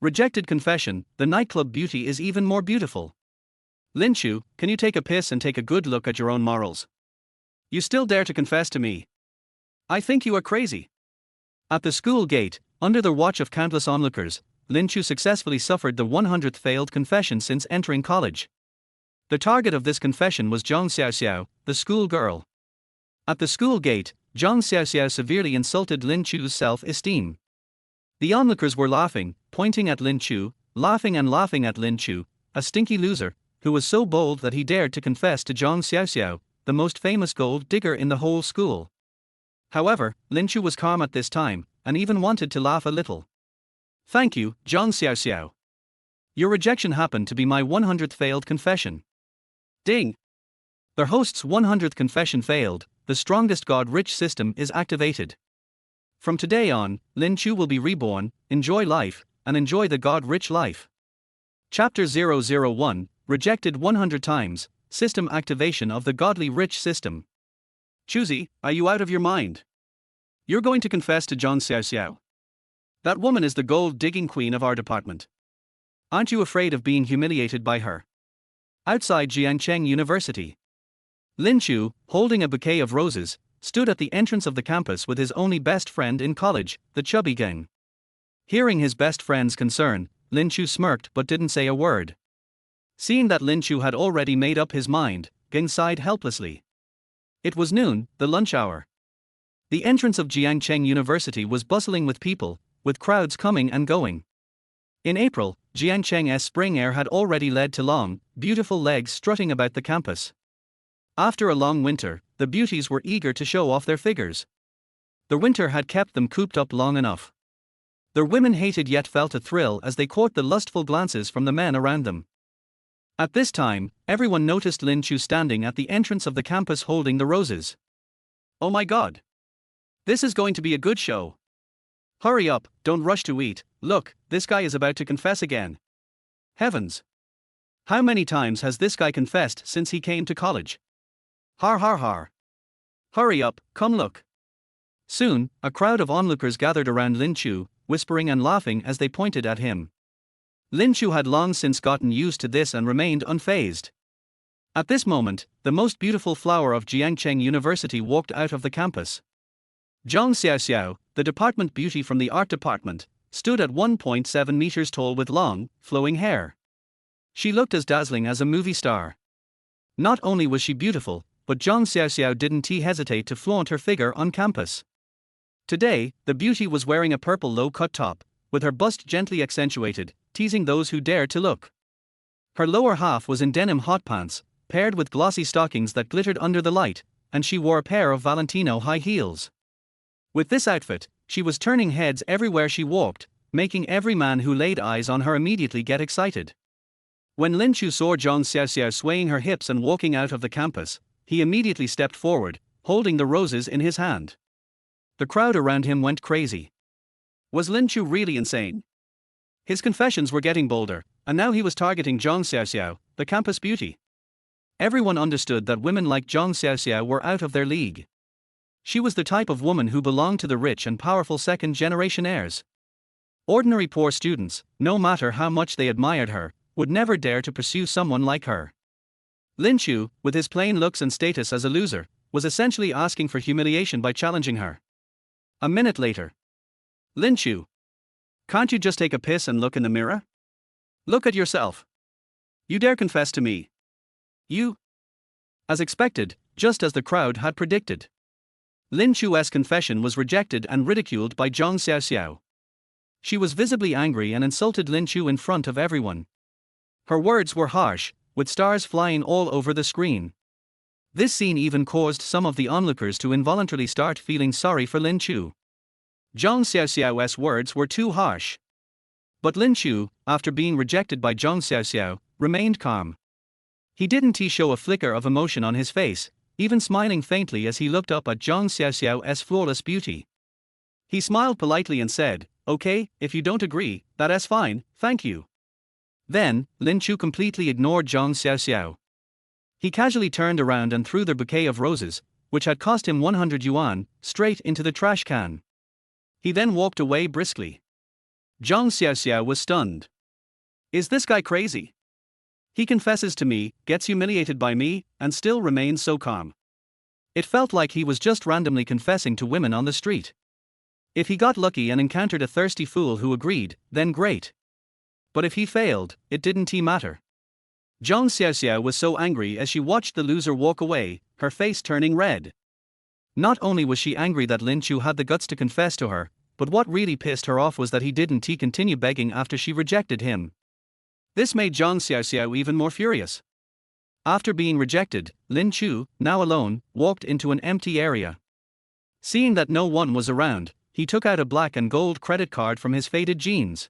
Rejected confession, the nightclub beauty is even more beautiful. Lin Chu, can you take a piss and take a good look at your own morals? You still dare to confess to me? I think you are crazy. At the school gate, under the watch of countless onlookers, Lin Chu successfully suffered the 100th failed confession since entering college. The target of this confession was Zhang Xiaoxiao, the school girl. At the school gate, Zhang Xiaoxiao severely insulted Lin Chu's self-esteem. The onlookers were laughing, pointing at Lin Chu, laughing at Lin Chu, a stinky loser, who was so bold that he dared to confess to Zhang Xiaoxiao, the most famous gold digger in the whole school. However, Lin Chu was calm at this time, and even wanted to laugh a little. Thank you, Zhang Xiaoxiao. Your rejection happened to be my 100th failed confession. Ding! The host's 100th confession failed, the strongest God-rich system is activated. From today on, Lin Chu will be reborn, enjoy life, and enjoy the God-rich life. Chapter 001, Rejected 100 times, System activation of the godly rich system. Chuzi, are you out of your mind? You're going to confess to Zhang Xiaoxiao. That woman is the gold-digging queen of our department. Aren't you afraid of being humiliated by her? Outside Jiangcheng University, Lin Chu, holding a bouquet of roses, stood at the entrance of the campus with his only best friend in college, the chubby gang. Hearing his best friend's concern, Lin Chu smirked but didn't say a word. Seeing that Lin Chu had already made up his mind, Geng sighed helplessly. It was noon, the lunch hour. The entrance of Jiangcheng University was bustling with people, with crowds coming and going. In April, Jiangcheng's spring air had already led to long, beautiful legs strutting about the campus. After a long winter, the beauties were eager to show off their figures. The winter had kept them cooped up long enough. Their women hated yet felt a thrill as they caught the lustful glances from the men around them. At this time, everyone noticed Lin Chu standing at the entrance of the campus holding the roses. Oh my God! This is going to be a good show. Hurry up, don't rush to eat, look, this guy is about to confess again. Heavens! How many times has this guy confessed since he came to college? Har har har. Hurry up, come look. Soon, a crowd of onlookers gathered around Lin Chu, whispering and laughing as they pointed at him. Lin Chu had long since gotten used to this and remained unfazed. At this moment, the most beautiful flower of Jiangcheng University walked out of the campus. Zhang Xiaoxiao, the department beauty from the art department, stood at 1.7 meters tall with long, flowing hair. She looked as dazzling as a movie star. Not only was she beautiful, but Zhang Xiaoxiao didn't hesitate to flaunt her figure on campus. Today, the beauty was wearing a purple low-cut top, with her bust gently accentuated, teasing those who dared to look. Her lower half was in denim hot pants, paired with glossy stockings that glittered under the light, and she wore a pair of Valentino high heels. With this outfit, she was turning heads everywhere she walked, making every man who laid eyes on her immediately get excited. When Lin Chu saw Zhang Xiaoxiao swaying her hips and walking out of the campus, he immediately stepped forward, holding the roses in his hand. The crowd around him went crazy. Was Lin Chu really insane? His confessions were getting bolder, and now he was targeting Zhang Xiaoxiao, the campus beauty. Everyone understood that women like Zhang Xiaoxiao were out of their league. She was the type of woman who belonged to the rich and powerful second-generation heirs. Ordinary poor students, no matter how much they admired her, would never dare to pursue someone like her. Lin Chu, with his plain looks and status as a loser, was essentially asking for humiliation by challenging her. A minute later. Lin Chu. Can't you just take a piss and look in the mirror? Look at yourself. You dare confess to me? You? As expected, just as the crowd had predicted. Lin Chu's confession was rejected and ridiculed by Zhang Xiaoxiao. She was visibly angry and insulted Lin Chu in front of everyone. Her words were harsh, with stars flying all over the screen. This scene even caused some of the onlookers to involuntarily start feeling sorry for Lin Chu. Zhang Xiaoxiao's words were too harsh. But Lin Chu, after being rejected by Zhang Xiaoxiao, remained calm. He didn't show a flicker of emotion on his face, even smiling faintly as he looked up at Zhang Xiaoxiao's flawless beauty. He smiled politely and said, "Okay, if you don't agree, that's fine, thank you." Then, Lin Chu completely ignored Zhang Xiaoxiao. He casually turned around and threw the bouquet of roses, which had cost him 100 yuan, straight into the trash can. He then walked away briskly. Zhang Xiaoxiao was stunned. Is this guy crazy? He confesses to me, gets humiliated by me, and still remains so calm. It felt like he was just randomly confessing to women on the street. If he got lucky and encountered a thirsty fool who agreed, then great. But if he failed, it didn't matter. Zhang Xiaoxiao was so angry as she watched the loser walk away, her face turning red. Not only was she angry that Lin Chu had the guts to confess to her, but what really pissed her off was that he didn't continue begging after she rejected him. This made Zhang Xiaoxiao even more furious. After being rejected, Lin Chu, now alone, walked into an empty area. Seeing that no one was around, he took out a black and gold credit card from his faded jeans.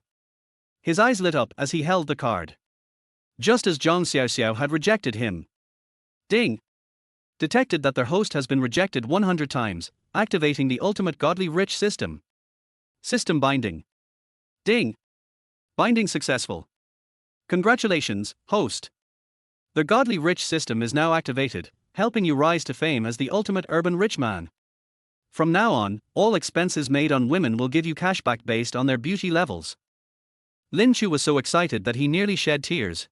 His eyes lit up as he held the card. Just as Zhang Xiaoxiao had rejected him. Ding! Detected that their host has been rejected 100 times, activating the ultimate godly rich system. System binding. Ding! Binding successful. Congratulations, host. The godly rich system is now activated, helping you rise to fame as the ultimate urban rich man. From now on, all expenses made on women will give you cashback based on their beauty levels. Lin Chu was so excited that he nearly shed tears.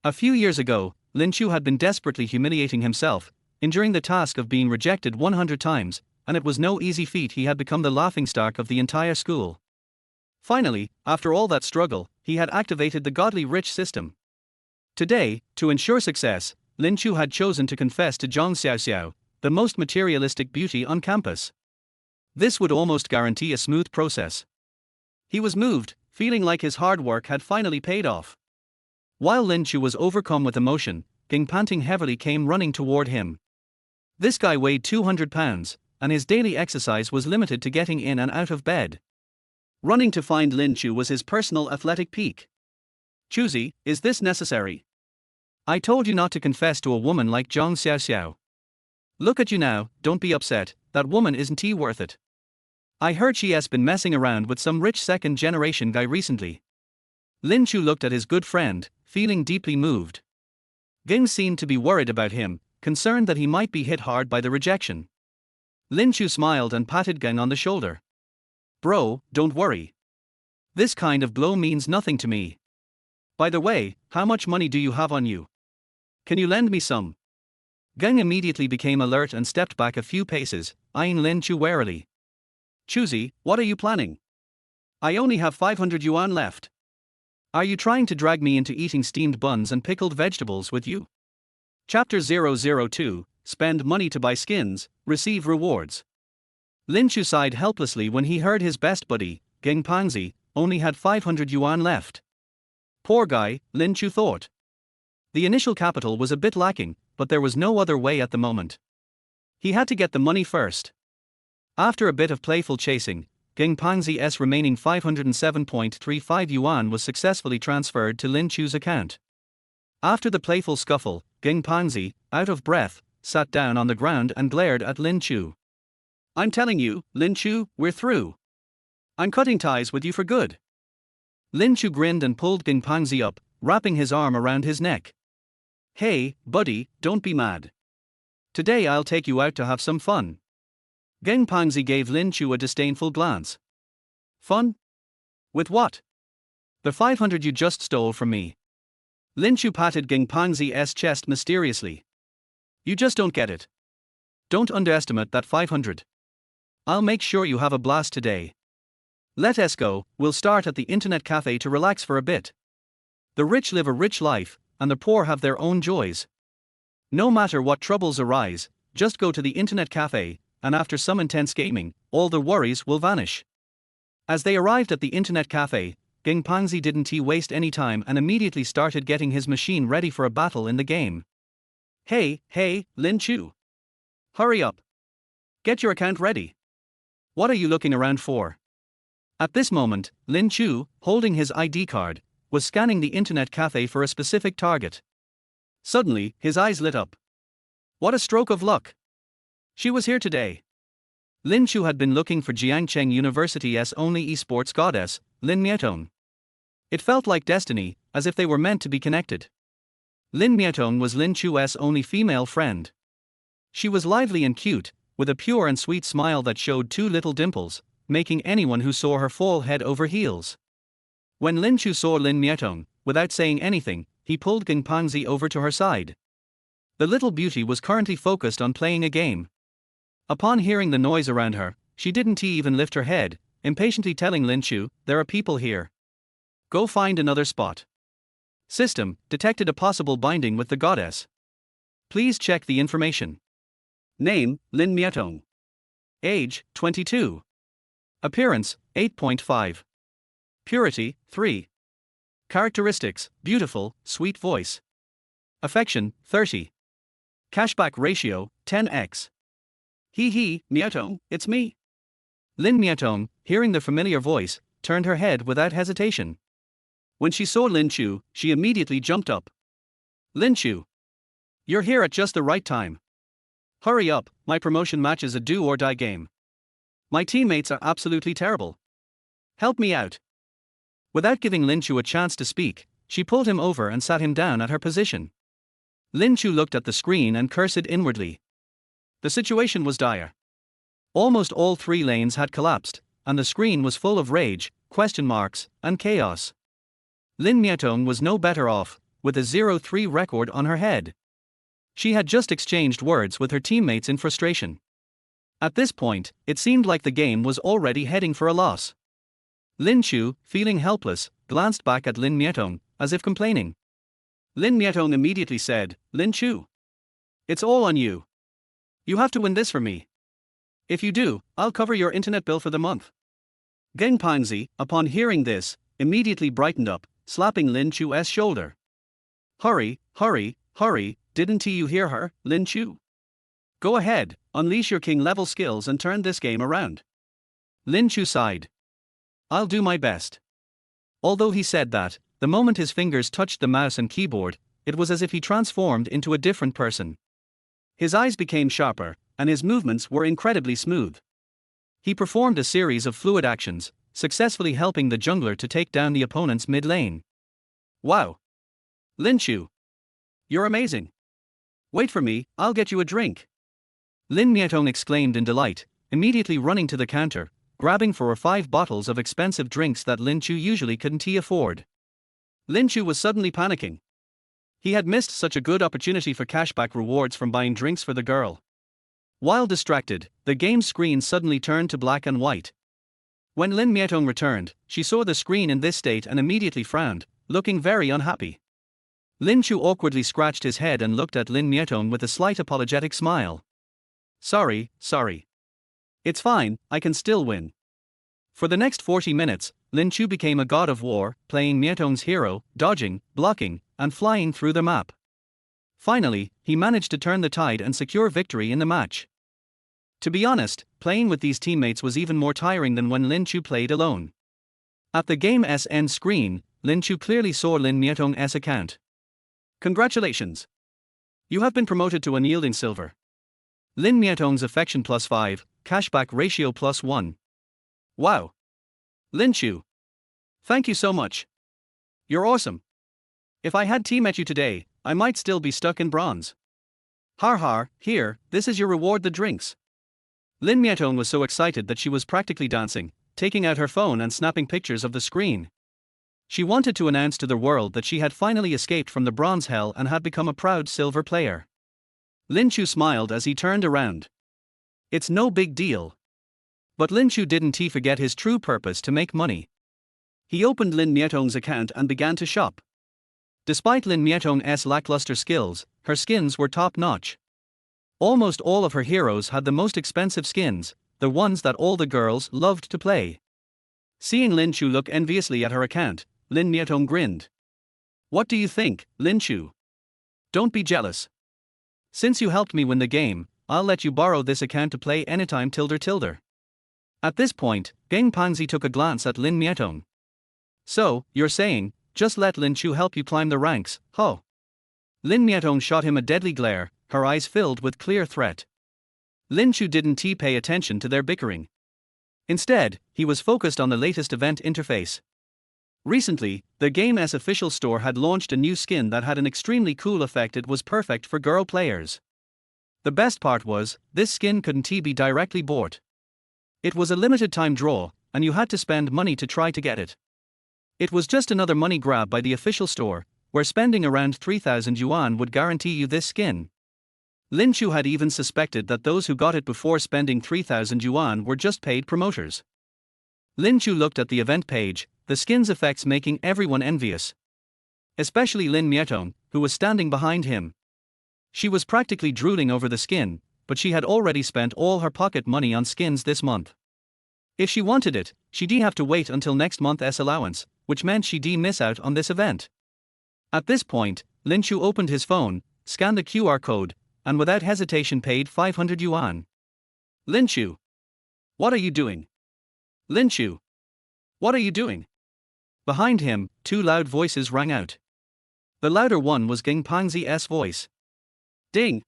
A few years ago, Lin Chu had been desperately humiliating himself, enduring the task of being rejected 100 times, and it was no easy feat. He had become the laughingstock of the entire school. Finally, after all that struggle, he had activated the godly rich system. Today, to ensure success, Lin Chu had chosen to confess to Zhang Xiaoxiao, the most materialistic beauty on campus. This would almost guarantee a smooth process. He was moved, feeling like his hard work had finally paid off. While Lin Chu was overcome with emotion, Ging panting heavily came running toward him. This guy weighed 200 pounds, and his daily exercise was limited to getting in and out of bed. Running to find Lin Chu was his personal athletic peak. Choosy, is this necessary? I told you not to confess to a woman like Zhang Xiaoxiao. Look at you now, don't be upset, that woman isn't worth it. I heard she has been messing around with some rich second-generation guy recently. Lin Chu looked at his good friend, feeling deeply moved. Ging seemed to be worried about him, concerned that he might be hit hard by the rejection. Lin Chu smiled and patted Ging on the shoulder. Bro, don't worry. This kind of blow means nothing to me. By the way, how much money do you have on you? Can you lend me some? Ging immediately became alert and stepped back a few paces, eyeing Lin Chu warily. Choosy, what are you planning? I only have 500 yuan left. Are you trying to drag me into eating steamed buns and pickled vegetables with you? Chapter 002, Spend money to buy skins, receive rewards. Lin Chu sighed helplessly when he heard his best buddy, Ging Pangzi, only had 500 yuan left. Poor guy, Lin Chu thought. The initial capital was a bit lacking, but there was no other way at the moment. He had to get the money first. After a bit of playful chasing, Ging Pangzi's remaining 507.35 yuan was successfully transferred to Lin Chu's account. After the playful scuffle, Ging Pangzi, out of breath, sat down on the ground and glared at Lin Chu. I'm telling you, Lin Chu, we're through. I'm cutting ties with you for good. Lin Chu grinned and pulled Ging Pangzi up, wrapping his arm around his neck. Hey, buddy, don't be mad. Today I'll take you out to have some fun. Ging Pangzi gave Lin Chu a disdainful glance. Fun? With what? The 500 you just stole from me. Lin Chu patted Ging Pangzi's chest mysteriously. You just don't get it. Don't underestimate that 500. I'll make sure you have a blast today. Let's go, we'll start at the internet cafe to relax for a bit. The rich live a rich life, and the poor have their own joys. No matter what troubles arise, just go to the internet cafe, and after some intense gaming, all the worries will vanish. As they arrived at the internet cafe, Ging Pangzi didn't waste any time and immediately started getting his machine ready for a battle in the game. Hey, Lin Chu. Hurry up. Get your account ready. What are you looking around for? At this moment, Lin Chu, holding his ID card, was scanning the internet cafe for a specific target. Suddenly, his eyes lit up. What a stroke of luck! She was here today. Lin Chu had been looking for Jiangcheng University's only esports goddess, Lin Miaotong. It felt like destiny, as if they were meant to be connected. Lin Miaotong was Lin Chu's only female friend. She was lively and cute, with a pure and sweet smile that showed two little dimples, making anyone who saw her fall head over heels. When Lin Chu saw Lin Mietong, without saying anything, he pulled Ging Pangzi over to her side. The little beauty was currently focused on playing a game. Upon hearing the noise around her, she didn't even lift her head, impatiently telling Lin Chu, "There are people here. Go find another spot." System detected a possible binding with the goddess. Please check the information. Name, Lin Mietong. Age, 22. Appearance, 8.5. Purity, 3. Characteristics, beautiful, sweet voice. Affection, 30. Cashback ratio, 10x. Hee, Mietong, it's me. Lin Mietong, hearing the familiar voice, turned her head without hesitation. When she saw Lin Chu, she immediately jumped up. "Lin Chu, you're here at just the right time. Hurry up, my promotion match is a do-or-die game. My teammates are absolutely terrible. Help me out." Without giving Lin Chu a chance to speak, she pulled him over and sat him down at her position. Lin Chu looked at the screen and cursed inwardly. The situation was dire. Almost all 3 lanes had collapsed, and the screen was full of rage, question marks, and chaos. Lin Mietong was no better off, with a 0-3 record on her head. She had just exchanged words with her teammates in frustration. At this point, it seemed like the game was already heading for a loss. Lin Chu, feeling helpless, glanced back at Lin Mietong, as if complaining. Lin Mietong immediately said, "Lin Chu, it's all on you. You have to win this for me. If you do, I'll cover your internet bill for the month." Ging Pangzi, upon hearing this, immediately brightened up, slapping Lin Chu's shoulder. Hurry, didn't you hear her, Lin Chu? Go ahead, unleash your king-level skills and turn this game around." Lin Chu sighed. "I'll do my best." Although he said that, the moment his fingers touched the mouse and keyboard, it was as if he transformed into a different person. His eyes became sharper, and his movements were incredibly smooth. He performed a series of fluid actions, successfully helping the jungler to take down the opponent's mid lane. "Wow! Lin Chu, you're amazing. Wait for me, I'll get you a drink." Lin Mietong exclaimed in delight, immediately running to the counter, grabbing 4 or 5 bottles of expensive drinks that Lin Chu usually couldn't afford. Lin Chu was suddenly panicking. He had missed such a good opportunity for cashback rewards from buying drinks for the girl. While distracted, the game screen suddenly turned to black and white. When Lin Mietong returned, she saw the screen in this state and immediately frowned, looking very unhappy. Lin Chu awkwardly scratched his head and looked at Lin Mietong with a slight apologetic smile. Sorry. It's fine, I can still win." For the next 40 minutes, Lin Chu became a god of war, playing Mietong's hero, dodging, blocking, and flying through the map. Finally, he managed to turn the tide and secure victory in the match. To be honest, playing with these teammates was even more tiring than when Lin Chu played alone. At the game's end screen, Lin Chu clearly saw Lin Mietong's account. "Congratulations! You have been promoted to unyielding silver. Lin Mietong's affection +5, cashback ratio +1. Wow! Lin Chu, thank you so much. You're awesome. If I had teamed you today, I might still be stuck in bronze. Har, here, this is your reward, the drinks." Lin Mietong was so excited that she was practically dancing, taking out her phone and snapping pictures of the screen. She wanted to announce to the world that she had finally escaped from the bronze hell and had become a proud silver player. Lin Chu smiled as he turned around. It's no big deal. But Lin Chu didn't forget his true purpose to make money. He opened Lin Mietong's account and began to shop. Despite Lin Mietong's lackluster skills, her skins were top-notch. Almost all of her heroes had the most expensive skins, the ones that all the girls loved to play. Seeing Lin Chu look enviously at her account, Lin Mietong grinned. "What do you think, Lin Chu? Don't be jealous. Since you helped me win the game, I'll let you borrow this account to play anytime tilde. At this point, Ging Pangzi took a glance at Lin Mietong. "So, you're saying, just let Lin Chu help you climb the ranks, huh?" Lin Mietong shot him a deadly glare, her eyes filled with clear threat. Lin Chu didn't pay attention to their bickering. Instead, he was focused on the latest event interface. Recently, the game's official store had launched a new skin that had an extremely cool effect. It was perfect for girl players. The best part was, this skin couldn't be directly bought. It was a limited time draw, and you had to spend money to try to get it. It was just another money grab by the official store, where spending around 3,000 yuan would guarantee you this skin. Lin Chu had even suspected that those who got it before spending 3,000 yuan were just paid promoters. Lin Chu looked at the event page, the skin's effects making everyone envious. Especially Lin Mietong, who was standing behind him. She was practically drooling over the skin, but she had already spent all her pocket money on skins this month. If she wanted it, she'd have to wait until next month's allowance, which meant she'd miss out on this event. At this point, Lin Chu opened his phone, scanned the QR code, and without hesitation paid 500 yuan. Lin Chu. What are you doing? Lin Chu. What are you doing? Behind him, two loud voices rang out. The louder one was Ging Pangzi's voice. Ding!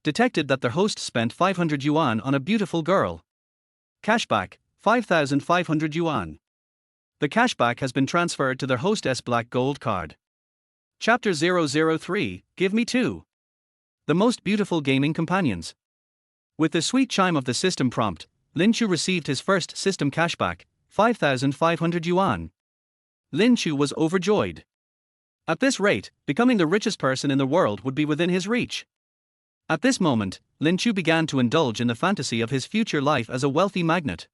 Detected that their host spent 500 yuan on a beautiful girl. Cashback, 5,500 yuan. The cashback has been transferred to their hostess Black Gold card. Chapter 003, Give Me 2. The most beautiful gaming companions. With the sweet chime of the system prompt, Lin Chu received his first system cashback, 5,500 yuan. Lin Chu was overjoyed. At this rate, becoming the richest person in the world would be within his reach. At this moment, Lin Chu began to indulge in the fantasy of his future life as a wealthy magnate.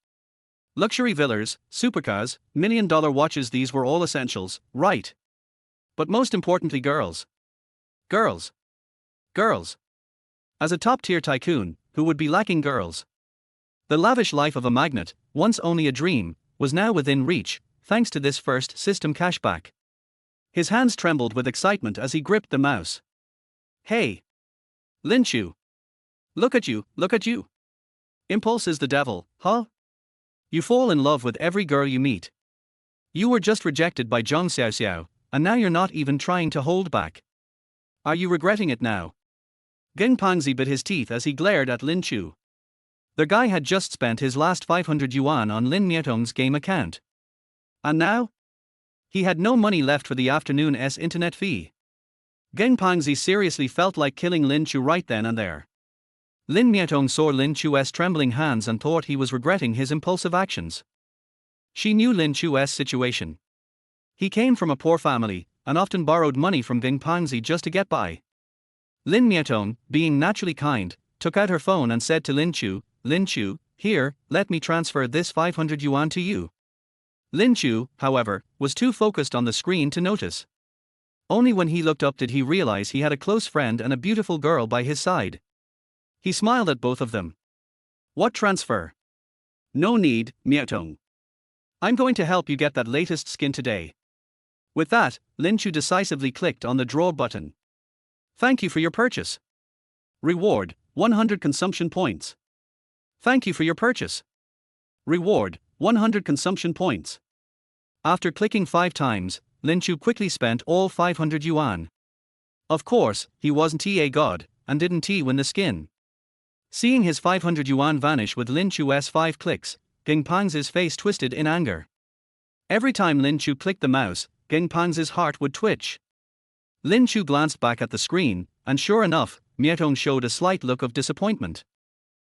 Luxury villas, supercars, million-dollar watches, these were all essentials, right? But most importantly, girls. Girls. Girls. As a top-tier tycoon, who would be lacking girls? The lavish life of a magnate, once only a dream, was now within reach, thanks to this first system cashback. His hands trembled with excitement as he gripped the mouse. Hey! Lin Chu! Look at you, look at you! Impulse is the devil, huh? You fall in love with every girl you meet. You were just rejected by Zhang Xiaoxiao, and now you're not even trying to hold back. Are you regretting it now? Ging Pangzi bit his teeth as he glared at Lin Chu. The guy had just spent his last 500 yuan on Lin Mietong's game account. And now? He had no money left for the afternoon's internet fee. Ging Pangzi seriously felt like killing Lin Chu right then and there. Lin Mietong saw Lin Chu's trembling hands and thought he was regretting his impulsive actions. She knew Lin Chu's situation. He came from a poor family, and often borrowed money from Ging Pangzi just to get by. Lin Mietong, being naturally kind, took out her phone and said to Lin Chu, "Here, let me transfer this 500 yuan to you." Lin Chu, however, was too focused on the screen to notice. Only when he looked up did he realize he had a close friend and a beautiful girl by his side. He smiled at both of them. "What transfer?" "No need, Mietong. I'm going to help you get that latest skin today." With that, Lin Chu decisively clicked on the draw button. "Thank you for your purchase. Reward, 100 consumption points. Thank you for your purchase. Reward, 100 consumption points." After clicking 5 times, Lin Chu quickly spent all 500 yuan. Of course, he wasn't a god, and didn't win the skin. Seeing his 500 yuan vanish with Lin Chu's 5 clicks, Ging Pangzi's face twisted in anger. Every time Lin Chu clicked the mouse, Ging Pangzi's heart would twitch. Lin Chu glanced back at the screen, and sure enough, Mietong showed a slight look of disappointment.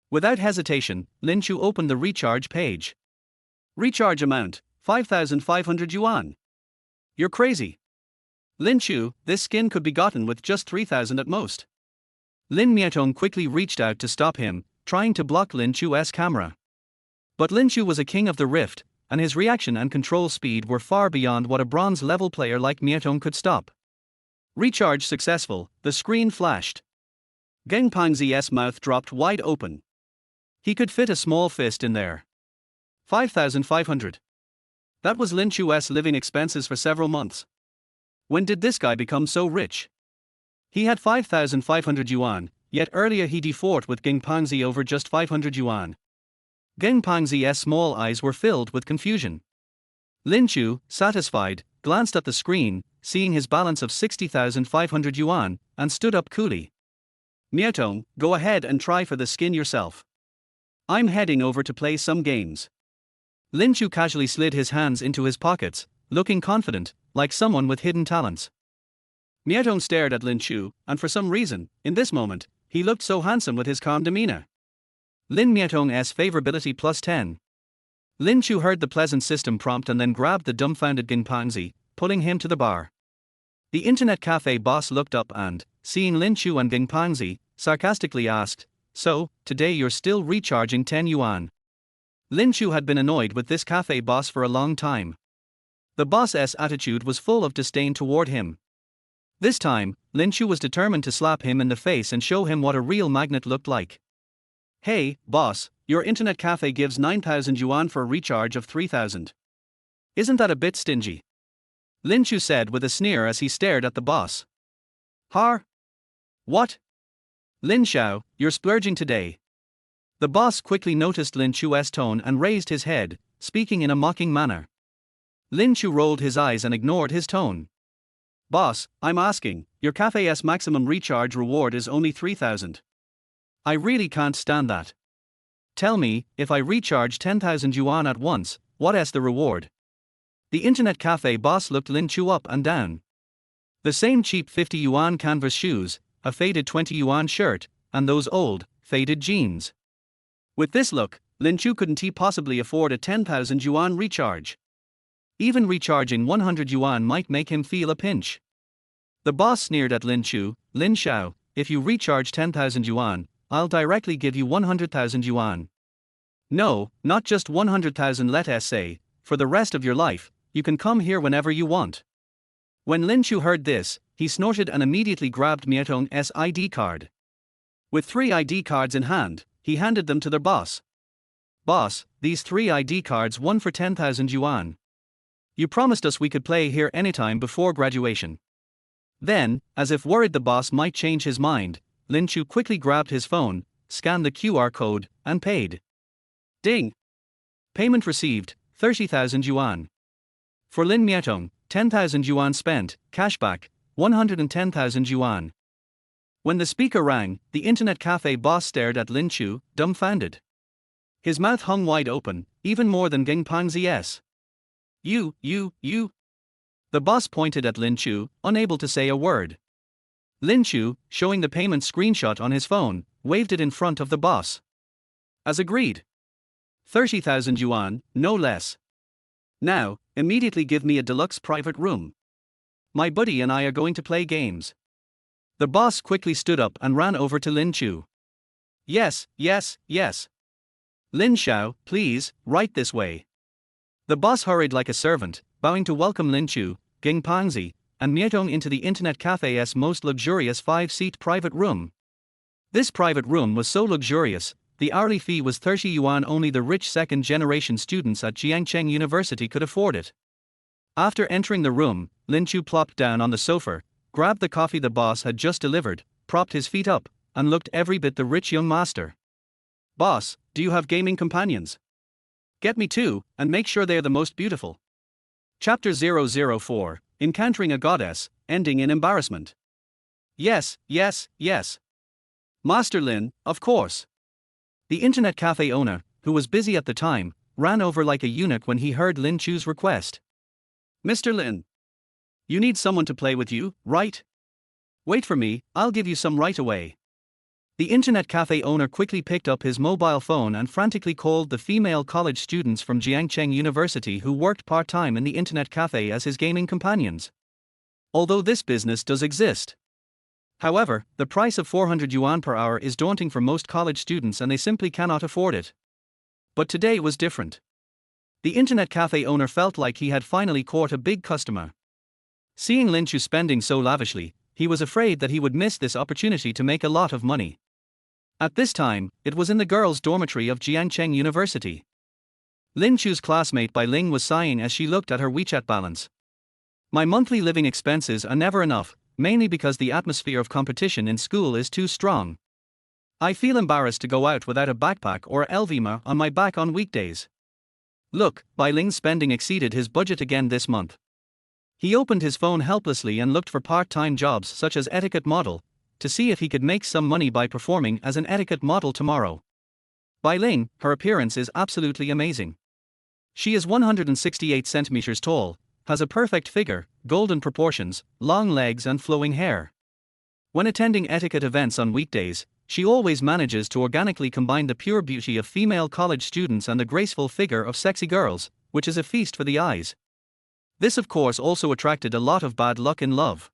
Without hesitation, Lin Chu opened the recharge page. Recharge amount, 5,500 yuan. You're crazy. Lin Chu, this skin could be gotten with just 3,000 at most. Lin Mietong quickly reached out to stop him, trying to block Lin Chu's camera. But Lin Chu was a king of the rift, and his reaction and control speed were far beyond what a bronze-level player like Mietong could stop. Recharge successful, the screen flashed. Ging Pangzi's mouth dropped wide open. He could fit a small fist in there. 5,500. That was Lin Chu's living expenses for several months. When did this guy become so rich? He had 5,500 yuan, yet earlier he fought with Ging Pangzi over just 500 yuan. Ging Pangzi's small eyes were filled with confusion. Lin Chu, satisfied, glanced at the screen, seeing his balance of 60,500 yuan, and stood up coolly. "Mietong, go ahead and try for the skin yourself. I'm heading over to play some games." Lin Chu casually slid his hands into his pockets, looking confident, like someone with hidden talents. Mietong stared at Lin Chu, and for some reason, in this moment, he looked so handsome with his calm demeanor. Lin Mietong's favorability +10. Lin Chu heard the pleasant system prompt and then grabbed the dumbfounded Gingpangzi, pulling him to the bar. The internet cafe boss looked up and, seeing Lin Chu and Gingpangzi, sarcastically asked, "So, today you're still recharging 10 yuan?" Lin Chu had been annoyed with this cafe boss for a long time. The boss's attitude was full of disdain toward him. This time, Lin Chu was determined to slap him in the face and show him what a real magnet looked like. "Hey, boss, your internet cafe gives 9,000 yuan for a recharge of 3,000. Isn't that a bit stingy?" Lin Chu said with a sneer as he stared at the boss. "Har? What? Lin Xiao, you're splurging today." The boss quickly noticed Lin Chu's tone and raised his head, speaking in a mocking manner. Lin Chu rolled his eyes and ignored his tone. "Boss, I'm asking, your cafe's maximum recharge reward is only 3,000. I really can't stand that. Tell me, if I recharge 10,000 yuan at once, what's the reward?" The internet cafe boss looked Lin Chu up and down. The same cheap 50 yuan canvas shoes, a faded 20 yuan shirt, and those old, faded jeans. With this look, Lin Chu couldn't he possibly afford a 10,000 yuan recharge. Even recharging 100 yuan might make him feel a pinch. The boss sneered at Lin Chu. "Lin Xiao, if you recharge 10,000 yuan, I'll directly give you 100,000 yuan. No, not just 100,000, let's say, for the rest of your life, you can come here whenever you want." When Lin Chu heard this, he snorted and immediately grabbed Mietong's ID card. With 3 ID cards in hand, he handed them to their boss. "Boss, these 3 ID cards, one for 10,000 yuan. You promised us we could play here anytime before graduation." Then, as if worried the boss might change his mind, Lin Chu quickly grabbed his phone, scanned the QR code, and paid. Ding! Payment received, 30,000 yuan. For Lin Mietong, 10,000 yuan spent, cashback, 110,000 yuan. When the speaker rang, the internet cafe boss stared at Lin Chu, dumbfounded. His mouth hung wide open, even more than Gingpangzi's. You. The boss pointed at Lin Chu, unable to say a word. Lin Chu, showing the payment screenshot on his phone, waved it in front of the boss. As agreed. 30,000 yuan, no less. Now, immediately give me a deluxe private room. My buddy and I are going to play games. The boss quickly stood up and ran over to Lin Chu. Yes. Lin Xiao, please, right this way. The boss hurried like a servant, bowing to welcome Lin Chu, Gingpangzi, and Mietong into the internet cafe's most luxurious 5-seat private room. This private room was so luxurious, the hourly fee was 30 yuan. Only the rich second-generation students at Jiangcheng University could afford it. After entering the room, Lin Chu plopped down on the sofa, grabbed the coffee the boss had just delivered, propped his feet up, and looked every bit the rich young master. "Boss, do you have gaming companions? Get me 2, and make sure they're the most beautiful." Chapter 004, Encountering a Goddess, Ending in Embarrassment. Yes. Master Lin, of course. The internet cafe owner, who was busy at the time, ran over like a eunuch when he heard Lin Chu's request. "Mr. Lin, you need someone to play with you, right? Wait for me, I'll give you some right away." The internet cafe owner quickly picked up his mobile phone and frantically called the female college students from Jiangcheng University who worked part-time in the internet cafe as his gaming companions. Although this business does exist. However, the price of 400 yuan per hour is daunting for most college students and they simply cannot afford it. But today was different. The internet cafe owner felt like he had finally caught a big customer. Seeing Lin Chu spending so lavishly, he was afraid that he would miss this opportunity to make a lot of money. At this time, it was in the girls' dormitory of Jiangcheng University. Lin Chu's classmate Bai Ling was sighing as she looked at her WeChat balance. "My monthly living expenses are never enough, mainly because the atmosphere of competition in school is too strong. I feel embarrassed to go out without a backpack or LVMA on my back on weekdays." Look, Bai Ling's spending exceeded his budget again this month. He opened his phone helplessly and looked for part-time jobs such as etiquette model, to see if he could make some money by performing as an etiquette model tomorrow. Bai Ling, her appearance is absolutely amazing. She is 168 centimeters tall, has a perfect figure, golden proportions, long legs and flowing hair. When attending etiquette events on weekdays, she always manages to organically combine the pure beauty of female college students and the graceful figure of sexy girls, which is a feast for the eyes. This of course also attracted a lot of bad luck in love.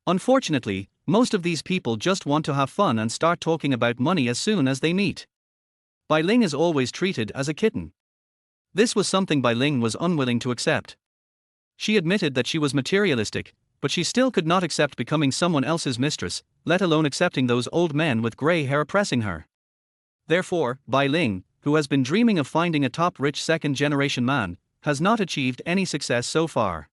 Unfortunately, most of these people just want to have fun and start talking about money as soon as they meet. Bai Ling is always treated as a kitten. This was something Bai Ling was unwilling to accept. She admitted that she was materialistic, but she still could not accept becoming someone else's mistress, let alone accepting those old men with grey hair oppressing her. Therefore, Bai Ling, who has been dreaming of finding a top-rich second-generation man, has not achieved any success so far.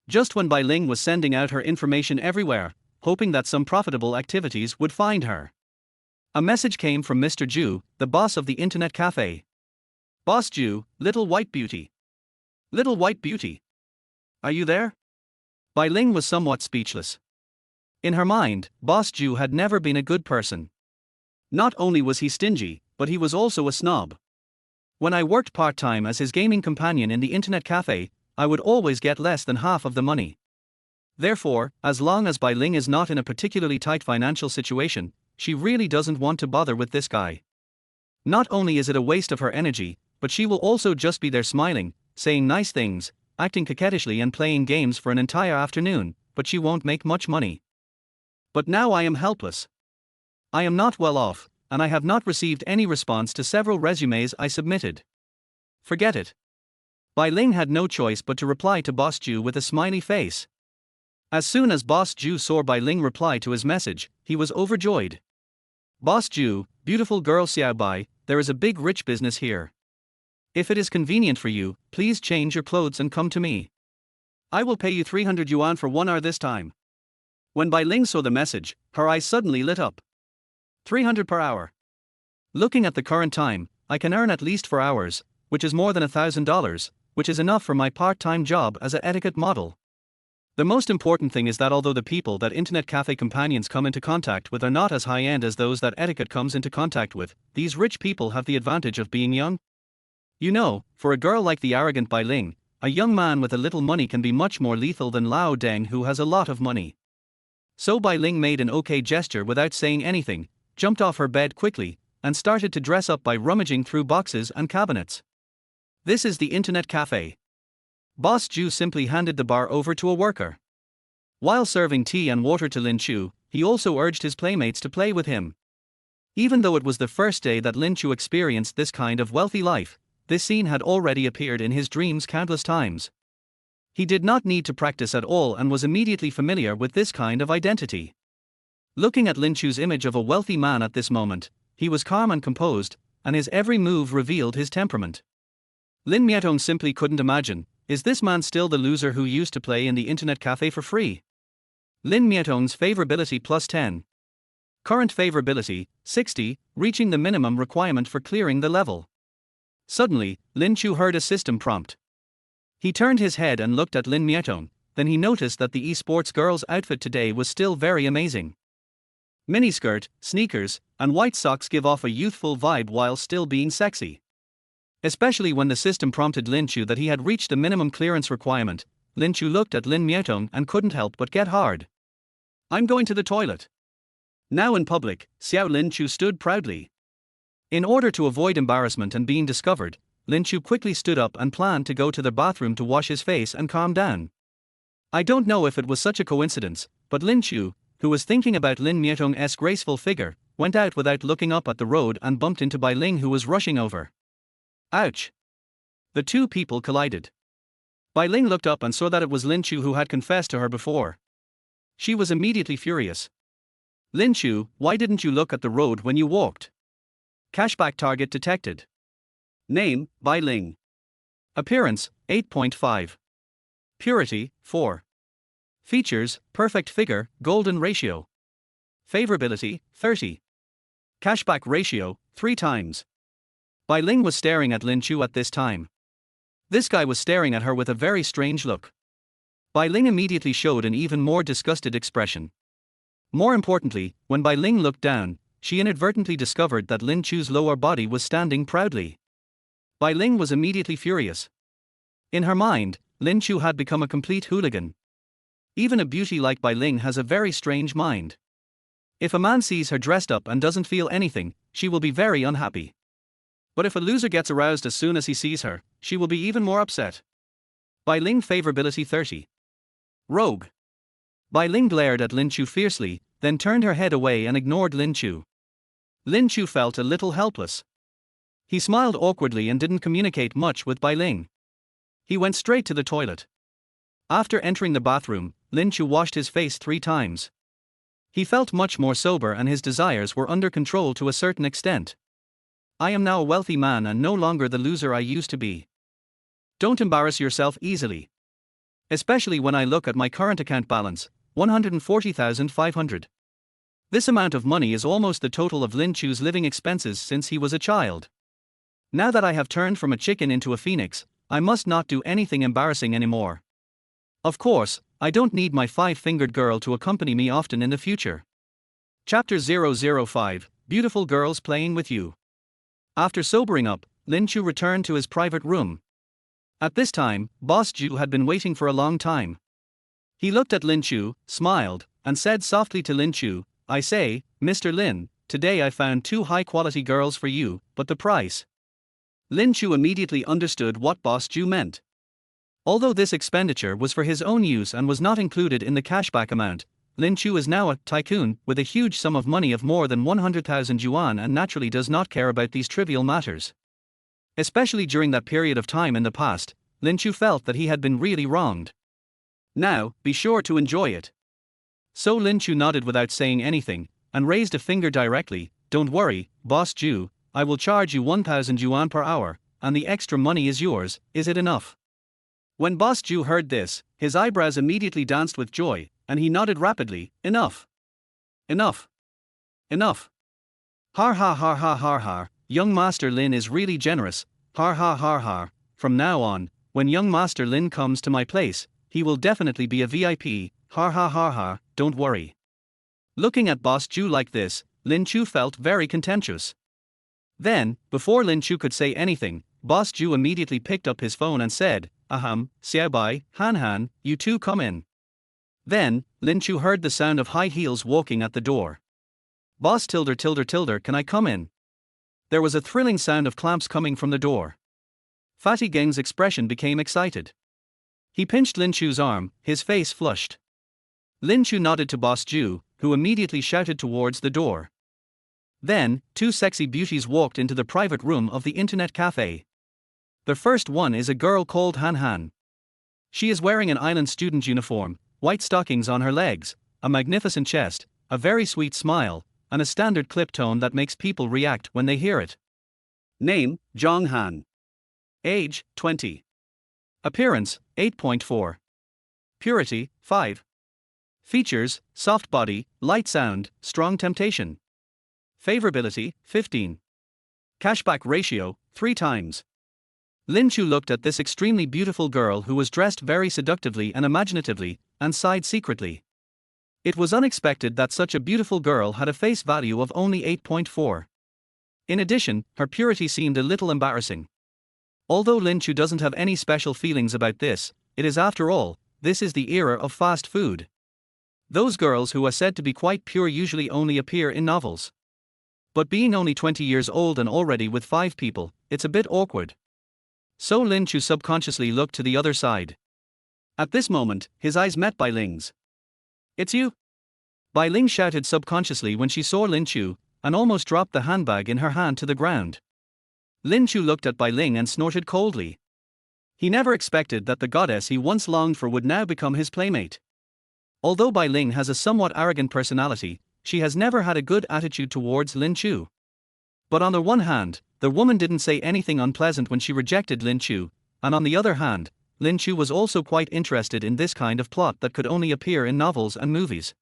Just when Bai Ling was sending out her information everywhere, hoping that some profitable activities would find her, a message came from Mr. Zhu, the boss of the internet cafe. Boss Zhu, little white beauty. Little white beauty. Are you there? Bai Ling was somewhat speechless. In her mind, Boss Zhu had never been a good person. Not only was he stingy, but he was also a snob. When I worked part-time as his gaming companion in the internet cafe, I would always get less than half of the money. Therefore, as long as Bai Ling is not in a particularly tight financial situation, she really doesn't want to bother with this guy. Not only is it a waste of her energy, but she will also just be there smiling, saying nice things, acting coquettishly and playing games for an entire afternoon, but she won't make much money. But now I am helpless. I am not well off, and I have not received any response to several resumes I submitted. Forget it. Bai Ling had no choice but to reply to Boss Zhu with a smiley face. As soon as Boss Zhu saw Bai Ling reply to his message, he was overjoyed. Boss Zhu, beautiful girl Xiao Bai, there is a big rich business here. If it is convenient for you, please change your clothes and come to me. I will pay you 300 yuan for 1 hour this time. When Bai Ling saw the message, her eyes suddenly lit up. 300 per hour. Looking at the current time, I can earn at least 4 hours, which is more than $1,000, which is enough for my part-time job as an etiquette model. The most important thing is that although the people that internet cafe companions come into contact with are not as high-end as those that etiquette comes into contact with, these rich people have the advantage of being young. You know, for a girl like the arrogant Bai Ling, a young man with a little money can be much more lethal than Lao Deng who has a lot of money. So Bai Ling made an okay gesture without saying anything, jumped off her bed quickly, and started to dress up by rummaging through boxes and cabinets. This is the internet cafe. Boss Zhu simply handed the bar over to a worker. While serving tea and water to Lin Chu, he also urged his playmates to play with him. Even though it was the first day that Lin Chu experienced this kind of wealthy life, this scene had already appeared in his dreams countless times. He did not need to practice at all and was immediately familiar with this kind of identity. Looking at Lin Chu's image of a wealthy man at this moment, he was calm and composed, and his every move revealed his temperament. Lin Mietong simply couldn't imagine, is this man still the loser who used to play in the internet cafe for free? Lin Mietong's favorability plus 10. Current favorability, 60, reaching the minimum requirement for clearing the level. Suddenly, Lin Chu heard a system prompt. He turned his head and looked at Lin Mietong, then he noticed that the esports girl's outfit today was still very amazing. Miniskirt, sneakers, and white socks give off a youthful vibe while still being sexy. Especially when the system prompted Lin Chu that he had reached the minimum clearance requirement, Lin Chu looked at Lin Mietong and couldn't help but get hard. I'm going to the toilet. Now in public, Xiao Lin Chu stood proudly. In order to avoid embarrassment and being discovered, Lin Chu quickly stood up and planned to go to the bathroom to wash his face and calm down. I don't know if it was such a coincidence, but Lin Chu, who was thinking about Lin Mietong's graceful figure, went out without looking up at the road and bumped into Bai Ling who was rushing over. Ouch! The two people collided. Bai Ling looked up and saw that it was Lin Chu who had confessed to her before. She was immediately furious. Lin Chu, why didn't you look at the road when you walked? Cashback target detected. Name, Bai Ling. Appearance, 8.5. Purity, 4. Features, perfect figure, golden ratio. Favorability, 30. Cashback ratio, 3 times. Bai Ling was staring at Lin Chu at this time. This guy was staring at her with a very strange look. Bai Ling immediately showed an even more disgusted expression. More importantly, when Bai Ling looked down, she inadvertently discovered that Lin Chu's lower body was standing proudly. Bai Ling was immediately furious. In her mind, Lin Chu had become a complete hooligan. Even a beauty like Bai Ling has a very strange mind. If a man sees her dressed up and doesn't feel anything, she will be very unhappy. But if a loser gets aroused as soon as he sees her, she will be even more upset. Bai Ling favorability 30. Rogue. Bai Ling glared at Lin Chu fiercely, then turned her head away and ignored Lin Chu. Lin Chu felt a little helpless. He smiled awkwardly and didn't communicate much with Bai Ling. He went straight to the toilet. After entering the bathroom, Lin Chu washed his face 3 times. He felt much more sober and his desires were under control to a certain extent. I am now a wealthy man and no longer the loser I used to be. Don't embarrass yourself easily. Especially when I look at my current account balance, 140,500. This amount of money is almost the total of Lin Chu's living expenses since he was a child. Now that I have turned from a chicken into a phoenix, I must not do anything embarrassing anymore. Of course, I don't need my 5-fingered girl to accompany me often in the future. Chapter 005, Beautiful Girls Playing with You. After sobering up, Lin Chu returned to his private room. At this time, Boss Zhu had been waiting for a long time. He looked at Lin Chu, smiled, and said softly to Lin Chu, I say, Mr. Lin, today I found 2 high-quality girls for you, but the price. Lin Chu immediately understood what Boss Zhu meant. Although this expenditure was for his own use and was not included in the cashback amount, Lin Chu is now a tycoon with a huge sum of money of more than 100,000 yuan and naturally does not care about these trivial matters. Especially during that period of time in the past, Lin Chu felt that he had been really wronged. Now, be sure to enjoy it. So Lin Chu nodded without saying anything, and raised a finger directly, Don't worry, Boss Zhu, I will charge you 1,000 yuan per hour, and the extra money is yours, is it enough? When Boss Zhu heard this, his eyebrows immediately danced with joy, and he nodded rapidly, Enough. Enough. Enough. Har ha har ha har har, young Master Lin is really generous, har ha har har, from now on, when young Master Lin comes to my place, he will definitely be a VIP, har ha har har, don't worry. Looking at Boss Zhu like this, Lin Chu felt very contemptuous. Then, before Lin Chu could say anything, Boss Zhu immediately picked up his phone and said, Xiaobai, Han, you two come in. Then, Lin Chu heard the sound of high heels walking at the door. Boss tilder, can I come in? There was a thrilling sound of clamps coming from the door. Fatty Geng's expression became excited. He pinched Lin Chu's arm, his face flushed. Lin Chu nodded to Boss Zhu, who immediately shouted towards the door. Then, 2 sexy beauties walked into the private room of the internet cafe. The first one is a girl called Han. She is wearing an island student uniform, white stockings on her legs, a magnificent chest, a very sweet smile, and a standard clip tone that makes people react when they hear it. Name, Zhang Han. Age, 20. Appearance, 8.4. Purity, 5. Features, soft body, light sound, strong temptation. Favorability, 15. Cashback ratio, 3 times. Lin Chu looked at this extremely beautiful girl who was dressed very seductively and imaginatively, and sighed secretly. It was unexpected that such a beautiful girl had a face value of only 8.4. In addition, her purity seemed a little embarrassing. Although Lin Chu doesn't have any special feelings about this, it is after all, this is the era of fast food. Those girls who are said to be quite pure usually only appear in novels. But being only 20 years old and already with 5 people, it's a bit awkward. So Lin Chu subconsciously looked to the other side. At this moment, his eyes met Bai Ling's. It's you? Bai Ling shouted subconsciously when she saw Lin Chu, and almost dropped the handbag in her hand to the ground. Lin Chu looked at Bai Ling and snorted coldly. He never expected that the goddess he once longed for would now become his playmate. Although Bai Ling has a somewhat arrogant personality, she has never had a good attitude towards Lin Chu. But on the one hand, the woman didn't say anything unpleasant when she rejected Lin Chu, and on the other hand, Lin Chu was also quite interested in this kind of plot that could only appear in novels and movies.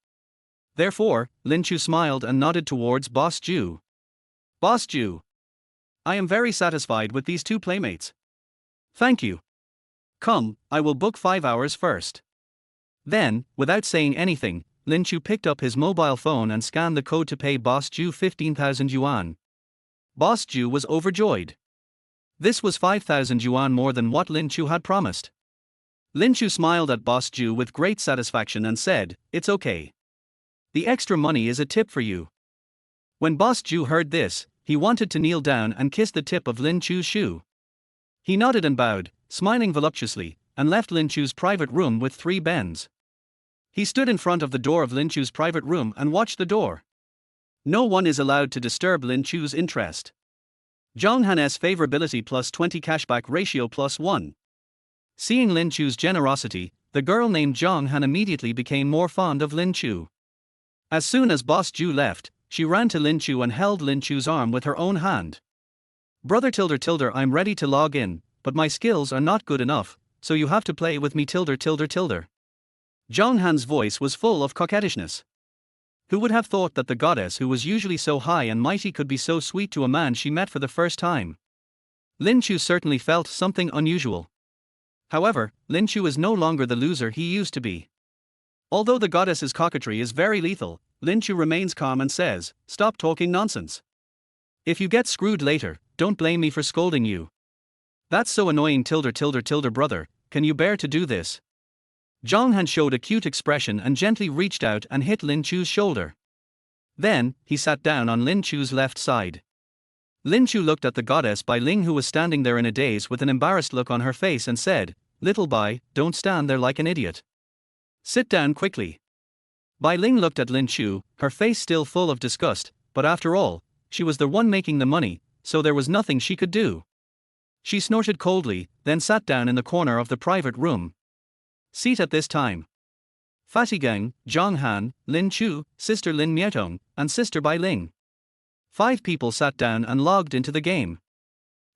Therefore, Lin Chu smiled and nodded towards Boss Zhu. Boss Zhu. I am very satisfied with these 2 playmates. Thank you. Come, I will book 5 hours first. Then, without saying anything, Lin Chu picked up his mobile phone and scanned the code to pay Boss Zhu 15,000 yuan. Boss Zhu was overjoyed. This was 5,000 yuan more than what Lin Chu had promised. Lin Chu smiled at Boss Zhu with great satisfaction and said, It's okay. The extra money is a tip for you. When Boss Ju heard this, he wanted to kneel down and kiss the tip of Lin Chu's shoe. He nodded and bowed, smiling voluptuously, and left Lin Chu's private room with 3 bens. He stood in front of the door of Lin Chu's private room and watched the door. No one is allowed to disturb Lin Chu's interest. Zhang Han's favorability plus 20 cashback ratio plus 1. Seeing Lin Chu's generosity, the girl named Zhang Han immediately became more fond of Lin Chu. As soon as Boss Ju left, she ran to Lin Chu and held Lin Chu's arm with her own hand. Brother tilde, I'm ready to log in, but my skills are not good enough, so you have to play with me tilde. Zhang Han's voice was full of coquettishness. Who would have thought that the goddess who was usually so high and mighty could be so sweet to a man she met for the first time? Lin Chu certainly felt something unusual. However, Lin Chu is no longer the loser he used to be. Although the goddess's coquetry is very lethal, Lin Chu remains calm and says, "Stop talking nonsense. If you get screwed later, don't blame me for scolding you. That's so annoying tilde brother, can you bear to do this?" Zhang Han showed a cute expression and gently reached out and hit Lin Chu's shoulder. Then, he sat down on Lin Chu's left side. Lin Chu looked at the goddess Bai Ling, who was standing there in a daze with an embarrassed look on her face, and said, "Little Bai, don't stand there like an idiot. Sit down quickly." Bai Ling looked at Lin Chu, her face still full of disgust, but after all, she was the one making the money, so there was nothing she could do. She snorted coldly, then sat down in the corner of the private room. Seat at this time. Fatigang, Zhang Han, Lin Chu, sister Lin Mietong, and sister Bai Ling. 5 people sat down and logged into the game.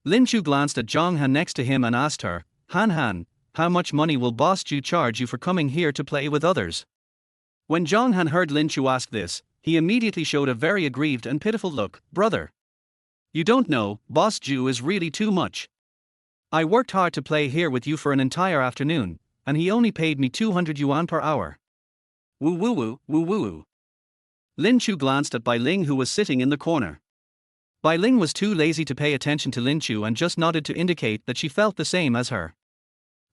Lin Chu glanced at Zhang Han next to him and asked her, Han, how much money will Boss Ju charge you for coming here to play with others?" When Zhang Han heard Lin Chu ask this, he immediately showed a very aggrieved and pitiful look. "Brother, you don't know, Boss Ju is really too much. I worked hard to play here with you for an entire afternoon, and he only paid me 200 yuan per hour. Woo. Lin Chu glanced at Bai Ling, who was sitting in the corner. Bai Ling was too lazy to pay attention to Lin Chu and just nodded to indicate that she felt the same as her.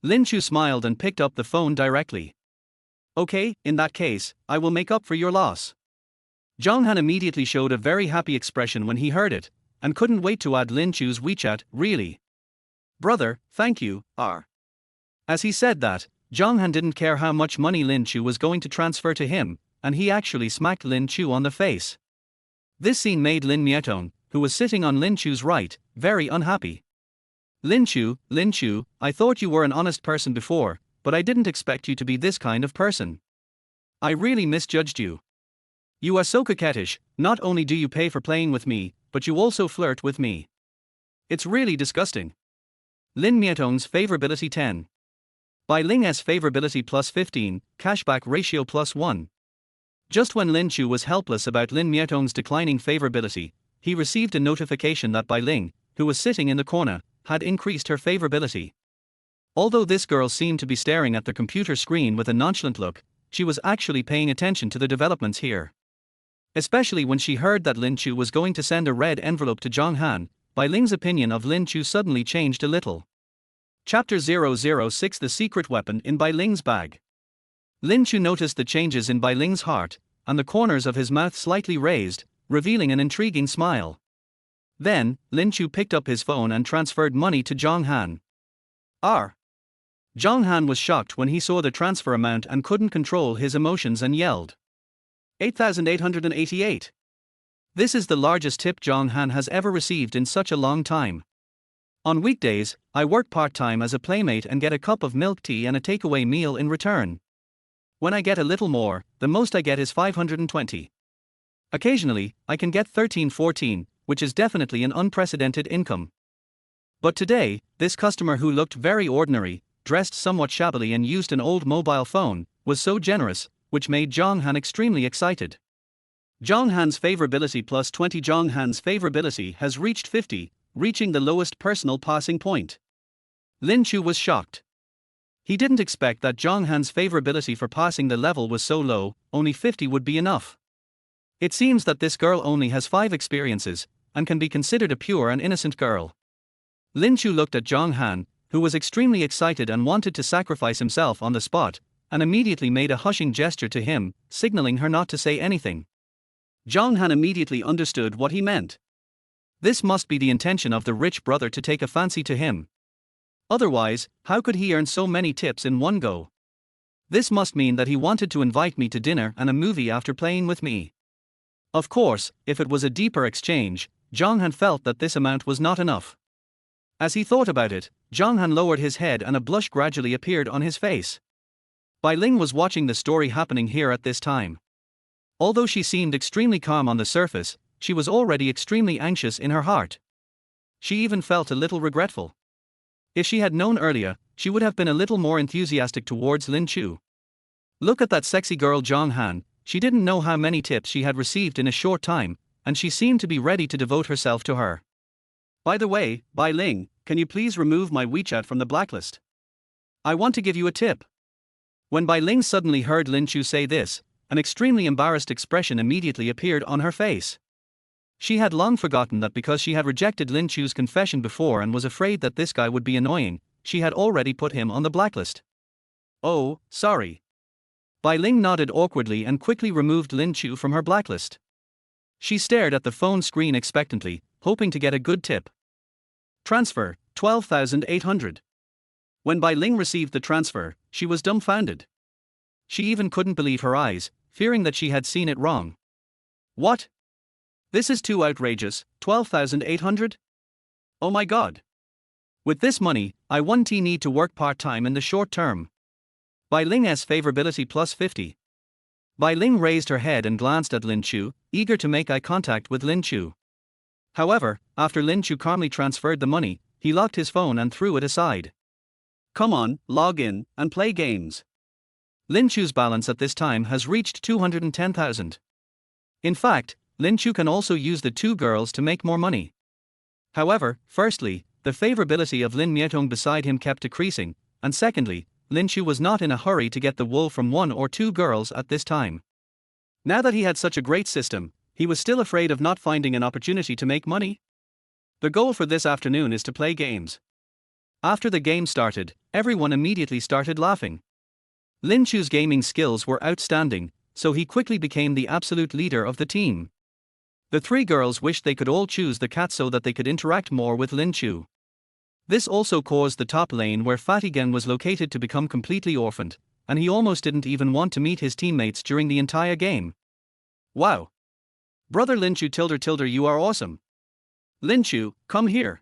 Lin Chu smiled and picked up the phone directly. "Okay, in that case, I will make up for your loss." Zhang Han immediately showed a very happy expression when he heard it, and couldn't wait to add Lin Chu's WeChat. "Really? Brother, thank you, As he said that, Zhang Han didn't care how much money Lin Chu was going to transfer to him, and he actually smacked Lin Chu on the face. This scene made Lin Mietong, who was sitting on Lin Chu's right, very unhappy. Lin Chu, I thought you were an honest person before, but I didn't expect you to be this kind of person. I really misjudged you. You are so coquettish, not only do you pay for playing with me, but you also flirt with me. It's really disgusting." Lin Mietong's favorability 10. Bai Ling's favorability plus 15, cashback ratio plus 1. Just when Lin Chu was helpless about Lin Mietong's declining favorability, he received a notification that Bai Ling, who was sitting in the corner, had increased her favorability. Although this girl seemed to be staring at the computer screen with a nonchalant look, she was actually paying attention to the developments here. Especially when she heard that Lin Chu was going to send a red envelope to Zhang Han, Bai Ling's opinion of Lin Chu suddenly changed a little. Chapter 006: The Secret Weapon in Bai Ling's Bag. Lin Chu noticed the changes in Bai Ling's heart, and the corners of his mouth slightly raised, revealing an intriguing smile. Then, Lin Chu picked up his phone and transferred money to Zhang Han. Zhang Han was shocked when he saw the transfer amount and couldn't control his emotions and yelled, 8,888. This is the largest tip Zhang Han has ever received in such a long time. On weekdays, I work part-time as a playmate and get a cup of milk tea and a takeaway meal in return. When I get a little more, the most I get is 520. Occasionally, I can get 13-14, which is definitely an unprecedented income. But today, this customer, who looked very ordinary, dressed somewhat shabbily and used an old mobile phone, was so generous, which made Zhang Han extremely excited. Zhang Han's favorability plus 20. Zhang Han's favorability has reached 50, reaching the lowest personal passing point. Lin Chu was shocked. He didn't expect that Zhang Han's favorability for passing the level was so low, only 50 would be enough. It seems that this girl only has 5 experiences, and can be considered a pure and innocent girl. Lin Chu looked at Zhang Han, who was extremely excited and wanted to sacrifice himself on the spot, and immediately made a hushing gesture to him, signaling her not to say anything. Zhang Han immediately understood what he meant. This must be the intention of the rich brother to take a fancy to him. Otherwise, how could he earn so many tips in one go? This must mean that he wanted to invite me to dinner and a movie after playing with me. Of course, if it was a deeper exchange, Zhang Han felt that this amount was not enough. As he thought about it, Zhang Han lowered his head and a blush gradually appeared on his face. Bai Ling was watching the story happening here at this time. Although she seemed extremely calm on the surface, she was already extremely anxious in her heart. She even felt a little regretful. If she had known earlier, she would have been a little more enthusiastic towards Lin Chu. Look at that sexy girl Zhang Han, she didn't know how many tips she had received in a short time, and she seemed to be ready to devote herself to her. By the way, Bai Ling, can you please remove my WeChat from the blacklist? I want to give you a tip. When Bai Ling suddenly heard Lin Chu say this, an extremely embarrassed expression immediately appeared on her face. She had long forgotten that because she had rejected Lin Chu's confession before and was afraid that this guy would be annoying, she had already put him on the blacklist. Oh, sorry. Bai Ling nodded awkwardly and quickly removed Lin Chu from her blacklist. She stared at the phone screen expectantly, hoping to get a good tip. Transfer, 12,800. When Bai Ling received the transfer, she was dumbfounded. She even couldn't believe her eyes, fearing that she had seen it wrong. What? This is too outrageous, 12,800? Oh my god. With this money, I won't need to work part-time in the short term. Bai Ling's favorability plus 50. Bai Ling raised her head and glanced at Lin Chu, eager to make eye contact with Lin Chu. However, after Lin Chu calmly transferred the money, he locked his phone and threw it aside. Come on, log in, and play games. Lin Chu's balance at this time has reached 210,000. In fact, Lin Chu can also use the two girls to make more money. However, firstly, the favorability of Lin Mietong beside him kept decreasing, and secondly, Lin Chu was not in a hurry to get the wool from one or two girls at this time. Now that he had such a great system, he was still afraid of not finding an opportunity to make money. The goal for this afternoon is to play games. After the game started, everyone immediately started laughing. Lin Chu's gaming skills were outstanding, so he quickly became the absolute leader of the team. The three girls wished they could all choose the cat so that they could interact more with Lin Chu. This also caused the top lane where Fatigan was located to become completely orphaned, and he almost didn't even want to meet his teammates during the entire game. Wow! Brother Lin Chu tilde you are awesome. Lin Chu, come here.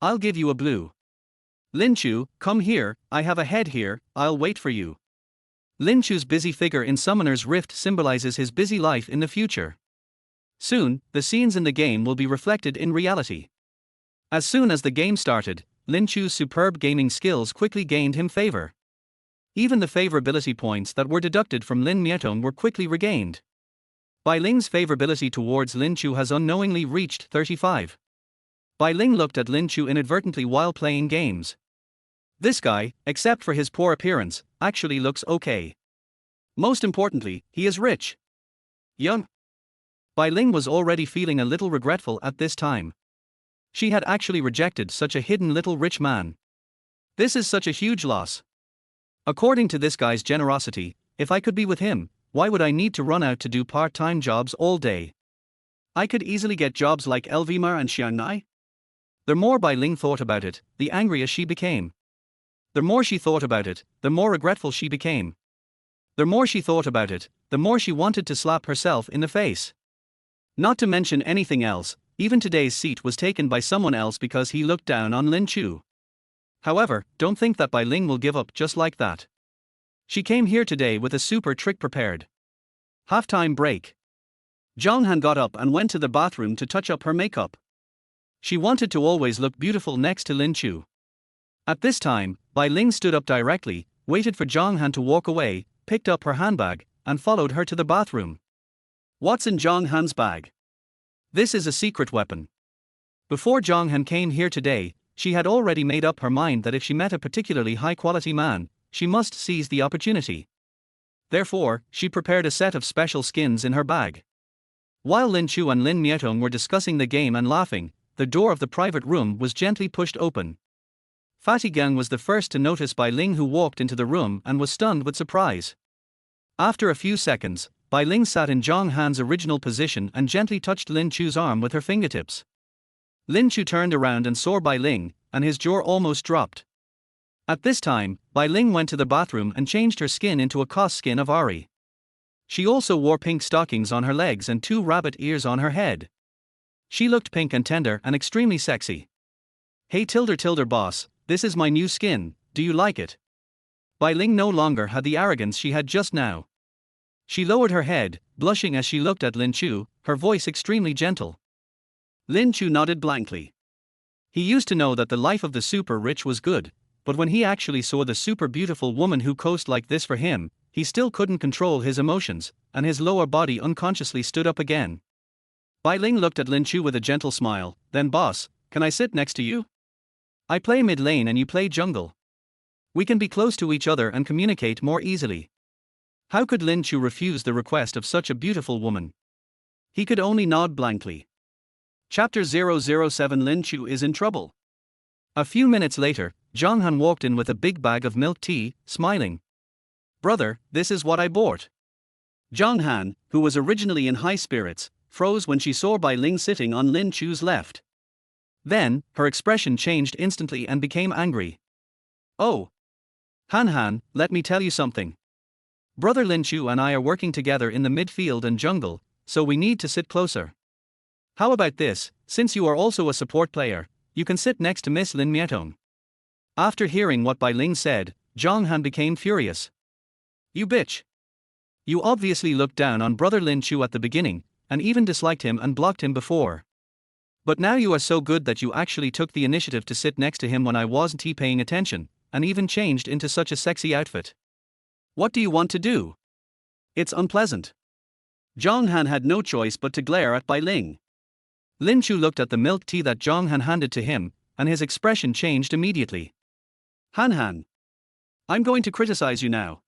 I'll give you a blue. Lin Chu, come here, I have a head here, I'll wait for you. Lin Chu's busy figure in Summoner's Rift symbolizes his busy life in the future. Soon, the scenes in the game will be reflected in reality. As soon as the game started, Lin Chu's superb gaming skills quickly gained him favor. Even the favorability points that were deducted from Lin Mietong were quickly regained. Bai Ling's favorability towards Lin Chu has unknowingly reached 35. Bai Ling looked at Lin Chu inadvertently while playing games. This guy, except for his poor appearance, actually looks okay. Most importantly, he is rich. Young. Bai Ling was already feeling a little regretful at this time. She had actually rejected such a hidden little rich man. This is such a huge loss. According to this guy's generosity, if I could be with him, why would I need to run out to do part-time jobs all day? I could easily get jobs like Elvimar and Xiangnai. The more Bai Ling thought about it, the angrier she became. The more she thought about it, the more regretful she became. The more she thought about it, the more she wanted to slap herself in the face. Not to mention anything else, even today's seat was taken by someone else because he looked down on Lin Chu. However, don't think that Bai Ling will give up just like that. She came here today with a super trick prepared. Halftime break. Zhang Han got up and went to the bathroom to touch up her makeup. She wanted to always look beautiful next to Lin Chu. At this time, Bai Ling stood up directly, waited for Zhang Han to walk away, picked up her handbag, and followed her to the bathroom. What's in Zhang Han's bag? This is a secret weapon. Before Zhang Han came here today, she had already made up her mind that if she met a particularly high-quality man, she must seize the opportunity. Therefore, she prepared a set of special skins in her bag. While Lin Chu and Lin Mietong were discussing the game and laughing, the door of the private room was gently pushed open. Fatty Gang was the first to notice Bai Ling, who walked into the room and was stunned with surprise. After a few seconds, Bai Ling sat in Zhang Han's original position and gently touched Lin Chu's arm with her fingertips. Lin Chu turned around and saw Bai Ling, and his jaw almost dropped. At this time, Bai Ling went to the bathroom and changed her skin into a cos skin of Ari. She also wore pink stockings on her legs and 2 rabbit ears on her head. She looked pink and tender and extremely sexy. "Hey tilder boss, this is my new skin, do you like it?" Bai Ling no longer had the arrogance she had just now. She lowered her head, blushing as she looked at Lin Chu, her voice extremely gentle. Lin Chu nodded blankly. He used to know that the life of the super rich was good, but when he actually saw the super beautiful woman who posed like this for him, he still couldn't control his emotions, and his lower body unconsciously stood up again. Bai Ling looked at Lin Chu with a gentle smile. "Then boss, can I sit next to you? I play mid lane and you play jungle. We can be close to each other and communicate more easily." How could Lin Chu refuse the request of such a beautiful woman? He could only nod blankly. Chapter 007 Lin Chu is in trouble. A few minutes later, Zhang Han walked in with a big bag of milk tea, smiling. "Brother, this is what I bought." Zhang Han, who was originally in high spirits, froze when she saw Bai Ling sitting on Lin Chu's left. Then, her expression changed instantly and became angry. "Oh! Han, let me tell you something. Brother Lin Chu and I are working together in the midfield and jungle, so we need to sit closer. How about this, since you are also a support player, you can sit next to Miss Lin Mietong." After hearing what Bai Ling said, Zhang Han became furious. "You bitch! You obviously looked down on brother Lin Chu at the beginning, and even disliked him and blocked him before. But now you are so good that you actually took the initiative to sit next to him when I wasn't paying attention, and even changed into such a sexy outfit. What do you want to do? It's unpleasant." Zhang Han had no choice but to glare at Bai Ling. Lin Chu looked at the milk tea that Zhang Han handed to him, and his expression changed immediately. Han, I'm going to criticize you now."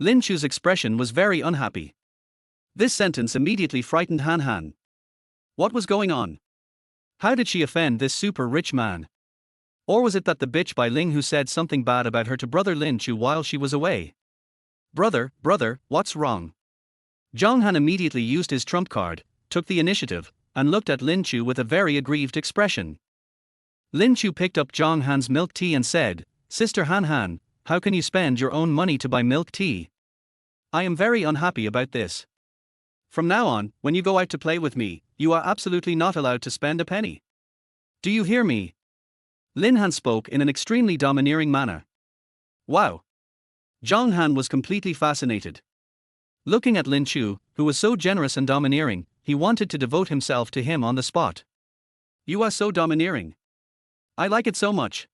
Lin Chu's expression was very unhappy. This sentence immediately frightened Han. What was going on? How did she offend this super rich man? Or was it that the bitch Bai Ling who said something bad about her to brother Lin Chu while she was away? Brother, what's wrong?" Zhang Han immediately used his trump card, took the initiative, and looked at Lin Chu with a very aggrieved expression. Lin Chu picked up Zhang Han's milk tea and said, "Sister Han, how can you spend your own money to buy milk tea? I am very unhappy about this. From now on, when you go out to play with me, you are absolutely not allowed to spend a penny. Do you hear me?" Lin Han spoke in an extremely domineering manner. Wow! Zhang Han was completely fascinated. Looking at Lin Chu, who was so generous and domineering, he wanted to devote himself to him on the spot. "You are so domineering. I like it so much.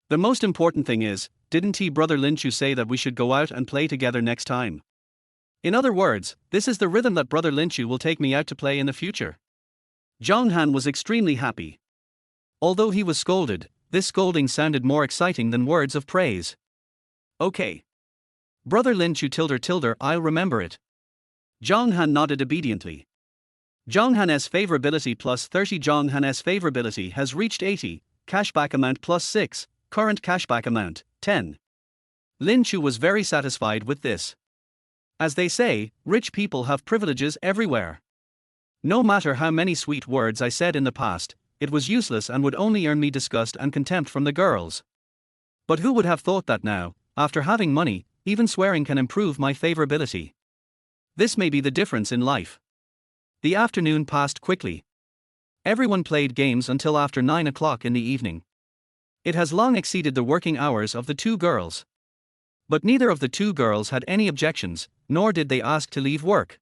The most important thing is, didn't brother Lin Chu say that we should go out and play together next time? In other words, this is the rhythm that brother Lin Chu will take me out to play in the future." Zhang Han was extremely happy. Although he was scolded, this scolding sounded more exciting than words of praise. "Okay. Brother Lin Chu tilder, I'll remember it." Zhang Han nodded obediently. Zhang Han's favorability plus 30. Zhang Han's favorability has reached 80, cashback amount plus 6, current cashback amount, 10. Lin Chu was very satisfied with this. As they say, rich people have privileges everywhere. No matter how many sweet words I said in the past, it was useless and would only earn me disgust and contempt from the girls. But who would have thought that now, after having money, even swearing can improve my favorability? This may be the difference in life. The afternoon passed quickly. Everyone played games until after 9 o'clock in the evening. It has long exceeded the working hours of the two girls. But neither of the two girls had any objections, nor did they ask to leave work.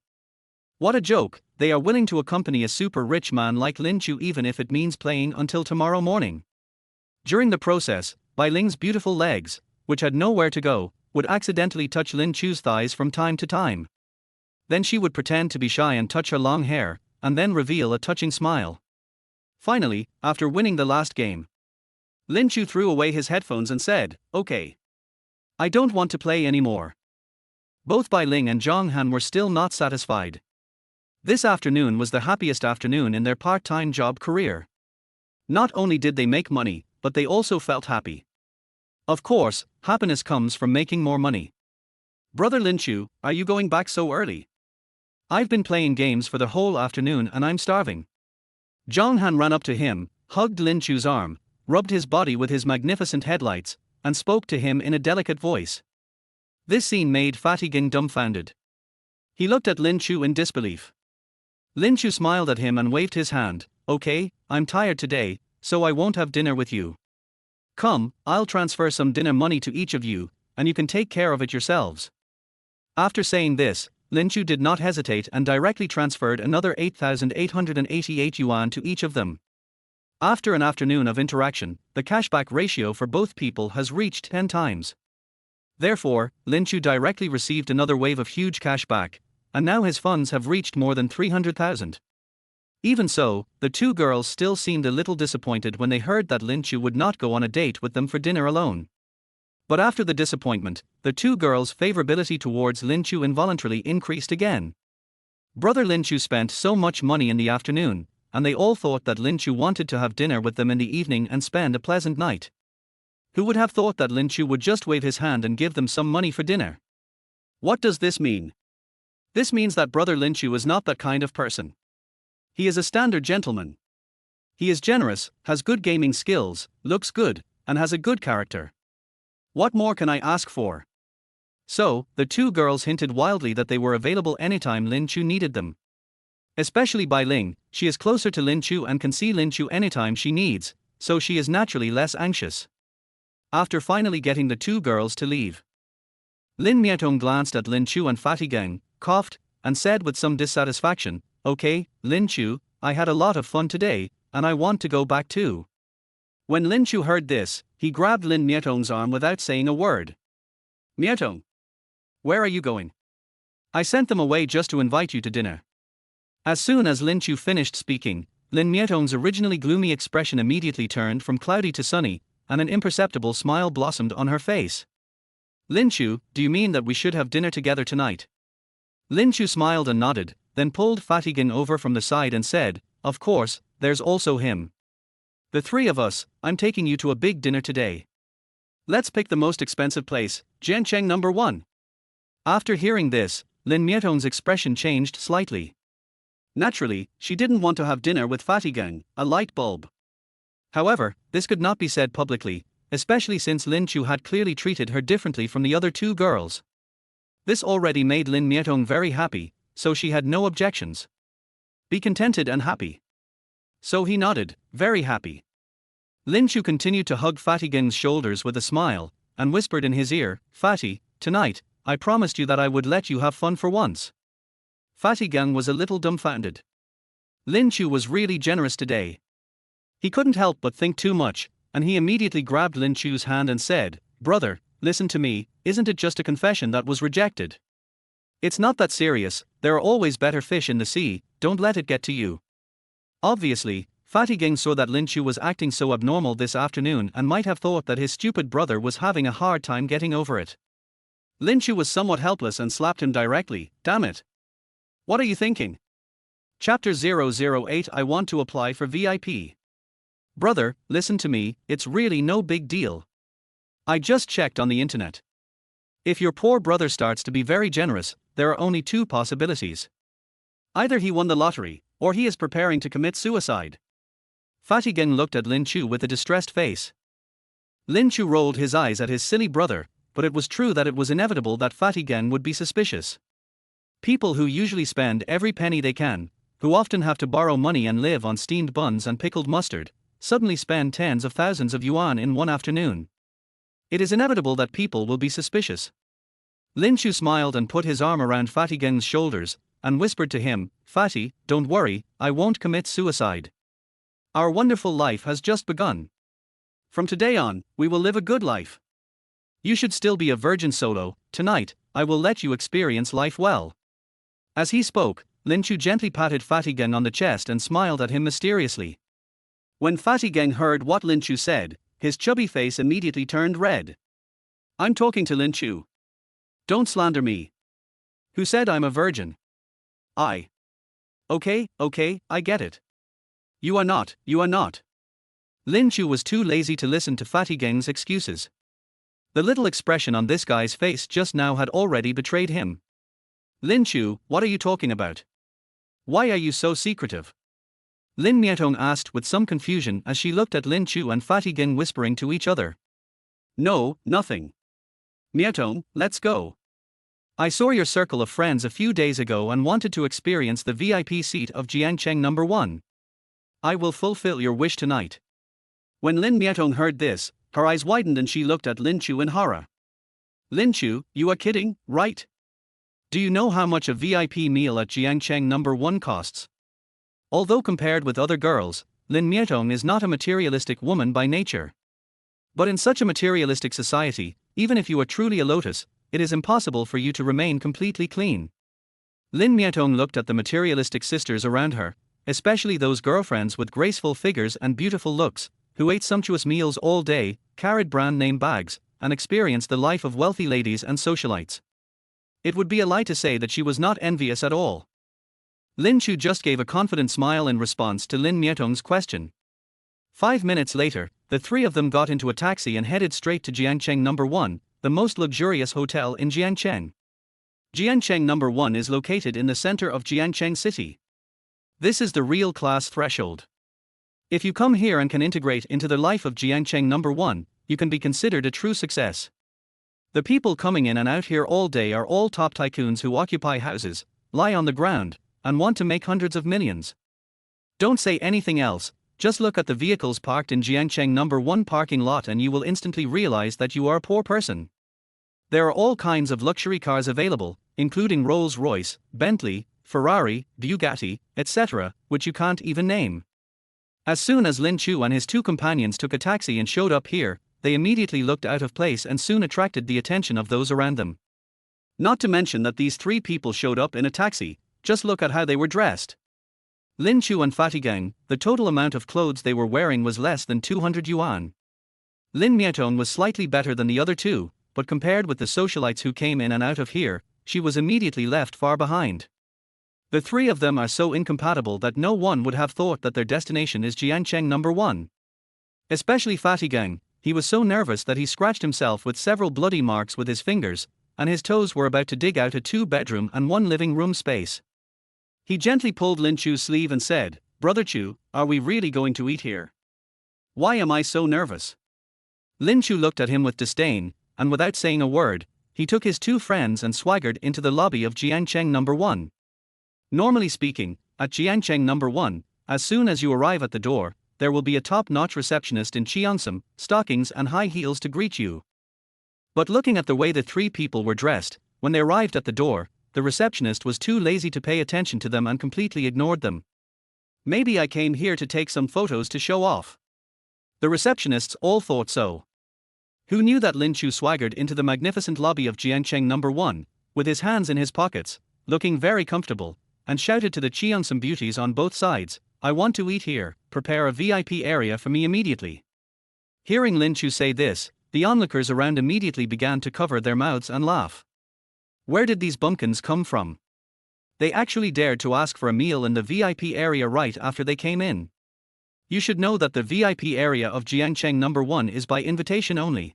What a joke, they are willing to accompany a super rich man like Lin Chu even if it means playing until tomorrow morning. During the process, Bai Ling's beautiful legs, which had nowhere to go, would accidentally touch Lin Chu's thighs from time to time. Then she would pretend to be shy and touch her long hair, and then reveal a touching smile. Finally, after winning the last game, Lin Chu threw away his headphones and said, "Okay. I don't want to play anymore." Both Bai Ling and Zhang Han were still not satisfied. This afternoon was the happiest afternoon in their part-time job career. Not only did they make money, but they also felt happy. Of course, happiness comes from making more money. Brother Lin Chu, are you going back so early? I've been playing games for the whole afternoon and I'm starving. Zhang Han ran up to him, hugged Lin Chu's arm, rubbed his body with his magnificent headlights, and spoke to him in a delicate voice. This scene made Fatty Ging dumbfounded. He looked at Lin Chu in disbelief. Lin Chu smiled at him and waved his hand. Okay, I'm tired today, so I won't have dinner with you. Come, I'll transfer some dinner money to each of you, and you can take care of it yourselves. After saying this, Lin Chu did not hesitate and directly transferred another 8,888 yuan to each of them. After an afternoon of interaction, the cashback ratio for both people has reached 10 times. Therefore, Lin Chu directly received another wave of huge cash back, and now his funds have reached more than 300,000. Even so, the two girls still seemed a little disappointed when they heard that Lin Chu would not go on a date with them for dinner alone. But after the disappointment, the two girls' favorability towards Lin Chu involuntarily increased again. Brother Lin Chu spent so much money in the afternoon, and they all thought that Lin Chu wanted to have dinner with them in the evening and spend a pleasant night. Who would have thought that Lin Chu would just wave his hand and give them some money for dinner? What does this mean? This means that Brother Lin Chu is not that kind of person. He is a standard gentleman. He is generous, has good gaming skills, looks good, and has a good character. What more can I ask for? So, the two girls hinted wildly that they were available anytime Lin Chu needed them. Especially Bai Ling, she is closer to Lin Chu and can see Lin Chu anytime she needs, so she is naturally less anxious. After finally getting the two girls to leave, Lin Mietong glanced at Lin Chu and Fatty Gang, coughed, and said with some dissatisfaction, Okay, Lin Chu, I had a lot of fun today, and I want to go back too. When Lin Chu heard this, he grabbed Lin Mietong's arm without saying a word. Mietong, where are you going? I sent them away just to invite you to dinner. As soon as Lin Chu finished speaking, Lin Mietong's originally gloomy expression immediately turned from cloudy to sunny, and an imperceptible smile blossomed on her face. Lin Chu, do you mean that we should have dinner together tonight? Lin Chu smiled and nodded, then pulled Fatty Ging over from the side and said, Of course, there's also him. The three of us, I'm taking you to a big dinner today. Let's pick the most expensive place, Jiancheng number 1. After hearing this, Lin Mietong's expression changed slightly. Naturally, she didn't want to have dinner with Fatty Gang, a light bulb. However, this could not be said publicly, especially since Lin Chu had clearly treated her differently from the other two girls. This already made Lin Mietong very happy, so she had no objections. Be contented and happy. So he nodded, very happy. Lin Chu continued to hug Fatty Gang's shoulders with a smile, and whispered in his ear, Fatty, tonight, I promised you that I would let you have fun for once. Fatty Gang was a little dumbfounded. Lin Chu was really generous today. He couldn't help but think too much, and he immediately grabbed Lin Chu's hand and said, Brother, listen to me, isn't it just a confession that was rejected? It's not that serious, there are always better fish in the sea, don't let it get to you. Obviously, Fatty Ging saw that Lin Chu was acting so abnormal this afternoon and might have thought that his stupid brother was having a hard time getting over it. Lin Chu was somewhat helpless and slapped him directly, damn it. What are you thinking? Chapter 008 I want to apply for VIP. Brother, listen to me, it's really no big deal. I just checked on the internet. If your poor brother starts to be very generous, there are only two possibilities. Either he won the lottery, or he is preparing to commit suicide. Fatty Ging looked at Lin Chu with a distressed face. Lin Chu rolled his eyes at his silly brother, but it was true that it was inevitable that Fatty Ging would be suspicious. People who usually spend every penny they can, who often have to borrow money and live on steamed buns and pickled mustard, suddenly spend tens of thousands of yuan in one afternoon. It is inevitable that people will be suspicious. Lin Chu smiled and put his arm around Fatty Gang's shoulders, and whispered to him, Fatty, don't worry, I won't commit suicide. Our wonderful life has just begun. From today on, we will live a good life. You should still be a virgin solo, tonight, I will let you experience life well. As he spoke, Lin Chu gently patted Fatty Gang on the chest and smiled at him mysteriously. When Fatty Gang heard what Lin Chu said, his chubby face immediately turned red. I'm talking to Lin Chu. Don't slander me. Who said I'm a virgin? Okay, I get it. You are not. Lin Chu was too lazy to listen to Fatty Gang's excuses. The little expression on this guy's face just now had already betrayed him. Lin Chu, what are you talking about? Why are you so secretive? Lin Mietong asked with some confusion as she looked at Lin Chu and Fatty Ging whispering to each other. No, nothing. Mietong, let's go. I saw your circle of friends a few days ago and wanted to experience the VIP seat of Jiangcheng number 1. I will fulfill your wish tonight. When Lin Mietong heard this, her eyes widened and she looked at Lin Chu in horror. Lin Chu, you are kidding, right? Do you know how much a VIP meal at Jiangcheng number 1 costs? Although compared with other girls, Lin Mietong is not a materialistic woman by nature. But in such a materialistic society, even if you are truly a lotus, it is impossible for you to remain completely clean. Lin Mietong looked at the materialistic sisters around her, especially those girlfriends with graceful figures and beautiful looks, who ate sumptuous meals all day, carried brand-name bags, and experienced the life of wealthy ladies and socialites. It would be a lie to say that she was not envious at all. Lin Chu just gave a confident smile in response to Lin Mietong's question. 5 minutes later, the three of them got into a taxi and headed straight to Jiangcheng number 1, the most luxurious hotel in Jiangcheng. Jiangcheng number 1 is located in the center of Jiangcheng city. This is the real class threshold. If you come here and can integrate into the life of Jiangcheng number 1, you can be considered a true success. The people coming in and out here all day are all top tycoons who occupy houses, lie on the ground, and want to make hundreds of millions. Don't say anything else, just look at the vehicles parked in Jiangcheng number 1 parking lot and you will instantly realize that you are a poor person. There are all kinds of luxury cars available, including Rolls-Royce, Bentley, Ferrari, Bugatti, etc., which you can't even name. As soon as Lin Chu and his two companions took a taxi and showed up here, they immediately looked out of place and soon attracted the attention of those around them. Not to mention that these three people showed up in a taxi, just look at how they were dressed. Lin Chu and Fatty Gang, the total amount of clothes they were wearing was less than 200 yuan. Lin Mietong was slightly better than the other two, but compared with the socialites who came in and out of here, she was immediately left far behind. The three of them are so incompatible that no one would have thought that their destination is Jiangcheng number 1. Especially Fatty Gang, he was so nervous that he scratched himself with several bloody marks with his fingers, and his toes were about to dig out a 2-bedroom and 1 living room space. He gently pulled Lin Chu's sleeve and said, "Brother Chu, are we really going to eat here? Why am I so nervous?" Lin Chu looked at him with disdain, and without saying a word, he took his two friends and swaggered into the lobby of Jiangcheng number 1. Normally speaking, at Jiangcheng number 1, as soon as you arrive at the door, there will be a top-notch receptionist in cheongsam, stockings and high heels to greet you. But looking at the way the three people were dressed, when they arrived at the door, the receptionist was too lazy to pay attention to them and completely ignored them. "Maybe I came here to take some photos to show off." The receptionists all thought so. Who knew that Lin Chu swaggered into the magnificent lobby of Jiangcheng number 1, with his hands in his pockets, looking very comfortable, and shouted to the cheongsam beauties on both sides, "I want to eat here, prepare a VIP area for me immediately." Hearing Lin Chu say this, the onlookers around immediately began to cover their mouths and laugh. Where did these bumpkins come from? They actually dared to ask for a meal in the VIP area right after they came in. You should know that the VIP area of Jiangcheng number 1 is by invitation only.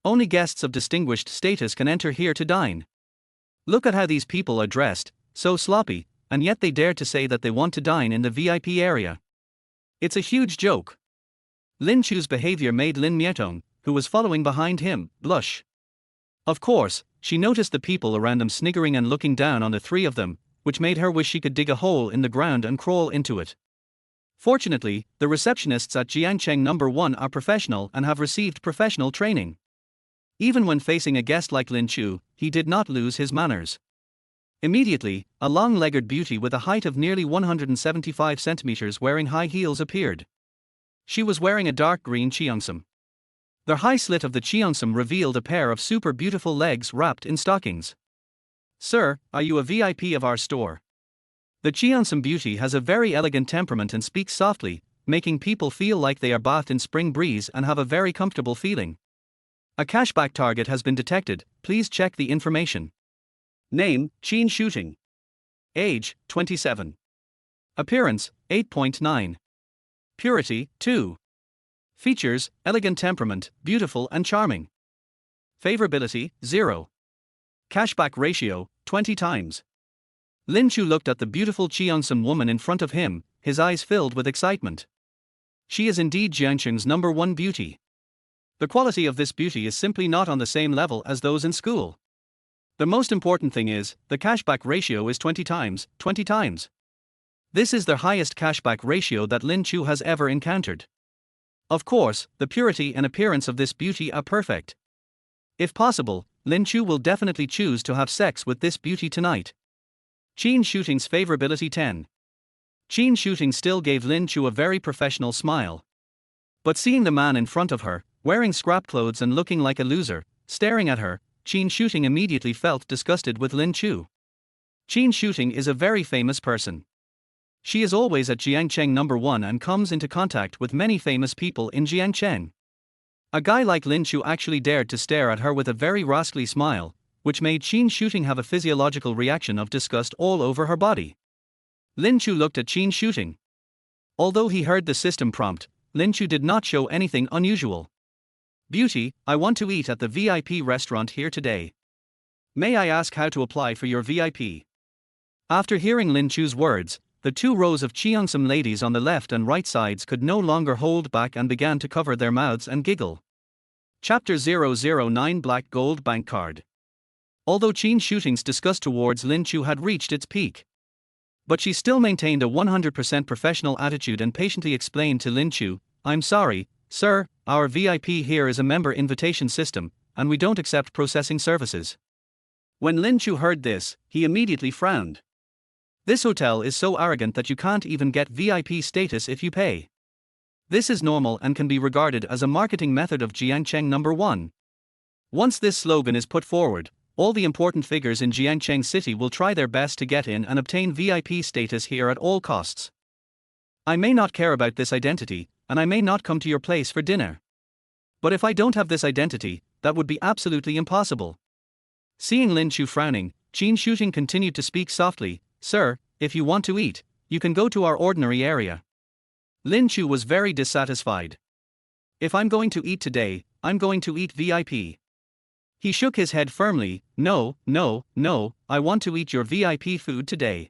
Only guests of distinguished status can enter here to dine. Look at how these people are dressed, so sloppy, and yet they dare to say that they want to dine in the VIP area. It's a huge joke. Lin Chu's behavior made Lin Mietong, who was following behind him, blush. Of course, she noticed the people around them sniggering and looking down on the three of them, which made her wish she could dig a hole in the ground and crawl into it. Fortunately, the receptionists at Jiangcheng number 1 are professional and have received professional training. Even when facing a guest like Lin Chu, he did not lose his manners. Immediately, a long-legged beauty with a height of nearly 175 centimeters wearing high heels appeared. She was wearing a dark green cheongsam. The high slit of the cheongsam revealed a pair of super beautiful legs wrapped in stockings. "Sir, are you a VIP of our store?" The cheongsam beauty has a very elegant temperament and speaks softly, making people feel like they are bathed in spring breeze and have a very comfortable feeling. A cashback target has been detected, please check the information. Name, Chin Shooting. Age, 27. Appearance, 8.9. Purity, 2. Features, elegant temperament, beautiful and charming. Favorability, 0. Cashback ratio, 20 times. Lin Chu looked at the beautiful Cheongsam woman in front of him, his eyes filled with excitement. She is indeed Jiangcheng's #1 beauty. The quality of this beauty is simply not on the same level as those in school. The most important thing is, the cashback ratio is 20 times, 20 times. This is the highest cashback ratio that Lin Chu has ever encountered. Of course, the purity and appearance of this beauty are perfect. If possible, Lin Chu will definitely choose to have sex with this beauty tonight. Qin Shooting's favorability 10. Qin Shooting still gave Lin Chu a very professional smile. But seeing the man in front of her, wearing scrap clothes and looking like a loser, staring at her, Qin Shooting immediately felt disgusted with Lin Chu. Qin Shooting is a very famous person. She is always at Jiangcheng #1 and comes into contact with many famous people in Jiangcheng. A guy like Lin Chu actually dared to stare at her with a very rascally smile, which made Qin Shooting have a physiological reaction of disgust all over her body. Lin Chu looked at Qin Shooting. Although he heard the system prompt, Lin Chu did not show anything unusual. Beauty, I want to eat at the VIP restaurant here today. May I ask how to apply for your VIP? After hearing Lin Chu's words, the two rows of Cheongsam ladies on the left and right sides could no longer hold back and began to cover their mouths and giggle. Chapter 009 Black Gold Bank Card. Although Qin Shooting's disgust towards Lin Chu had reached its peak, but she still maintained a 100% professional attitude and patiently explained to Lin Chu, I'm sorry, sir, our VIP here is a member invitation system, and we don't accept processing services. When Lin Chu heard this, he immediately frowned. This hotel is so arrogant that you can't even get VIP status if you pay. This is normal and can be regarded as a marketing method of Jiangcheng #1. Once this slogan is put forward, all the important figures in Jiangcheng City will try their best to get in and obtain VIP status here at all costs. I may not care about this identity, and I may not come to your place for dinner. But if I don't have this identity, that would be absolutely impossible. Seeing Lin Chu frowning, Qin Shooting continued to speak softly, Sir, if you want to eat, you can go to our ordinary area. Lin Chu was very dissatisfied. If I'm going to eat today, I'm going to eat VIP. He shook his head firmly, no, I want to eat your VIP food today.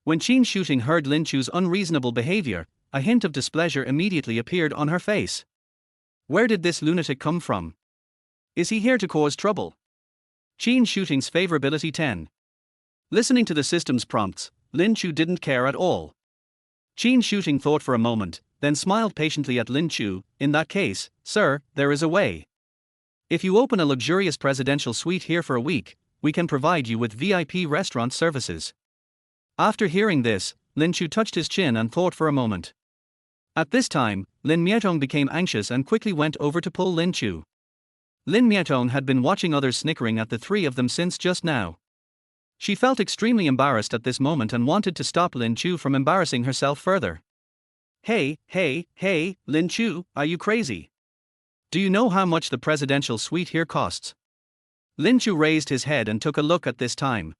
When Qin Shooting heard Lin Chu's unreasonable behavior, a hint of displeasure immediately appeared on her face. Where did this lunatic come from? Is he here to cause trouble? Qin Shooting's favorability 10. Listening to the system's prompts, Lin Chu didn't care at all. Qin Shooting thought for a moment, then smiled patiently at Lin Chu, in that case, sir, there is a way. If you open a luxurious presidential suite here for a week, we can provide you with VIP restaurant services. After hearing this, Lin Chu touched his chin and thought for a moment. At this time, Lin Mietong became anxious and quickly went over to pull Lin Chu. Lin Mietong had been watching others snickering at the three of them since just now. She felt extremely embarrassed at this moment and wanted to stop Lin Chu from embarrassing herself further. Hey, Lin Chu, are you crazy? Do you know how much the presidential suite here costs? Lin Chu raised his head and took a look at this time.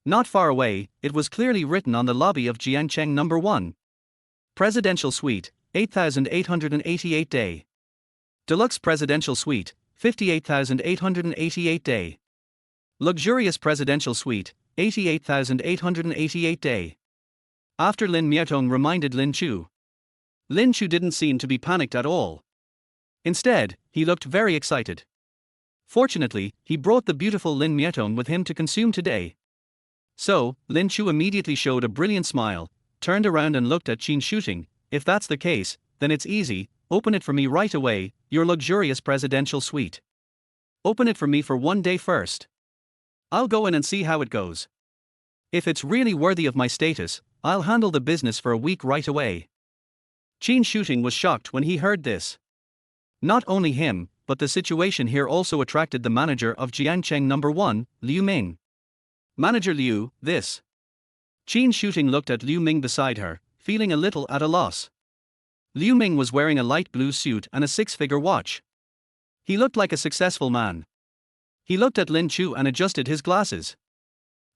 Not far away, it was clearly written on the lobby of Jiangcheng #1. Presidential suite, 8,888 day. Deluxe presidential suite, 58,888 day. Luxurious presidential suite, 88,888 day. After Lin Mietong reminded Lin Chu. Lin Chu didn't seem to be panicked at all. Instead, he looked very excited. Fortunately, he brought the beautiful Lin Mietong with him to consume today. So, Lin Chu immediately showed a brilliant smile, turned around and looked at Qin Shooting. If that's the case, then it's easy, open it for me right away, your luxurious presidential suite. Open it for me for one day first. I'll go in and see how it goes. If it's really worthy of my status, I'll handle the business for a week right away. Qin Shooting was shocked when he heard this. Not only him, but the situation here also attracted the manager of Jiangcheng #1, Liu Ming. Manager Liu, this. Qin Shooting looked at Liu Ming beside her, feeling a little at a loss. Liu Ming was wearing a light blue suit and a six-figure watch. He looked like a successful man. He looked at Lin Chu and adjusted his glasses.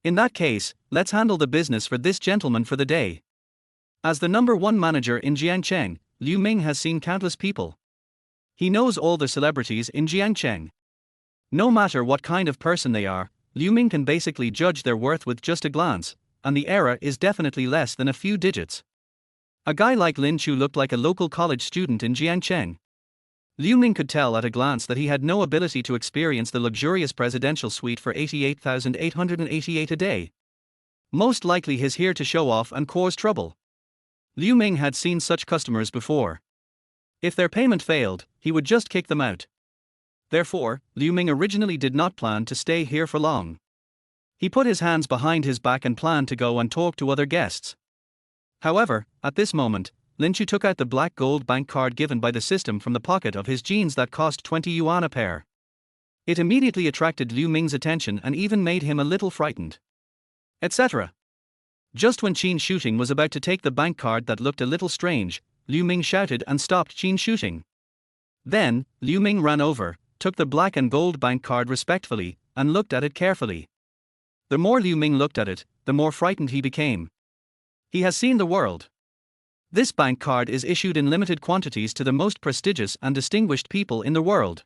In that case, let's handle the business for this gentleman for the day. As the #1 manager in Jiangcheng, Liu Ming has seen countless people. He knows all the celebrities in Jiangcheng. No matter what kind of person they are, Liu Ming can basically judge their worth with just a glance, and the error is definitely less than a few digits. A guy like Lin Chu looked like a local college student in Jiangcheng. Liu Ming could tell at a glance that he had no ability to experience the luxurious presidential suite for 88,888 a day. Most likely he's here to show off and cause trouble. Liu Ming had seen such customers before. If their payment failed, he would just kick them out. Therefore, Liu Ming originally did not plan to stay here for long. He put his hands behind his back and planned to go and talk to other guests. However, at this moment, Lin Chu took out the black gold bank card given by the system from the pocket of his jeans that cost 20 yuan a pair. It immediately attracted Liu Ming's attention and even made him a little frightened. Etc. Just when Qin shooting was about to take the bank card that looked a little strange, Liu Ming shouted and stopped Qin shooting. Then, Liu Ming ran over, took the black and gold bank card respectfully, and looked at it carefully. The more Liu Ming looked at it, the more frightened he became. He has seen the world. This bank card is issued in limited quantities to the most prestigious and distinguished people in the world.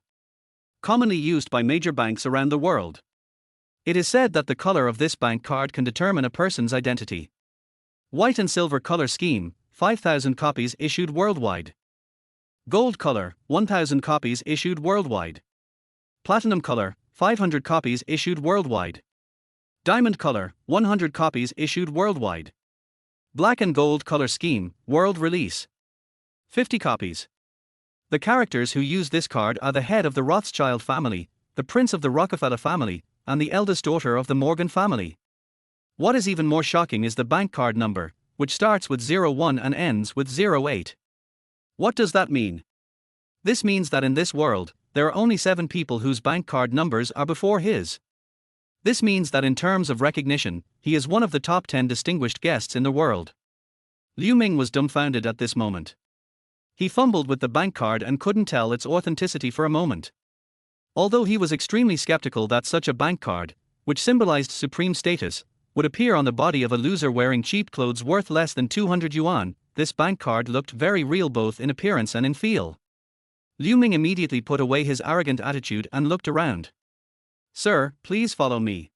Commonly used by major banks around the world. It is said that the color of this bank card can determine a person's identity. White and silver color scheme, 5,000 copies issued worldwide. Gold color, 1,000 copies issued worldwide. Platinum color, 500 copies issued worldwide. Diamond color, 100 copies issued worldwide. Black and gold color scheme, world release. 50 copies. The characters who use this card are the head of the Rothschild family, the prince of the Rockefeller family, and the eldest daughter of the Morgan family. What is even more shocking is the bank card number, which starts with 01 and ends with 08. What does that mean? This means that in this world, there are only 7 people whose bank card numbers are before his. This means that in terms of recognition, he is one of the top 10 distinguished guests in the world. Liu Ming was dumbfounded at this moment. He fumbled with the bank card and couldn't tell its authenticity for a moment. Although he was extremely skeptical that such a bank card, which symbolized supreme status, would appear on the body of a loser wearing cheap clothes worth less than 200 yuan, this bank card looked very real both in appearance and in feel. Liu Ming immediately put away his arrogant attitude and looked around. "Sir, please follow me."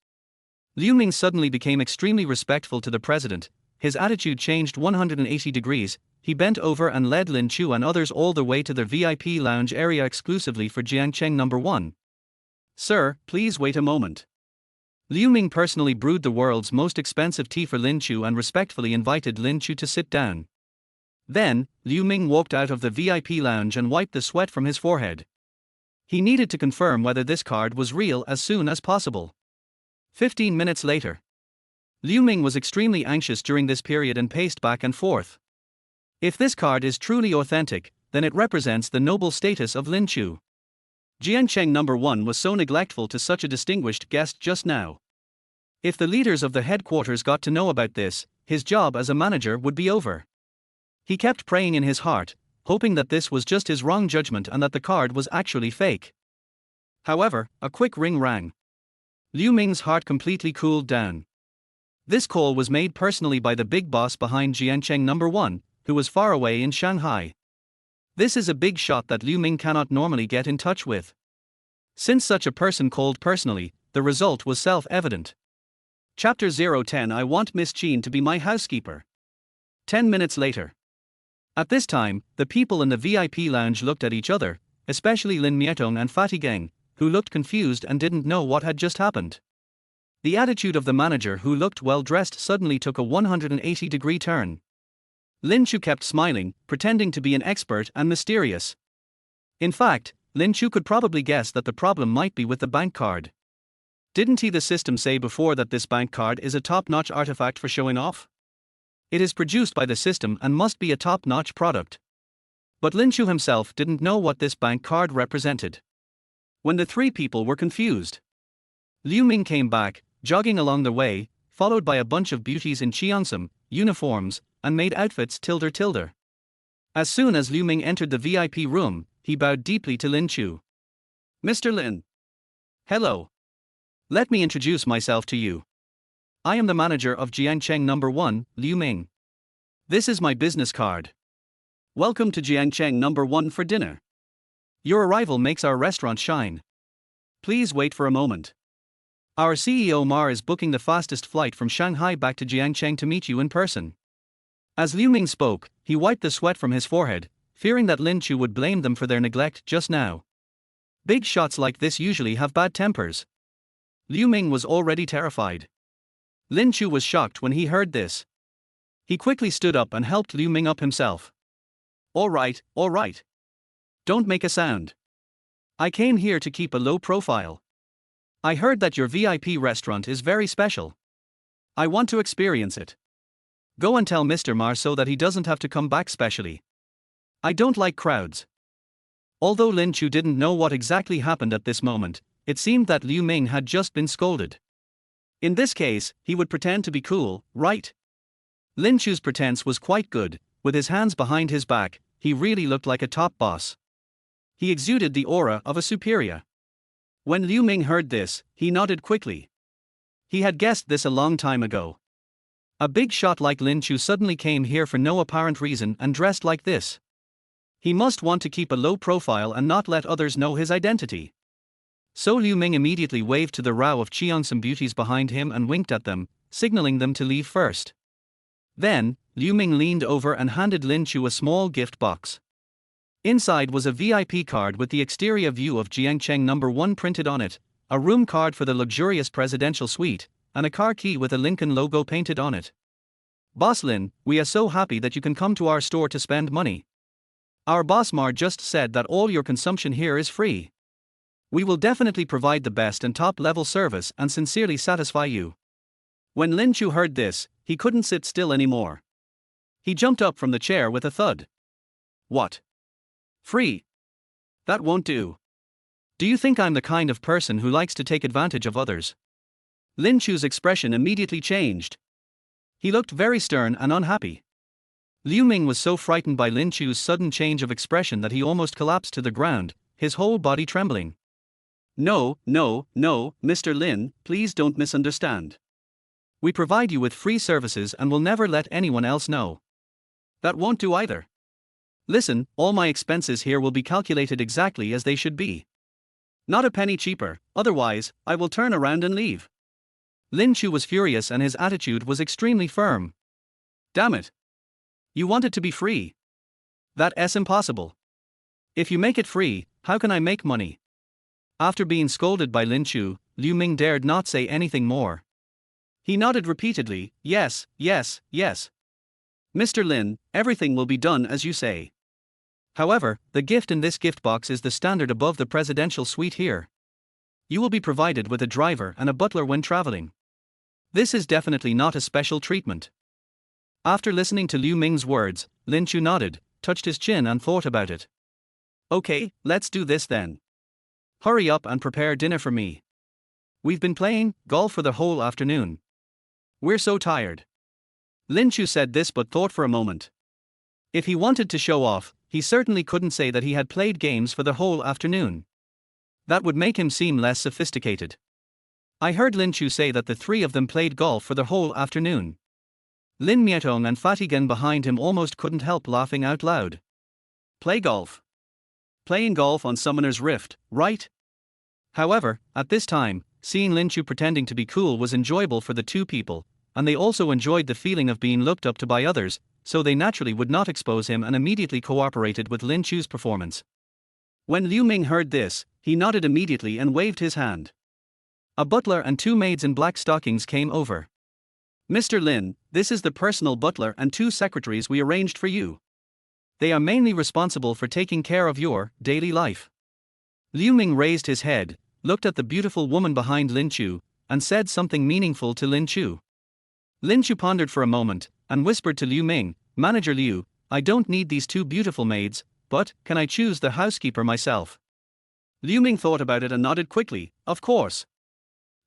Liu Ming suddenly became extremely respectful to the president. His attitude changed 180 degrees. He bent over and led Lin Chu and others all the way to their VIP lounge area exclusively for Jiangcheng No. 1. "Sir, please wait a moment." Liu Ming personally brewed the world's most expensive tea for Lin Chu and respectfully invited Lin Chu to sit down. Then, Liu Ming walked out of the VIP lounge and wiped the sweat from his forehead. He needed to confirm whether this card was real as soon as possible. 15 minutes later. Liu Ming was extremely anxious during this period and paced back and forth. If this card is truly authentic, then it represents the noble status of Lin Chu. Jiangcheng No. 1 was so neglectful to such a distinguished guest just now. If the leaders of the headquarters got to know about this, his job as a manager would be over. He kept praying in his heart, hoping that this was just his wrong judgment and that the card was actually fake. However, a quick ring rang. Liu Ming's heart completely cooled down. This call was made personally by the big boss behind Jiangcheng No. 1, who was far away in Shanghai. This is a big shot that Liu Ming cannot normally get in touch with. Since such a person called personally, the result was self-evident. Chapter 010 I want Miss Qin to be my housekeeper. 10 minutes later. At this time, the people in the VIP lounge looked at each other, especially Lin Mietong and Fatty Geng, who looked confused and didn't know what had just happened. The attitude of the manager, who looked well dressed, suddenly took a 180-degree turn. Lin Chu kept smiling, pretending to be an expert and mysterious. In fact, Lin Chu could probably guess that the problem might be with the bank card. Didn't the system say before that this bank card is a top-notch artifact for showing off? It is produced by the system and must be a top-notch product. But Lin Chu himself didn't know what this bank card represented. When the 3 people were confused, Liu Ming came back, jogging along the way, followed by a bunch of beauties in cheongsam uniforms and maid outfits tilde. As soon as Liu Ming entered the VIP room, he bowed deeply to Lin Chu. "Mr. Lin. Hello. Let me introduce myself to you. I am the manager of Jiangcheng No. 1, Liu Ming. This is my business card. Welcome to Jiangcheng No. 1 for dinner. Your arrival makes our restaurant shine. Please wait for a moment. Our CEO Ma is booking the fastest flight from Shanghai back to Jiangcheng to meet you in person. As Liu Ming spoke, he wiped the sweat from his forehead, fearing that Lin Chu would blame them for their neglect just now. Big shots like this usually have bad tempers. Liu Ming was already terrified. Lin Chu was shocked when he heard this. He quickly stood up and helped Liu Ming up himself. All right. Don't make a sound. I came here to keep a low profile. I heard that your VIP restaurant is very special. I want to experience it. Go and tell Mr. Ma so that he doesn't have to come back specially. I don't like crowds. Although Lin Chu didn't know what exactly happened at this moment, it seemed that Liu Ming had just been scolded. In this case, he would pretend to be cool, right? Lin Chu's pretense was quite good. With his hands behind his back, he really looked like a top boss. He exuded the aura of a superior. When Liu Ming heard this, he nodded quickly. He had guessed this a long time ago. A big shot like Lin Chu suddenly came here for no apparent reason and dressed like this. He must want to keep a low profile and not let others know his identity. So Liu Ming immediately waved to the row of Cheongsam beauties behind him and winked at them, signaling them to leave first. Then, Liu Ming leaned over and handed Lin Chu a small gift box. Inside was a VIP card with the exterior view of Jiangcheng No. 1 printed on it, a room card for the luxurious presidential suite, and a car key with a Lincoln logo painted on it. Boss Lin, we are so happy that you can come to our store to spend money. Our boss Mar just said that all your consumption here is free. We will definitely provide the best and top-level service and sincerely satisfy you. When Lin Chu heard this, he couldn't sit still anymore. He jumped up from the chair with a thud. What? Free? That won't do. Do you think I'm the kind of person who likes to take advantage of others? Lin Chu's expression immediately changed. He looked very stern and unhappy. Liu Ming was so frightened by Lin Chu's sudden change of expression that he almost collapsed to the ground, his whole body trembling. No, Mr. Lin, please don't misunderstand. We provide you with free services and will never let anyone else know. That won't do either. Listen, all my expenses here will be calculated exactly as they should be. Not a penny cheaper, otherwise, I will turn around and leave. Lin Chu was furious and his attitude was extremely firm. Damn it. You want it to be free. That's impossible. If you make it free, how can I make money? After being scolded by Lin Chu, Liu Ming dared not say anything more. He nodded repeatedly, yes. Mr. Lin, everything will be done as you say. However, the gift in this gift box is the standard above the presidential suite here. You will be provided with a driver and a butler when traveling. This is definitely not a special treatment. After listening to Liu Ming's words, Lin Chu nodded, touched his chin and thought about it. Okay, let's do this then. Hurry up and prepare dinner for me. We've been playing golf for the whole afternoon. We're so tired. Lin Chu said this but thought for a moment. If he wanted to show off, he certainly couldn't say that he had played games for the whole afternoon. That would make him seem less sophisticated. I heard Lin Chu say that the three of them played golf for the whole afternoon. Lin Mietong and Fatigan behind him almost couldn't help laughing out loud. Play golf. Playing golf on Summoner's Rift, right? However, at this time, seeing Lin Chu pretending to be cool was enjoyable for the two people, and they also enjoyed the feeling of being looked up to by others, so they naturally would not expose him and immediately cooperated with Lin Chu's performance. When Liu Ming heard this, he nodded immediately and waved his hand. A butler and two maids in black stockings came over. Mr. Lin, this is the personal butler and two secretaries we arranged for you. They are mainly responsible for taking care of your daily life. Liu Ming raised his head, looked at the beautiful woman behind Lin Chu, and said something meaningful to Lin Chu. Lin Chu pondered for a moment, and whispered to Liu Ming, Manager Liu, I don't need these two beautiful maids, but can I choose the housekeeper myself? Liu Ming thought about it and nodded quickly, of course.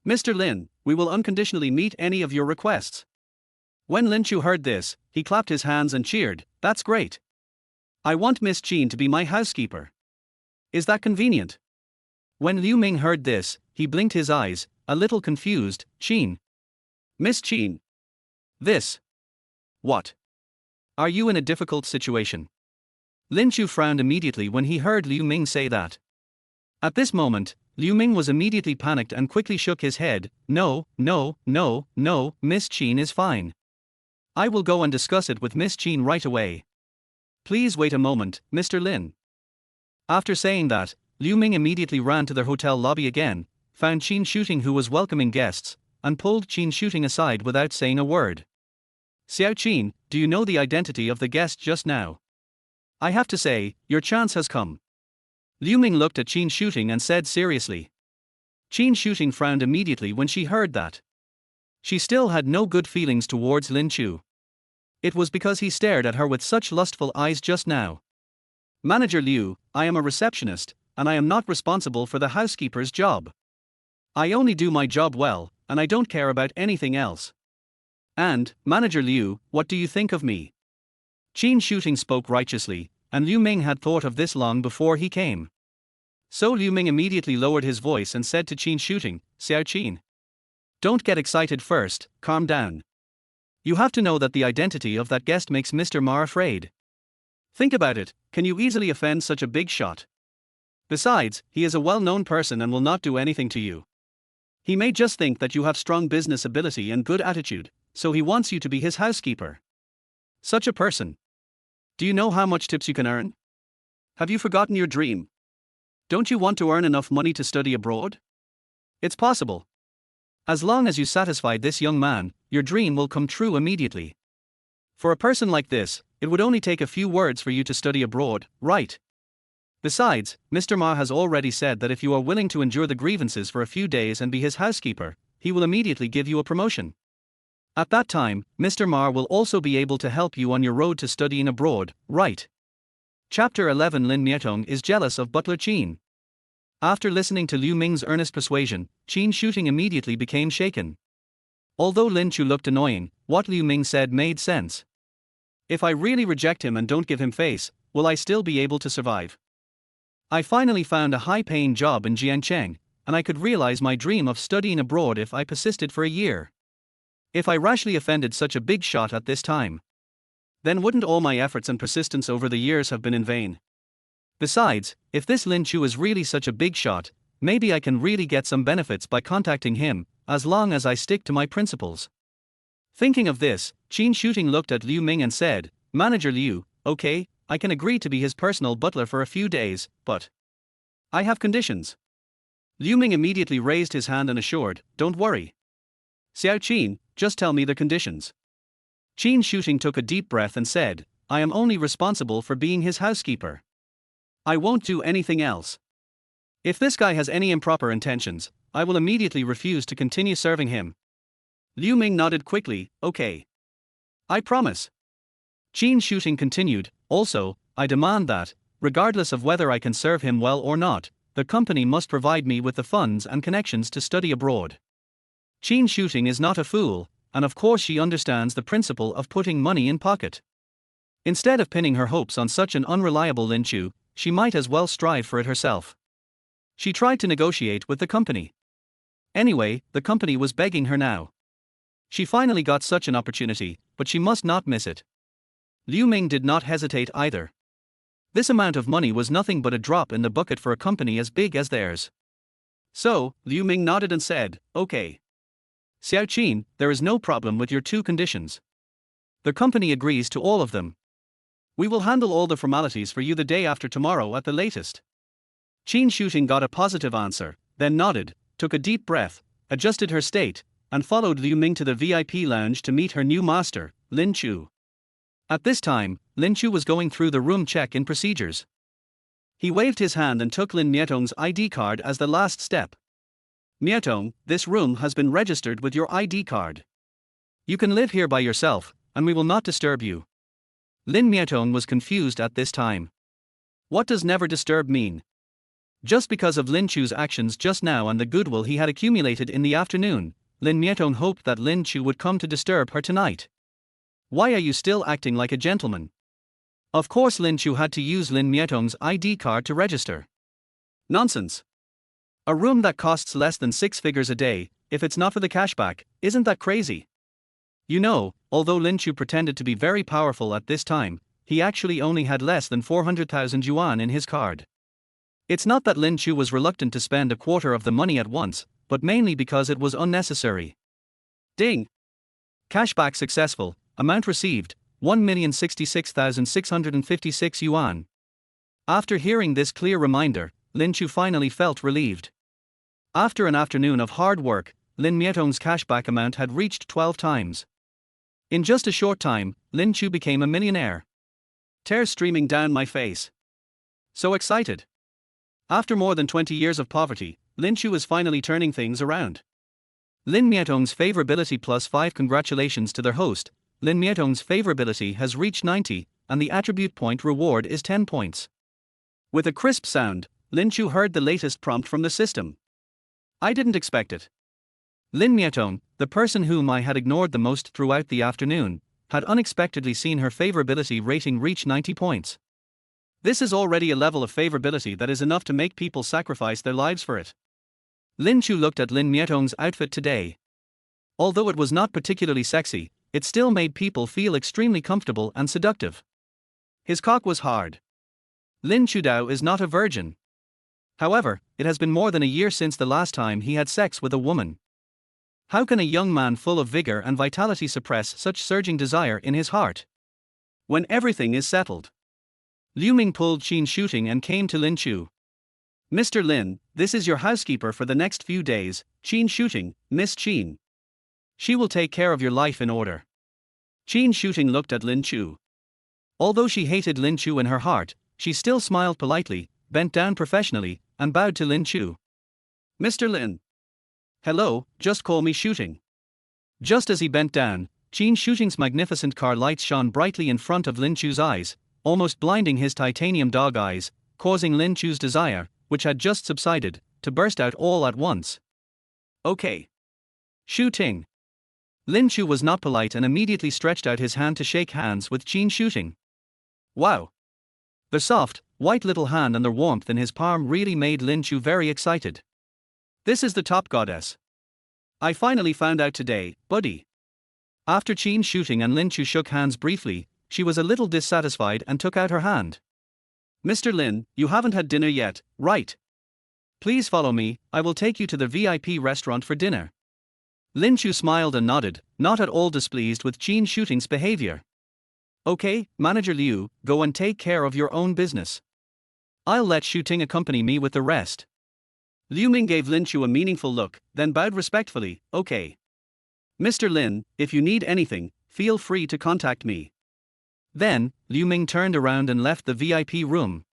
Mr. Lin, we will unconditionally meet any of your requests. When Lin Chu heard this, he clapped his hands and cheered, that's great. I want Miss Qin to be my housekeeper. Is that convenient? When Liu Ming heard this, he blinked his eyes, a little confused, Qin. Miss Qin. This. What? Are you in a difficult situation? Lin Chu frowned immediately when he heard Liu Ming say that. At this moment, Liu Ming was immediately panicked and quickly shook his head. No, no, no, no, Miss Qin is fine. I will go and discuss it with Miss Qin right away. Please wait a moment, Mr. Lin. After saying that, Liu Ming immediately ran to the hotel lobby again, found Qin Shooting who was welcoming guests, and pulled Qin Shooting aside without saying a word. Xiao Qin, do you know the identity of the guest just now? I have to say, your chance has come. Liu Ming looked at Qin Shooting and said seriously. Qin Shooting frowned immediately when she heard that. She still had no good feelings towards Lin Chu. It was because he stared at her with such lustful eyes just now. Manager Liu, I am a receptionist, and I am not responsible for the housekeeper's job. I only do my job well, and I don't care about anything else. And, Manager Liu, what do you think of me? Qin Shooting spoke righteously, and Liu Ming had thought of this long before he came. So Liu Ming immediately lowered his voice and said to Qin Shooting, Xiao Qin. Don't get excited first, calm down. You have to know that the identity of that guest makes Mr. Ma afraid. Think about it, can you easily offend such a big shot? Besides, he is a well-known person and will not do anything to you. He may just think that you have strong business ability and good attitude, so he wants you to be his housekeeper. Such a person. Do you know how much tips you can earn? Have you forgotten your dream? Don't you want to earn enough money to study abroad? It's possible. As long as you satisfy this young man, your dream will come true immediately. For a person like this, it would only take a few words for you to study abroad, right? Besides, Mr. Ma has already said that if you are willing to endure the grievances for a few days and be his housekeeper, he will immediately give you a promotion. At that time, Mr. Ma will also be able to help you on your road to studying abroad, right? Chapter 11 Lin Mietong is jealous of butler Qin. After listening to Liu Ming's earnest persuasion, Qin Shooting immediately became shaken. Although Lin Chu looked annoying, what Liu Ming said made sense. If I really reject him and don't give him face, will I still be able to survive? I finally found a high-paying job in Jiangcheng, and I could realize my dream of studying abroad if I persisted for a year. If I rashly offended such a big shot at this time, then wouldn't all my efforts and persistence over the years have been in vain? Besides, if this Lin Chu is really such a big shot, maybe I can really get some benefits by contacting him, as long as I stick to my principles. Thinking of this, Qin Shooting looked at Liu Ming and said, Manager Liu, okay, I can agree to be his personal butler for a few days, but I have conditions. Liu Ming immediately raised his hand and assured, don't worry. Xiao Qin, just tell me the conditions. Qin Shooting took a deep breath and said, I am only responsible for being his housekeeper. I won't do anything else. If this guy has any improper intentions, I will immediately refuse to continue serving him. Liu Ming nodded quickly, okay. I promise. Qin Shooting continued, also, I demand that, regardless of whether I can serve him well or not, the company must provide me with the funds and connections to study abroad. Qin Shooting is not a fool, and of course she understands the principle of putting money in pocket. Instead of pinning her hopes on such an unreliable Lin Chu, she might as well strive for it herself. She tried to negotiate with the company. Anyway, the company was begging her now. She finally got such an opportunity, but she must not miss it. Liu Ming did not hesitate either. This amount of money was nothing but a drop in the bucket for a company as big as theirs. So, Liu Ming nodded and said, okay. Xiao Qin, there is no problem with your two conditions. The company agrees to all of them. We will handle all the formalities for you the day after tomorrow at the latest. Qin Shooting got a positive answer, then nodded, took a deep breath, adjusted her state, and followed Liu Ming to the VIP lounge to meet her new master, Lin Chu. At this time, Lin Chu was going through the room check-in procedures. He waved his hand and took Lin Mietong's ID card as the last step. Mietong, this room has been registered with your ID card. You can live here by yourself, and we will not disturb you. Lin Mietong was confused at this time. What does never disturb mean? Just because of Lin Chu's actions just now and the goodwill he had accumulated in the afternoon, Lin Mietong hoped that Lin Chu would come to disturb her tonight. Why are you still acting like a gentleman? Of course Lin Chu had to use Lin Mietong's ID card to register. Nonsense. A room that costs less than 6 figures a day, if it's not for the cashback, isn't that crazy? You know, although Lin Chu pretended to be very powerful at this time, he actually only had less than 400,000 yuan in his card. It's not that Lin Chu was reluctant to spend a quarter of the money at once, but mainly because it was unnecessary. Ding! Cashback successful, amount received, 1,066,656 yuan. After hearing this clear reminder, Lin Chu finally felt relieved. After an afternoon of hard work, Lin Mietong's cashback amount had reached 12 times. In just a short time, Lin Chu became a millionaire. Tears streaming down my face. So excited. After more than 20 years of poverty, Lin Chu is finally turning things around. Lin Mietong's favorability +5. Congratulations to their host. Lin Mietong's favorability has reached 90, and the attribute point reward is 10 points. With a crisp sound, Lin Chu heard the latest prompt from the system. I didn't expect it. Lin Mietong, the person whom I had ignored the most throughout the afternoon, had unexpectedly seen her favorability rating reach 90 points. This is already a level of favorability that is enough to make people sacrifice their lives for it. Lin Chu looked at Lin Mietong's outfit today. Although it was not particularly sexy, it still made people feel extremely comfortable and seductive. His cock was hard. Lin Chudao is not a virgin. However, it has been more than a year since the last time he had sex with a woman. How can a young man full of vigor and vitality suppress such surging desire in his heart? When everything is settled. Liu Ming pulled Qin shooting and came to Lin Chu. Mr. Lin, this is your housekeeper for the next few days, Qin shooting, Miss Qin. She will take care of your life in order. Qin shooting looked at Lin Chu. Although she hated Lin Chu in her heart, she still smiled politely, bent down professionally, and bowed to Lin Chu. Mr. Lin. Hello, just call me Shooting. Just as he bent down, Qin Shooting's magnificent car lights shone brightly in front of Lin Chu's eyes, almost blinding his titanium dog eyes, causing Lin Chu's desire, which had just subsided, to burst out all at once. Okay. Shooting. Lin Chu was not polite and immediately stretched out his hand to shake hands with Qin Shooting. Wow. The soft, white little hand and the warmth in his palm really made Lin Chu very excited. This is the top goddess. I finally found out today, buddy. After Qin Shooting and Lin Chu shook hands briefly, she was a little dissatisfied and took out her hand. Mr. Lin, you haven't had dinner yet, right? Please follow me, I will take you to the VIP restaurant for dinner. Lin Chu smiled and nodded, not at all displeased with Qin Shooting's behavior. Okay, Manager Liu, go and take care of your own business. I'll let Shooting accompany me with the rest. Liu Ming gave Lin Chu a meaningful look, then bowed respectfully, okay. Mr. Lin, if you need anything, feel free to contact me. Then, Liu Ming turned around and left the VIP room.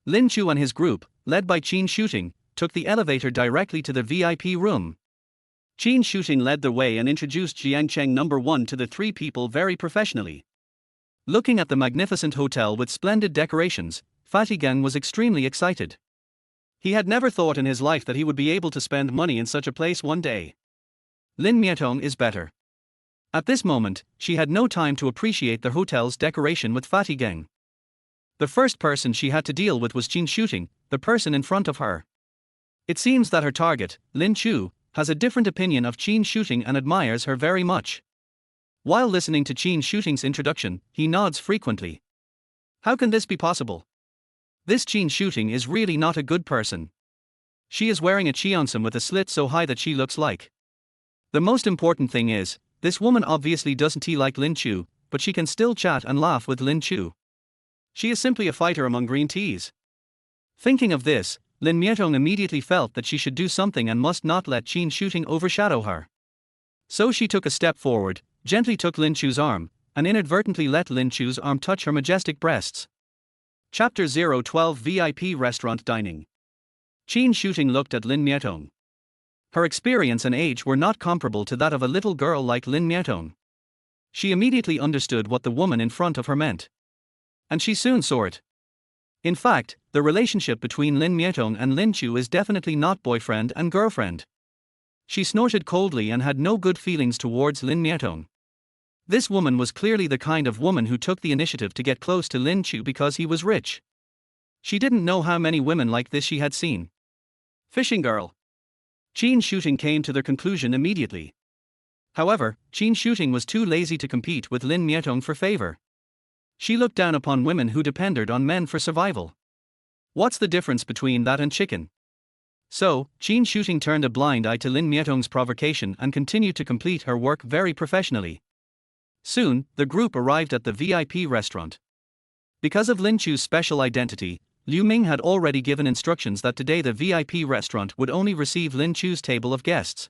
Lin Chu and his group, led by Qin Shooting, took the elevator directly to the VIP room. Qin Shooting led the way and introduced Jiang Cheng No. 1 to the three people very professionally. Looking at the magnificent hotel with splendid decorations, Fatty Gang was extremely excited. He had never thought in his life that he would be able to spend money in such a place one day. Lin Mietong is better. At this moment, she had no time to appreciate the hotel's decoration with Fatty Gang. The first person she had to deal with was Qin Shooting, the person in front of her. It seems that her target, Lin Chu, has a different opinion of Qin Shooting and admires her very much. While listening to Qin Shooting's introduction, he nods frequently. How can this be possible? This Qin Shooting is really not a good person. She is wearing a cheongsam with a slit so high that she looks like. The most important thing is, this woman obviously doesn't like Lin Chu, but she can still chat and laugh with Lin Chu. She is simply a fighter among green teas. Thinking of this, Lin Mietong immediately felt that she should do something and must not let Qin Shooting overshadow her. So she took a step forward, gently took Lin Chu's arm, and inadvertently let Lin Chu's arm touch her majestic breasts. Chapter 012 VIP Restaurant Dining. Qin Shooting looked at Lin Mietong. Her experience and age were not comparable to that of a little girl like Lin Mietong. She immediately understood what the woman in front of her meant. And she soon saw it. In fact, the relationship between Lin Mietong and Lin Chu is definitely not boyfriend and girlfriend. She snorted coldly and had no good feelings towards Lin Mietong. This woman was clearly the kind of woman who took the initiative to get close to Lin Chu because he was rich. She didn't know how many women like this she had seen. Fishing girl. Qin Shooting came to their conclusion immediately. However, Qin Shooting was too lazy to compete with Lin Mietong for favor. She looked down upon women who depended on men for survival. What's the difference between that and chicken? So, Qin Shooting turned a blind eye to Lin Mietong's provocation and continued to complete her work very professionally. Soon, the group arrived at the VIP restaurant. Because of Lin Chu's special identity, Liu Ming had already given instructions that today the VIP restaurant would only receive Lin Chu's table of guests.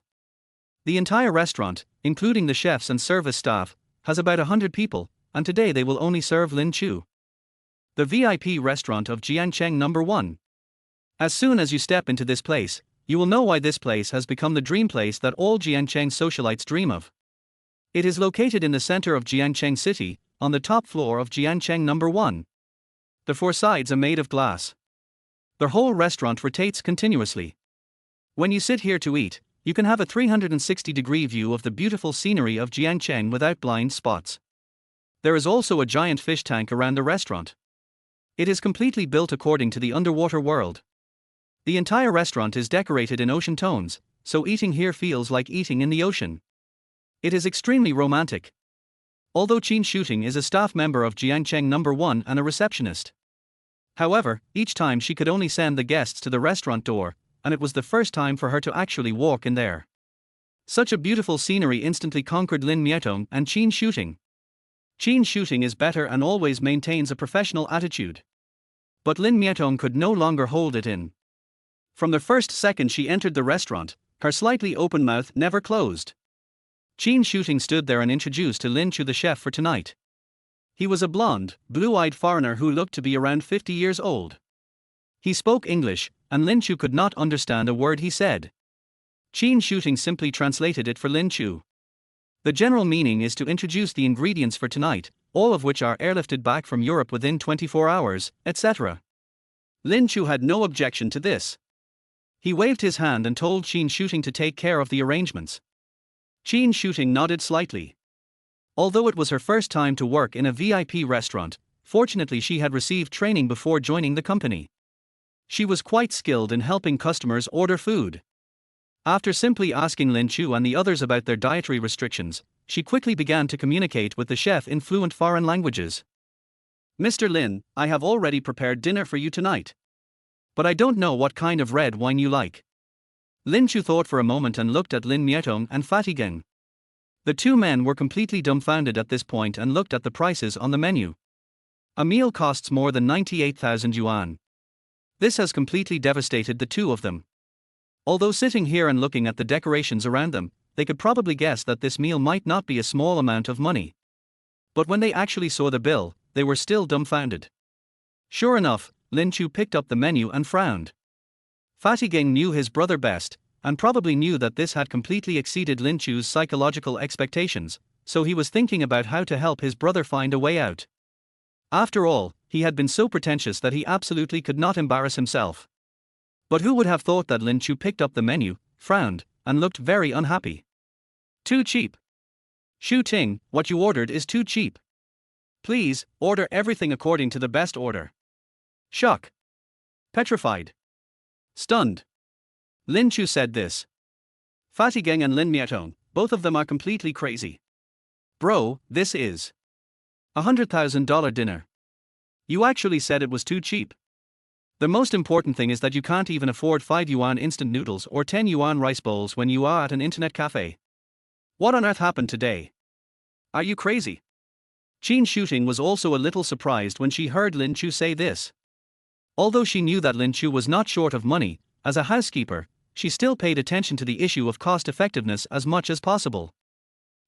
The entire restaurant, including the chefs and service staff, has about 100 people, and today they will only serve Lin Chu. The VIP restaurant of Jiancheng number 1. As soon as you step into this place, you will know why this place has become the dream place that all Jiancheng socialites dream of. It is located in the center of Jiancheng City, on the top floor of Jiancheng number 1. The four sides are made of glass. The whole restaurant rotates continuously. When you sit here to eat, you can have a 360-degree view of the beautiful scenery of Jiancheng without blind spots. There is also a giant fish tank around the restaurant. It is completely built according to the underwater world. The entire restaurant is decorated in ocean tones, so eating here feels like eating in the ocean. It is extremely romantic. Although Qin Shooting is a staff member of Jiancheng number 1 and a receptionist. However, each time she could only send the guests to the restaurant door, and it was the first time for her to actually walk in there. Such a beautiful scenery instantly conquered Lin Mietong and Qin Shooting. Qin Shooting is better and always maintains a professional attitude. But Lin Mietong could no longer hold it in. From the first second she entered the restaurant, her slightly open mouth never closed. Qin Shooting stood there and introduced to Lin Chu the chef for tonight. He was a blonde, blue-eyed foreigner who looked to be around 50 years old. He spoke English, and Lin Chu could not understand a word he said. Qin Shooting simply translated it for Lin Chu. The general meaning is to introduce the ingredients for tonight, all of which are airlifted back from Europe within 24 hours, etc. Lin Chu had no objection to this. He waved his hand and told Qin Shooting to take care of the arrangements. Qin Shooting nodded slightly. Although it was her first time to work in a VIP restaurant, fortunately she had received training before joining the company. She was quite skilled in helping customers order food. After simply asking Lin Chu and the others about their dietary restrictions, she quickly began to communicate with the chef in fluent foreign languages. "Mr. Lin, I have already prepared dinner for you tonight. But I don't know what kind of red wine you like." Lin Chu thought for a moment and looked at Lin Mietong and Fatty Geng. The two men were completely dumbfounded at this point and looked at the prices on the menu. A meal costs more than 98,000 yuan. This has completely devastated the two of them. Although sitting here and looking at the decorations around them, they could probably guess that this meal might not be a small amount of money. But when they actually saw the bill, they were still dumbfounded. Sure enough, Lin Chu picked up the menu and frowned. Fatty Geng knew his brother best, and probably knew that this had completely exceeded Lin Chu's psychological expectations, so he was thinking about how to help his brother find a way out. After all, he had been so pretentious that he absolutely could not embarrass himself. But who would have thought that Lin Chu picked up the menu, frowned, and looked very unhappy? Too cheap. Shu Ting, what you ordered is too cheap. Please, order everything according to the best order. Shock. Petrified. Stunned. Lin Chu said this. Fatty Geng and Lin Mietong, both of them are completely crazy. Bro, this is $100,000 dinner. You actually said it was too cheap. The most important thing is that you can't even afford 5 yuan instant noodles or 10 yuan rice bowls when you are at an internet cafe. What on earth happened today? Are you crazy? Qin Shooting was also a little surprised when she heard Lin Chu say this. Although she knew that Lin Chu was not short of money, as a housekeeper, she still paid attention to the issue of cost-effectiveness as much as possible.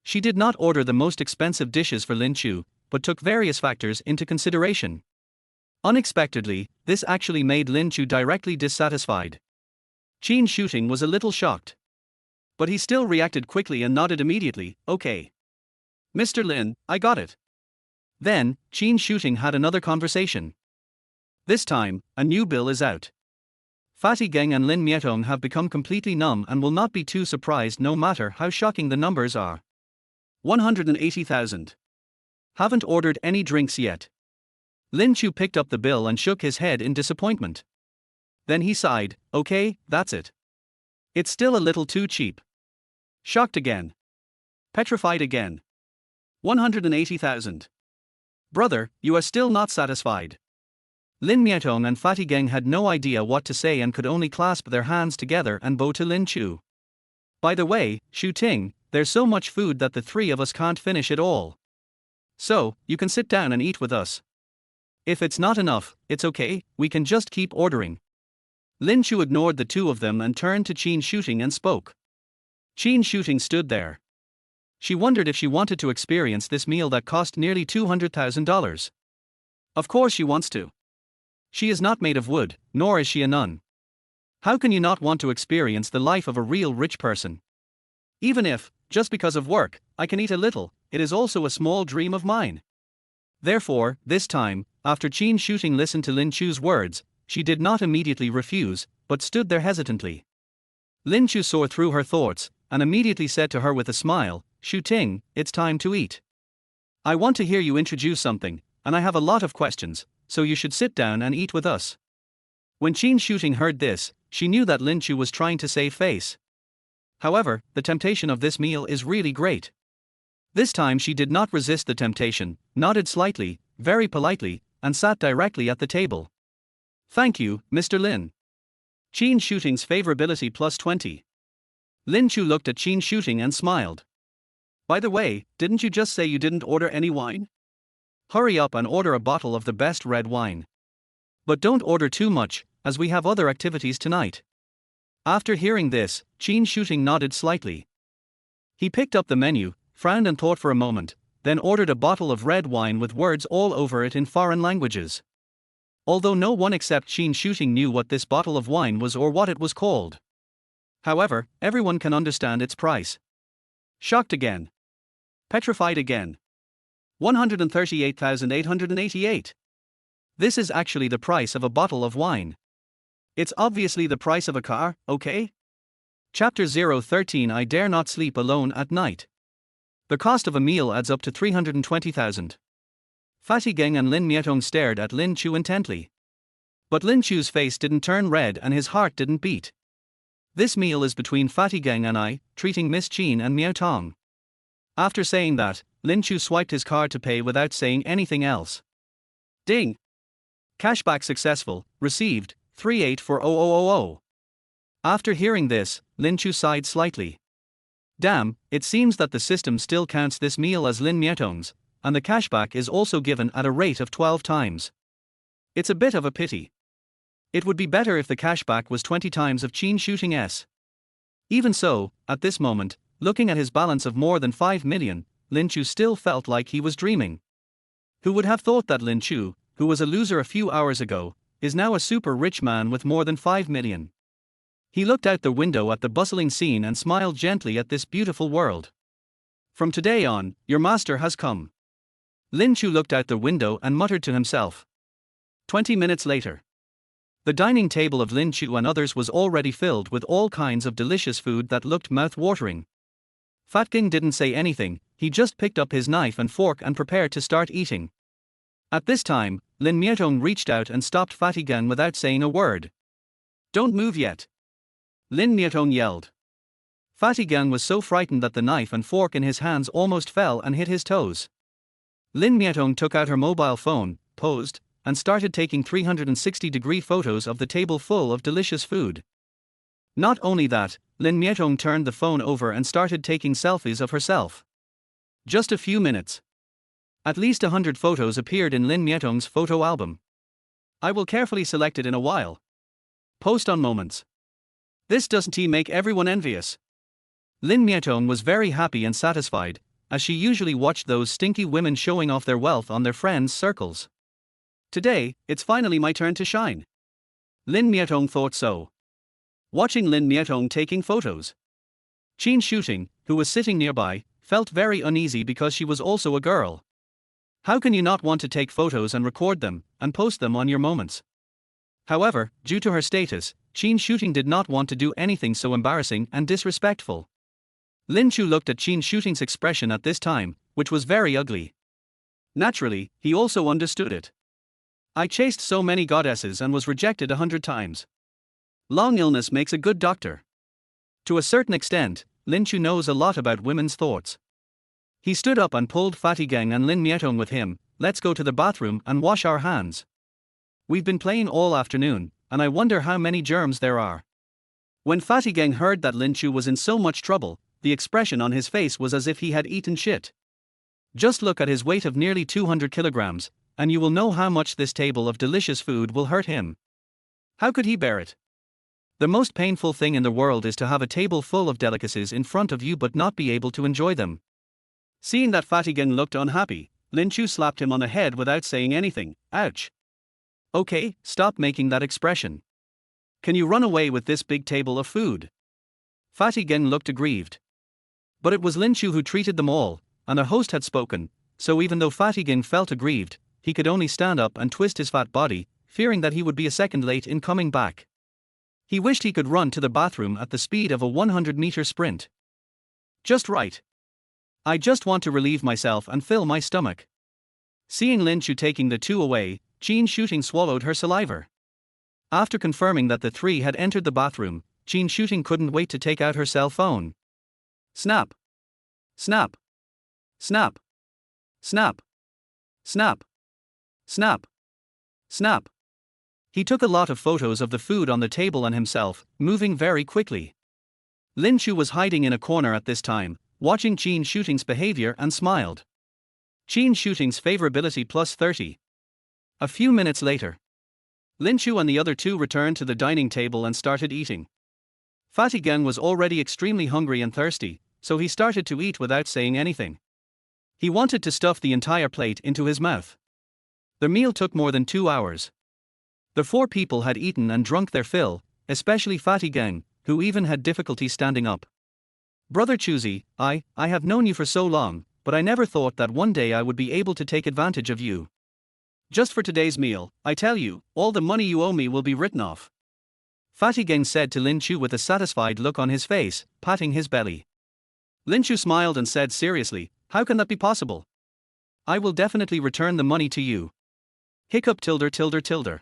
She did not order the most expensive dishes for Lin Chu, but took various factors into consideration. Unexpectedly, this actually made Lin Chu directly dissatisfied. Qin Shooting was a little shocked. But he still reacted quickly and nodded immediately, okay. Mr. Lin, I got it. Then, Qin Shooting had another conversation. This time, a new bill is out. Fatty Geng and Lin Mietong have become completely numb and will not be too surprised no matter how shocking the numbers are. 180,000. Haven't ordered any drinks yet. Lin Chu picked up the bill and shook his head in disappointment. Then he sighed, okay, that's it. It's still a little too cheap. Shocked again. Petrified again. 180,000. Brother, you are still not satisfied. Lin Mietong and Fatty Geng had no idea what to say and could only clasp their hands together and bow to Lin Chu. By the way, Shu Ting, there's so much food that the three of us can't finish it all. So, you can sit down and eat with us. If it's not enough, it's okay, we can just keep ordering. Lin Chu ignored the two of them and turned to Qin Shooting and spoke. Qin Shooting stood there. She wondered if she wanted to experience this meal that cost nearly $200,000. Of course she wants to. She is not made of wood, nor is she a nun. How can you not want to experience the life of a real rich person? Even if, just because of work, I can eat a little, it is also a small dream of mine. Therefore, this time, after Qin Shooting listened to Lin Chu's words, she did not immediately refuse, but stood there hesitantly. Lin Chu saw through her thoughts, and immediately said to her with a smile, Shu Ting, it's time to eat. I want to hear you introduce something, and I have a lot of questions, so you should sit down and eat with us. When Qin Shooting heard this, she knew that Lin Chu was trying to save face. However, the temptation of this meal is really great. This time she did not resist the temptation, nodded slightly, very politely, and sat directly at the table. Thank you, Mr. Lin. Qin Shooting's favorability plus 20. Lin Chu looked at Qin Shooting and smiled. By the way, didn't you just say you didn't order any wine? Hurry up and order a bottle of the best red wine. But don't order too much, as we have other activities tonight. After hearing this, Qin Shooting nodded slightly. He picked up the menu, frowned and thought for a moment, then ordered a bottle of red wine with words all over it in foreign languages. Although no one except Qin Shooting knew what this bottle of wine was or what it was called. However, everyone can understand its price. Shocked again. Petrified again. 138,888. This is actually the price of a bottle of wine. It's obviously the price of a car, okay? Chapter 013 I Dare Not Sleep Alone at Night. The cost of a meal adds up to 320,000. Fatty Geng and Lin Mietong stared at Lin Chu intently. But Lin Chu's face didn't turn red and his heart didn't beat. This meal is between Fatty Geng and I, treating Miss Qin and Mietong. After saying that, Lin Chu swiped his card to pay without saying anything else. Ding! Cashback successful, received, 384000. After hearing this, Lin Chu sighed slightly. Damn, it seems that the system still counts this meal as Lin Mietong's, and the cashback is also given at a rate of 12 times. It's a bit of a pity. It would be better if the cashback was 20 times of Qin Shooting's. Even so, at this moment, looking at his balance of more than 5 million, Lin Chu still felt like he was dreaming. Who would have thought that Lin Chu, who was a loser a few hours ago, is now a super rich man with more than 5 million? He looked out the window at the bustling scene and smiled gently at this beautiful world. From today on, your master has come. Lin Chu looked out the window and muttered to himself. 20 minutes later. The dining table of Lin Chu and others was already filled with all kinds of delicious food that looked mouth-watering. Fat Geng didn't say anything, he just picked up his knife and fork and prepared to start eating. At this time, Lin Mietong reached out and stopped Fatty Geng without saying a word. Don't move yet. Lin Mietong yelled. Fatty Geng was so frightened that the knife and fork in his hands almost fell and hit his toes. Lin Mietong took out her mobile phone, posed, and started taking 360-degree photos of the table full of delicious food. Not only that, Lin Mietong turned the phone over and started taking selfies of herself. Just a few minutes. At least 100 photos appeared in Lin Mietong's photo album. I will carefully select it in a while. Post on moments. This doesn't make everyone envious. Lin Mietong was very happy and satisfied, as she usually watched those stinky women showing off their wealth on their friends' circles. Today, it's finally my turn to shine. Lin Mietong thought so. Watching Lin Mietong taking photos. Qin Shooting, who was sitting nearby, felt very uneasy because she was also a girl. How can you not want to take photos and record them, and post them on your moments? However, due to her status, Qin Shooting did not want to do anything so embarrassing and disrespectful. Lin Chu looked at Qin Shooting's expression at this time, which was very ugly. Naturally, he also understood it. I chased so many goddesses and was rejected 100 times. Long illness makes a good doctor. To a certain extent, Lin Chu knows a lot about women's thoughts. He stood up and pulled Fatty Geng and Lin Mietong with him. Let's go to the bathroom and wash our hands. We've been playing all afternoon, and I wonder how many germs there are. When Fatty Gang heard that Lin Chu was in so much trouble, the expression on his face was as if he had eaten shit. Just look at his weight of nearly 200 kilograms, and you will know how much this table of delicious food will hurt him. How could he bear it? The most painful thing in the world is to have a table full of delicacies in front of you but not be able to enjoy them. Seeing that Fatty Gang looked unhappy, Lin Chu slapped him on the head without saying anything. Ouch. Okay, stop making that expression. Can you run away with this big table of food? Fatty Gang looked aggrieved. But it was Lin Chu who treated them all, and the host had spoken, so even though Fatty Gang felt aggrieved, he could only stand up and twist his fat body, fearing that he would be a second late in coming back. He wished he could run to the bathroom at the speed of a 100-meter sprint. Just right. I just want to relieve myself and fill my stomach. Seeing Lin Chu taking the two away, Qin Shooting swallowed her saliva. After confirming that the three had entered the bathroom, Qin Shooting couldn't wait to take out her cell phone. Snap. Snap. Snap. Snap. Snap. Snap. Snap. He took a lot of photos of the food on the table and himself, moving very quickly. Lin Chu was hiding in a corner at this time, watching Qin Shooting's behavior and smiled. Qin Shooting's favorability plus 30. A few minutes later, Lin Chu and the other two returned to the dining table and started eating. Fatty Gang was already extremely hungry and thirsty, so he started to eat without saying anything. He wanted to stuff the entire plate into his mouth. The meal took more than 2 hours. The four people had eaten and drunk their fill, especially Fatty Gang, who even had difficulty standing up. Brother Chuzi, I have known you for so long, but I never thought that one day I would be able to take advantage of you. Just for today's meal, I tell you, all the money you owe me will be written off. Fatty Gang said to Lin Chu with a satisfied look on his face, patting his belly. Lin Chu smiled and said seriously, how can that be possible? I will definitely return the money to you. Hiccup tilde tilde tilde.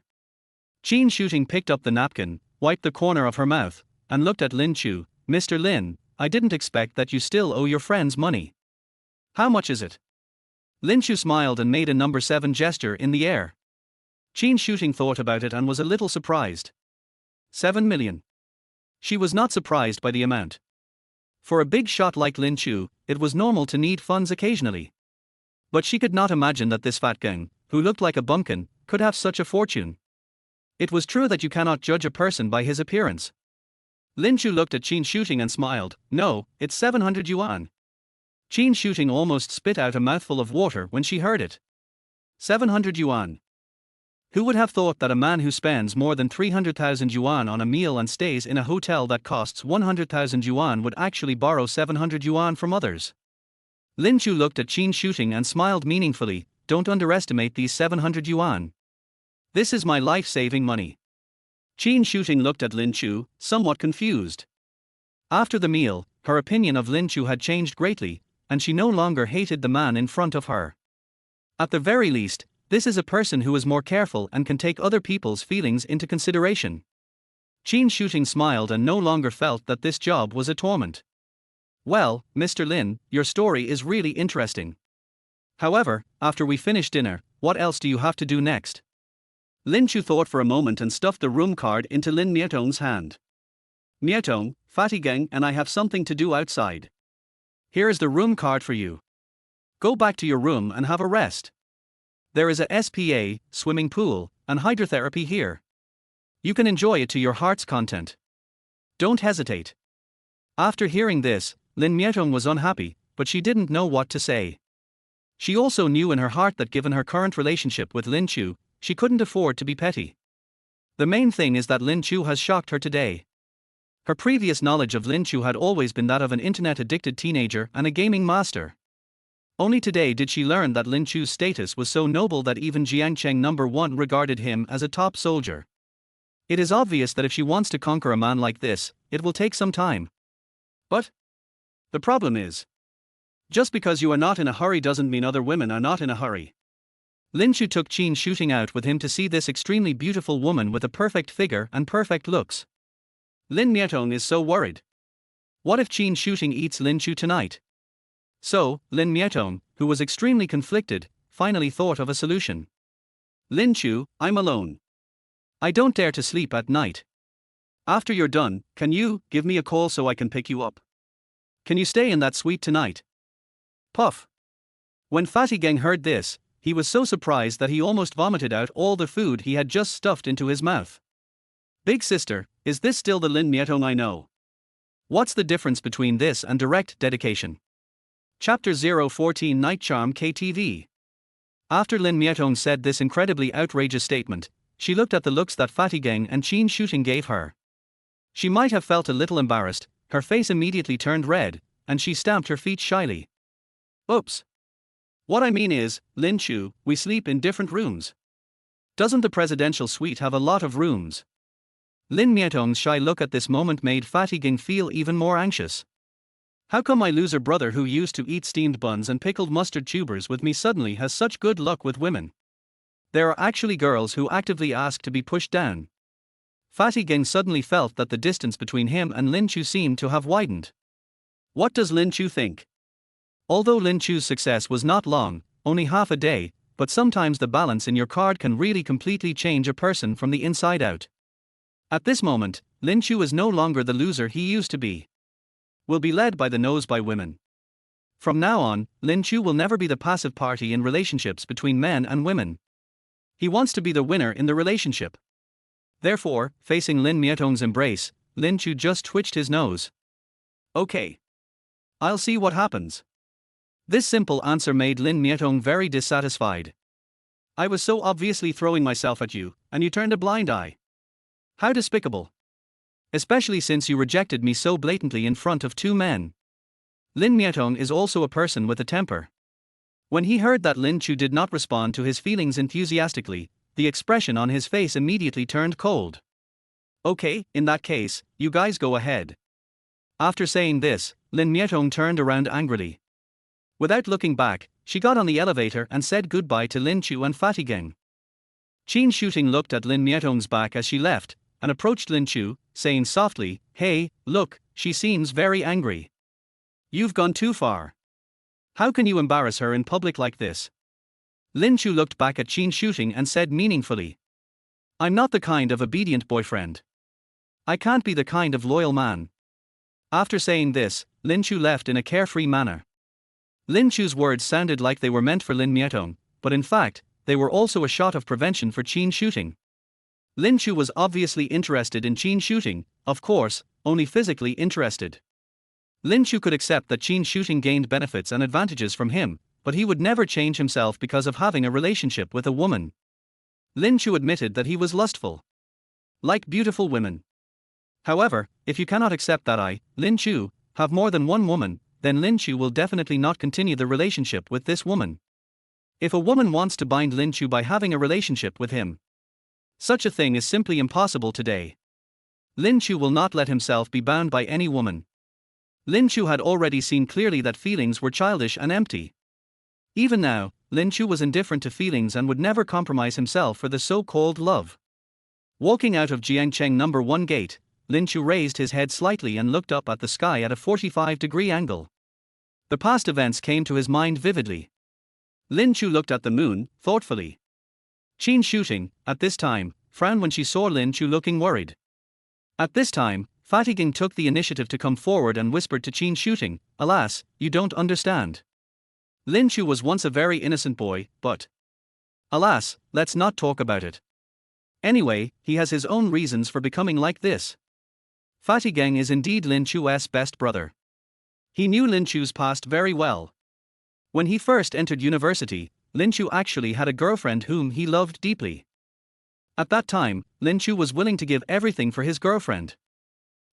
Qin Shooting picked up the napkin, wiped the corner of her mouth, and looked at Lin Chu. Mr. Lin, I didn't expect that you still owe your friends money. How much is it? Lin Chu smiled and made a number 7 gesture in the air. Qin Shooting thought about it and was a little surprised. 7 million. She was not surprised by the amount. For a big shot like Lin Chu, it was normal to need funds occasionally. But she could not imagine that this fat gang, who looked like a bumpkin, could have such a fortune. It was true that you cannot judge a person by his appearance. Lin Chu looked at Qin Shooting and smiled. No, it's 700 yuan. Qin Shooting almost spit out a mouthful of water when she heard it. 700 yuan. Who would have thought that a man who spends more than 300,000 yuan on a meal and stays in a hotel that costs 100,000 yuan would actually borrow 700 yuan from others? Lin Chu looked at Qin Shooting and smiled meaningfully. Don't underestimate these 700 yuan. This is my life-saving money. Qin Shooting looked at Lin Chu, somewhat confused. After the meal, her opinion of Lin Chu had changed greatly, and she no longer hated the man in front of her. At the very least, this is a person who is more careful and can take other people's feelings into consideration. Qin Shooting smiled and no longer felt that this job was a torment. Well, Mr. Lin, your story is really interesting. However, after we finish dinner, what else do you have to do next? Lin Chu thought for a moment and stuffed the room card into Lin Mietong's hand. Mietong, Fatty Gang and I have something to do outside. Here is the room card for you. Go back to your room and have a rest. There is a SPA, swimming pool, and hydrotherapy here. You can enjoy it to your heart's content. Don't hesitate. After hearing this, Lin Mietong was unhappy, but she didn't know what to say. She also knew in her heart that given her current relationship with Lin Chu, she couldn't afford to be petty. The main thing is that Lin Chu has shocked her today. Her previous knowledge of Lin Chu had always been that of an internet-addicted teenager and a gaming master. Only today did she learn that Lin Chu's status was so noble that even Jiangcheng No. 1 regarded him as a top soldier. It is obvious that if she wants to conquer a man like this, it will take some time. But the problem is, just because you are not in a hurry doesn't mean other women are not in a hurry. Lin Chu took Qin Shooting out with him to see this extremely beautiful woman with a perfect figure and perfect looks. Lin Mietong is so worried. What if Qin Shooting eats Lin Chu tonight? So, Lin Mietong, who was extremely conflicted, finally thought of a solution. Lin Chu, I'm alone. I don't dare to sleep at night. After you're done, can you give me a call so I can pick you up? Can you stay in that suite tonight? Puff. When Fatty Gang heard this, he was so surprised that he almost vomited out all the food he had just stuffed into his mouth. Big sister, is this still the Lin Mietong I know? What's the difference between this and direct dedication? Chapter 014 Night Charm KTV. After Lin Mietong said this incredibly outrageous statement, she looked at the looks that Fatty Gang and Chin Shooting gave her. She might have felt a little embarrassed, her face immediately turned red, and she stamped her feet shyly. Oops. What I mean is, Lin Chu, we sleep in different rooms. Doesn't the presidential suite have a lot of rooms? Lin Mietong's shy look at this moment made Fatty Gang feel even more anxious. How come my loser brother who used to eat steamed buns and pickled mustard tubers with me suddenly has such good luck with women? There are actually girls who actively ask to be pushed down. Fatty Gang suddenly felt that the distance between him and Lin Chu seemed to have widened. What does Lin Chu think? Although Lin Chu's success was not long, only half a day, but sometimes the balance in your card can really completely change a person from the inside out. At this moment, Lin Chu is no longer the loser he used to be. Will be led by the nose by women. From now on, Lin Chu will never be the passive party in relationships between men and women. He wants to be the winner in the relationship. Therefore, facing Lin Mietong's embrace, Lin Chu just twitched his nose. Okay. I'll see what happens. This simple answer made Lin Mietong very dissatisfied. I was so obviously throwing myself at you, and you turned a blind eye. How despicable. Especially since you rejected me so blatantly in front of two men. Lin Mietong is also a person with a temper. When he heard that Lin Chu did not respond to his feelings enthusiastically, the expression on his face immediately turned cold. Okay, in that case, you guys go ahead. After saying this, Lin Mietong turned around angrily. Without looking back, she got on the elevator and said goodbye to Lin Chu and Fatty Gang. Chin Shooting looked at Lin Mietong's back as she left, and approached Lin Chu, saying softly, "Hey, look, she seems very angry. You've gone too far. How can you embarrass her in public like this?" Lin Chu looked back at Chin Shooting and said meaningfully, "I'm not the kind of obedient boyfriend. I can't be the kind of loyal man." After saying this, Lin Chu left in a carefree manner. Lin Chu's words sounded like they were meant for Lin Mietong, but in fact, they were also a shot of prevention for Chin Shooting. Lin Chu was obviously interested in Chin Shooting, of course, only physically interested. Lin Chu could accept that Chin Shooting gained benefits and advantages from him, but he would never change himself because of having a relationship with a woman. Lin Chu admitted that he was lustful. Like beautiful women. However, if you cannot accept that I, Lin Chu, have more than one woman, then Lin Chu will definitely not continue the relationship with this woman. If a woman wants to bind Lin Chu by having a relationship with him, such a thing is simply impossible today. Lin Chu will not let himself be bound by any woman. Lin Chu had already seen clearly that feelings were childish and empty. Even now, Lin Chu was indifferent to feelings and would never compromise himself for the so-called love. Walking out of Jiangcheng No. 1 gate, Lin Chu raised his head slightly and looked up at the sky at a 45-degree angle. The past events came to his mind vividly. Lin Chu looked at the moon, thoughtfully. Chin Shooting, at this time, frowned when she saw Lin Chu looking worried. At this time, Fatty Gang took the initiative to come forward and whispered to Chin Shooting, "Alas, you don't understand. Lin Chu was once a very innocent boy, but alas, let's not talk about it. Anyway, he has his own reasons for becoming like this." Fatty Gang is indeed Lin Chu's best brother. He knew Lin Chu's past very well. When he first entered university, Lin Chu actually had a girlfriend whom he loved deeply. At that time, Lin Chu was willing to give everything for his girlfriend.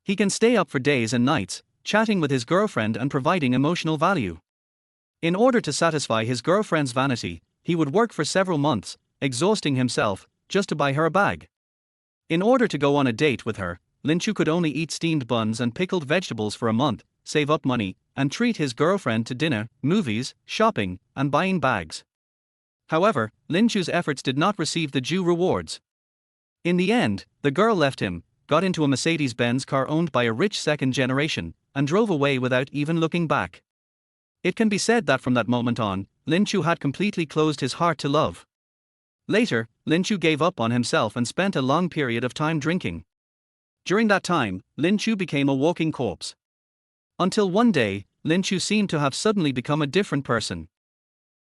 He can stay up for days and nights, chatting with his girlfriend and providing emotional value. In order to satisfy his girlfriend's vanity, he would work for several months, exhausting himself, just to buy her a bag. In order to go on a date with her, Lin Chu could only eat steamed buns and pickled vegetables for a month, save up money, and treat his girlfriend to dinner, movies, shopping, and buying bags. However, Lin Chu's efforts did not receive the due rewards. In the end, the girl left him, got into a Mercedes-Benz car owned by a rich second generation, and drove away without even looking back. It can be said that from that moment on, Lin Chu had completely closed his heart to love. Later, Lin Chu gave up on himself and spent a long period of time drinking. During that time, Lin Chu became a walking corpse. Until one day, Lin Chu seemed to have suddenly become a different person.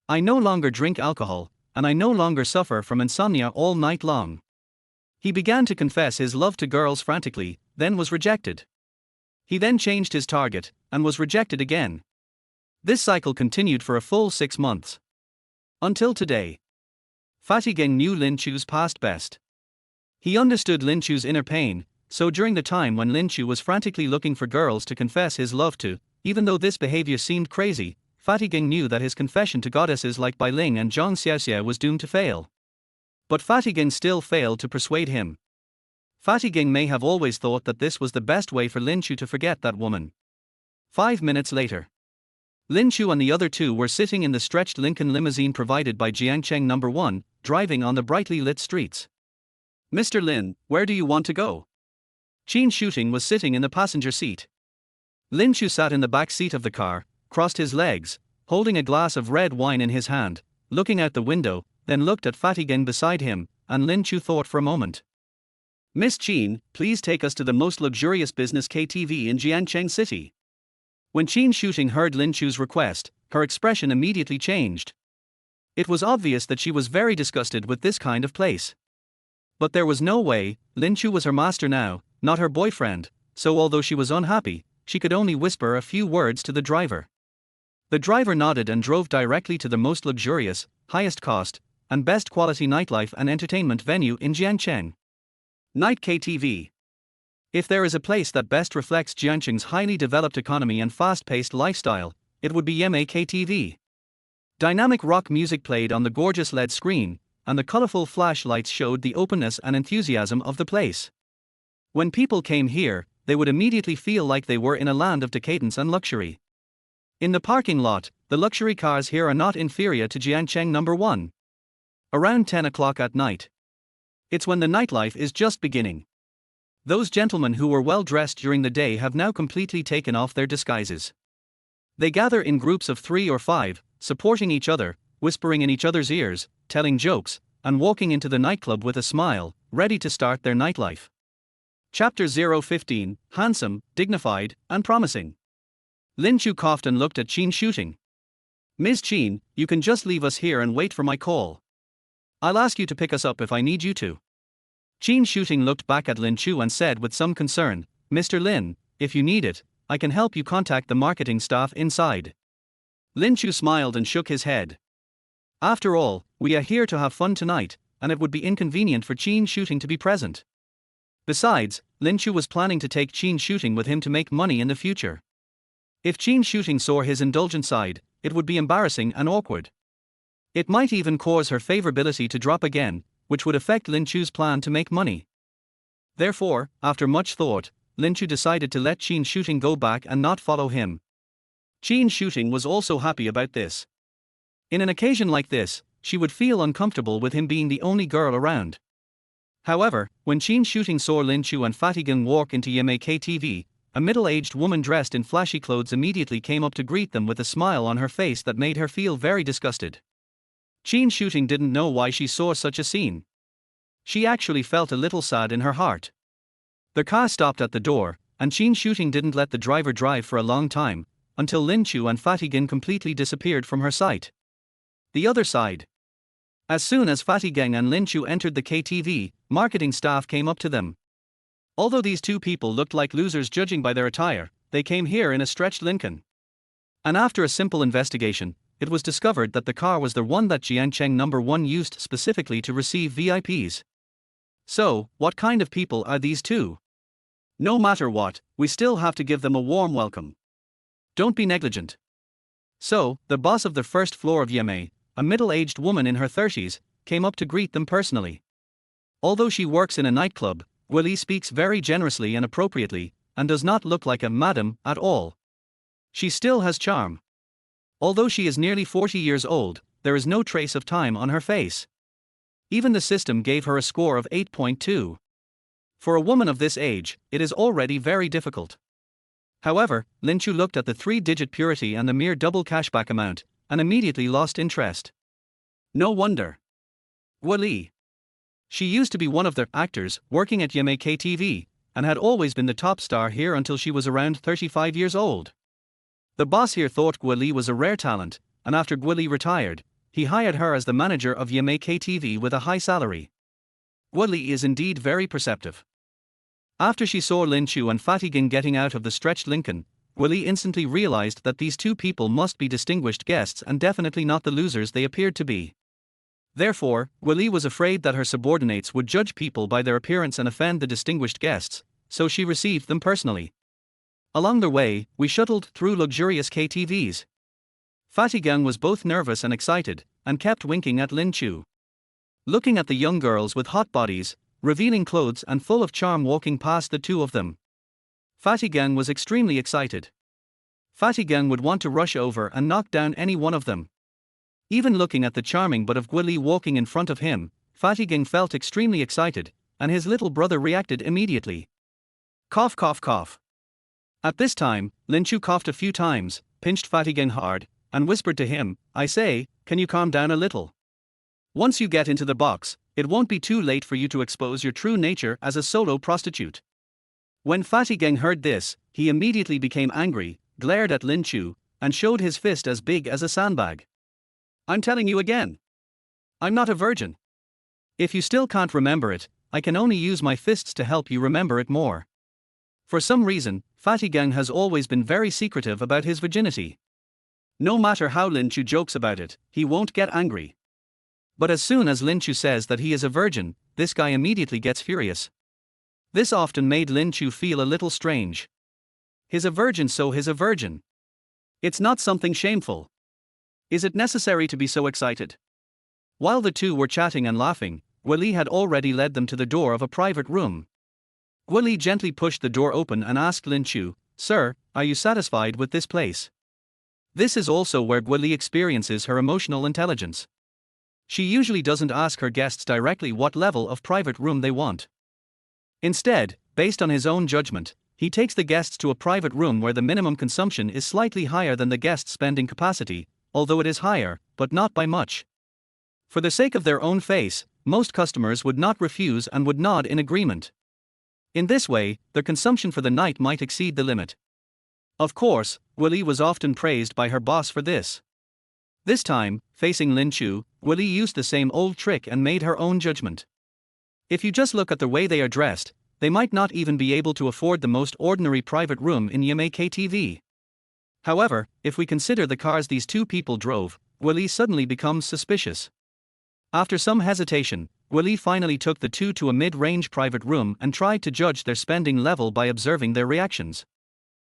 I no longer drink alcohol, and I no longer suffer from insomnia all night long. He began to confess his love to girls frantically, then was rejected. He then changed his target, and was rejected again. This cycle continued for a full 6 months. Until today. Fatty Gang knew Lin Chu's past best. He understood Lin Chu's inner pain, so during the time when Lin Chu was frantically looking for girls to confess his love to, even though this behavior seemed crazy, Fatty Gang knew that his confession to goddesses like Bai Ling and Zhang Xiaoxiao was doomed to fail. But Fatty Gang still failed to persuade him. Fatty Gang may have always thought that this was the best way for Lin Chu to forget that woman. 5 minutes later. Lin Chu and the other two were sitting in the stretched Lincoln limousine provided by Jiangcheng No. 1, driving on the brightly lit streets. "Mr. Lin, where do you want to go?" Qin Shooting was sitting in the passenger seat. Lin Chu sat in the back seat of the car, crossed his legs, holding a glass of red wine in his hand, looking out the window, then looked at Fatty Gang beside him, and Lin Chu thought for a moment. "Miss Qin, please take us to the most luxurious business KTV in Jiangcheng City." When Qin Shooting heard Lin Chu's request, her expression immediately changed. It was obvious that she was very disgusted with this kind of place. But there was no way. Lin Chu was her master now, not her boyfriend, so although she was unhappy, she could only whisper a few words to the driver. The driver nodded and drove directly to the most luxurious, highest cost, and best quality nightlife and entertainment venue in Jiangcheng. Night KTV. If there is a place that best reflects Jiangcheng's highly developed economy and fast-paced lifestyle, it would be Yemei KTV. Dynamic rock music played on the gorgeous LED screen, and the colorful flashlights showed the openness and enthusiasm of the place. When people came here, they would immediately feel like they were in a land of decadence and luxury. In the parking lot, the luxury cars here are not inferior to Jiangcheng No. 1. Around 10 o'clock at night. It's when the nightlife is just beginning. Those gentlemen who were well dressed during the day have now completely taken off their disguises. They gather in groups of 3 or 5, supporting each other, whispering in each other's ears, telling jokes, and walking into the nightclub with a smile, ready to start their nightlife. Chapter 015, handsome, dignified, and promising. Lin Chu coughed and looked at Qin Shooting. "Ms. Qin, you can just leave us here and wait for my call. I'll ask you to pick us up if I need you to." Qin Shooting looked back at Lin Chu and said with some concern, "Mr. Lin, if you need it, I can help you contact the marketing staff inside." Lin Chu smiled and shook his head. "After all, we are here to have fun tonight, and it would be inconvenient for Qin Shooting to be present." Besides, Lin Chu was planning to take Qin Shooting with him to make money in the future. If Qin Shooting saw his indulgent side, it would be embarrassing and awkward. It might even cause her favorability to drop again, which would affect Lin Chu's plan to make money. Therefore, after much thought, Lin Chu decided to let Qin Shooting go back and not follow him. Qin Shooting was also happy about this. In an occasion like this, she would feel uncomfortable with him being the only girl around. However, when Qin Shooting saw Lin Chu and Fatty Gang walk into Yemei KTV, a middle-aged woman dressed in flashy clothes immediately came up to greet them with a smile on her face that made her feel very disgusted. Qin Shooting didn't know why she saw such a scene. She actually felt a little sad in her heart. The car stopped at the door, and Qin Shooting didn't let the driver drive for a long time, until Lin Chu and Fatty Gang completely disappeared from her sight. The other side. As soon as Fatty Gang and Lin Chu entered the KTV, marketing staff came up to them. Although these two people looked like losers judging by their attire, they came here in a stretched Lincoln. And after a simple investigation, it was discovered that the car was the one that Jiangcheng No. 1 used specifically to receive VIPs. So, what kind of people are these two? No matter what, we still have to give them a warm welcome. Don't be negligent. So, the boss of the first floor of Yemei, a middle-aged woman in her 30s, came up to greet them personally. Although she works in a nightclub, Willie speaks very generously and appropriately, and does not look like a madam at all. She still has charm. Although she is nearly 40 years old, there is no trace of time on her face. Even the system gave her a score of 8.2. For a woman of this age, it is already very difficult. However, Lin Chu looked at the 3-digit purity and the mere double cashback amount, and immediately lost interest. No wonder. Wali. She used to be one of the actors working at YMK TV, and had always been the top star here until she was around 35 years old. The boss here thought Gui Li was a rare talent, and after Gui Li retired, he hired her as the manager of YMK TV with a high salary. Gui Li is indeed very perceptive. After she saw Lin Chu and Fatty Ging getting out of the stretched Lincoln, Gui Li instantly realized that these two people must be distinguished guests and definitely not the losers they appeared to be. Therefore, Gui Li was afraid that her subordinates would judge people by their appearance and offend the distinguished guests, so she received them personally. Along the way, we shuttled through luxurious KTVs. Fatty Gang was both nervous and excited, and kept winking at Lin Chu. Looking at the young girls with hot bodies, revealing clothes and full of charm walking past the two of them. Fatty Gang was extremely excited. Fatty Gang would want to rush over and knock down any one of them. Even looking at the charming butt of Gui Li walking in front of him, Fatty Gang felt extremely excited, and his little brother reacted immediately. Cough cough cough. At this time, Lin Chu coughed a few times, pinched Fatty Gang hard, and whispered to him, "I say, can you calm down a little? Once you get into the box, it won't be too late for you to expose your true nature as a solo prostitute." When Fatty Gang heard this, he immediately became angry, glared at Lin Chu, and showed his fist as big as a sandbag. "I'm telling you again. I'm not a virgin. If you still can't remember it, I can only use my fists to help you remember it more." For some reason, Fatty Gang has always been very secretive about his virginity. No matter how Lin Chu jokes about it, he won't get angry. But as soon as Lin Chu says that he is a virgin, this guy immediately gets furious. This often made Lin Chu feel a little strange. He's a virgin, so he's a virgin. It's not something shameful. Is it necessary to be so excited? While the two were chatting and laughing, Gui Li had already led them to the door of a private room. Gui Li gently pushed the door open and asked Lin Chu, "Sir, are you satisfied with this place?" This is also where Gui Li experiences her emotional intelligence. She usually doesn't ask her guests directly what level of private room they want. Instead, based on his own judgment, he takes the guests to a private room where the minimum consumption is slightly higher than the guest's spending capacity, although it is higher, but not by much. For the sake of their own face, most customers would not refuse and would nod in agreement. In this way, their consumption for the night might exceed the limit. Of course, Gui Li was often praised by her boss for this. This time, facing Lin Chu, Gui Li used the same old trick and made her own judgment. If you just look at the way they are dressed, they might not even be able to afford the most ordinary private room in YMK TV. However, if we consider the cars these two people drove, Gui Li suddenly becomes suspicious. After some hesitation, Gui Li finally took the two to a mid-range private room and tried to judge their spending level by observing their reactions.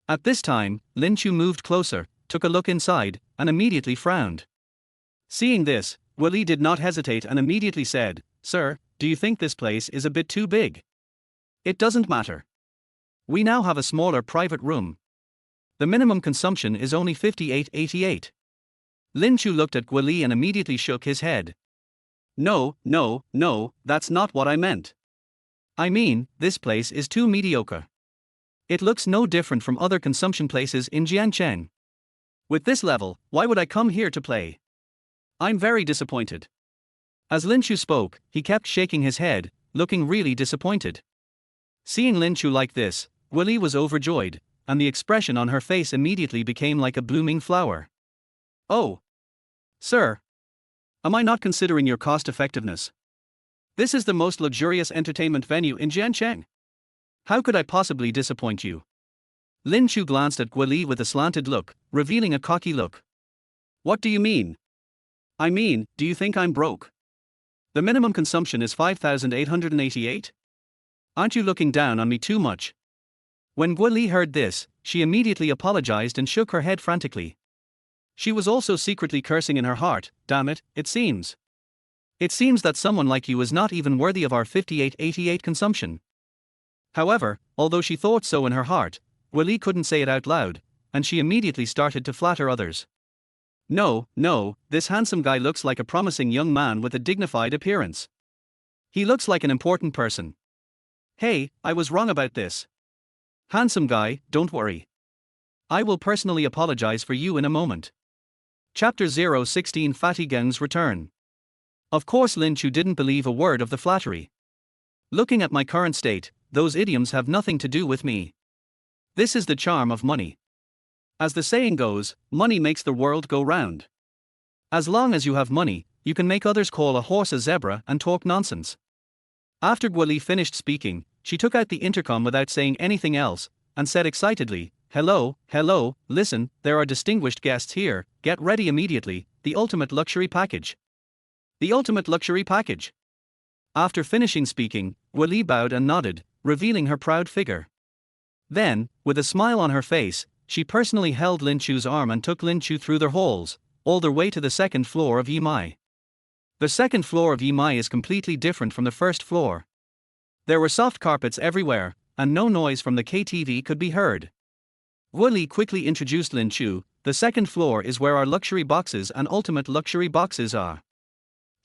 At this time, Lin Chu moved closer, took a look inside, and immediately frowned. Seeing this, Gui Li did not hesitate and immediately said, "Sir, do you think this place is a bit too big?" "It doesn't matter. We now have a smaller private room. The minimum consumption is only 58.88. Lin Chu looked at Gui Li and immediately shook his head. No, that's not what I meant. I mean, this place is too mediocre. It looks no different from other consumption places in Jiancheng. With this level, why would I come here to play? I'm very disappointed." As Lin Chu spoke, he kept shaking his head, looking really disappointed. Seeing Lin Chu like this, Gui Li was overjoyed, and the expression on her face immediately became like a blooming flower. "Oh, sir, am I not considering your cost-effectiveness? This is the most luxurious entertainment venue in Jiancheng. How could I possibly disappoint you?" Lin Chu glanced at Gui Li with a slanted look, revealing a cocky look. "What do you mean? I mean, do you think I'm broke? The minimum consumption is 5,888? Aren't you looking down on me too much?" When Gui Li heard this, she immediately apologized and shook her head frantically. She was also secretly cursing in her heart, "Damn it, it seems that someone like you is not even worthy of our 58.88 consumption." However, although she thought so in her heart, Gui Li couldn't say it out loud, and she immediately started to flatter others. No, this handsome guy looks like a promising young man with a dignified appearance. He looks like an important person. Hey, I was wrong about this. Handsome guy, don't worry. I will personally apologize for you in a moment. Chapter 016 Fatty Gang's Return. Of course Lin Chu didn't believe a word of the flattery. Looking at my current state, those idioms have nothing to do with me. This is the charm of money. As the saying goes, money makes the world go round. As long as you have money, you can make others call a horse a zebra and talk nonsense. After Guoli finished speaking, she took out the intercom without saying anything else, and said excitedly, "Hello, hello, listen, there are distinguished guests here, get ready immediately, the ultimate luxury package. The ultimate luxury package." After finishing speaking, Guoli bowed and nodded, revealing her proud figure. Then, with a smile on her face, she personally held Lin Chu's arm and took Lin Chu through their halls, all the way to the second floor of Yimai. The second floor of Yimai is completely different from the first floor. There were soft carpets everywhere, and no noise from the KTV could be heard. Guoli quickly introduced Lin Chu. The second floor is where our luxury boxes and ultimate luxury boxes are.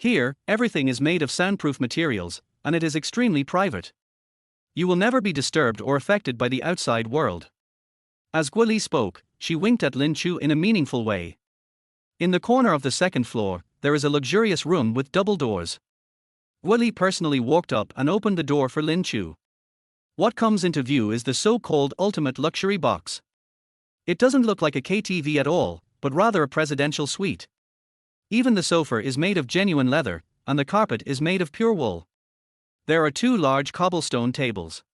Here, everything is made of soundproof materials, and it is extremely private. You will never be disturbed or affected by the outside world. As Guoli spoke, she winked at Lin Chu in a meaningful way. In the corner of the second floor, there is a luxurious room with double doors. Guoli personally walked up and opened the door for Lin Chu. What comes into view is the so-called ultimate luxury box. It doesn't look like a KTV at all, but rather a presidential suite. Even the sofa is made of genuine leather, and the carpet is made of pure wool. There are 2 large cobblestone tables.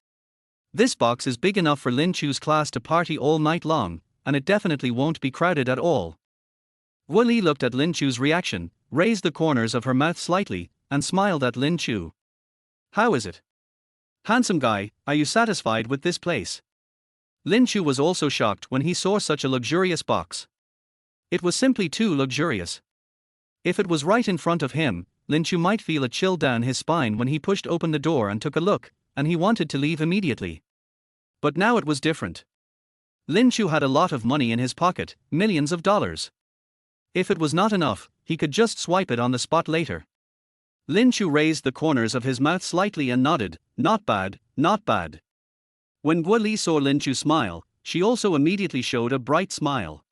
This box is big enough for Lin Chu's class to party all night long, and it definitely won't be crowded at all. Guoli looked at Lin Chu's reaction, raised the corners of her mouth slightly, and smiled at Lin Chu. "How is it? Handsome guy, are you satisfied with this place?" Lin Chu was also shocked when he saw such a luxurious box. It was simply too luxurious. If it was right in front of him, Lin Chu might feel a chill down his spine when he pushed open the door and took a look, and he wanted to leave immediately. But now it was different. Lin Chu had a lot of money in his pocket, millions of dollars. If it was not enough, he could just swipe it on the spot later. Lin Chu raised the corners of his mouth slightly and nodded, "Not bad, not bad." When Guoli saw Lin Chu smile, she also immediately showed a bright smile.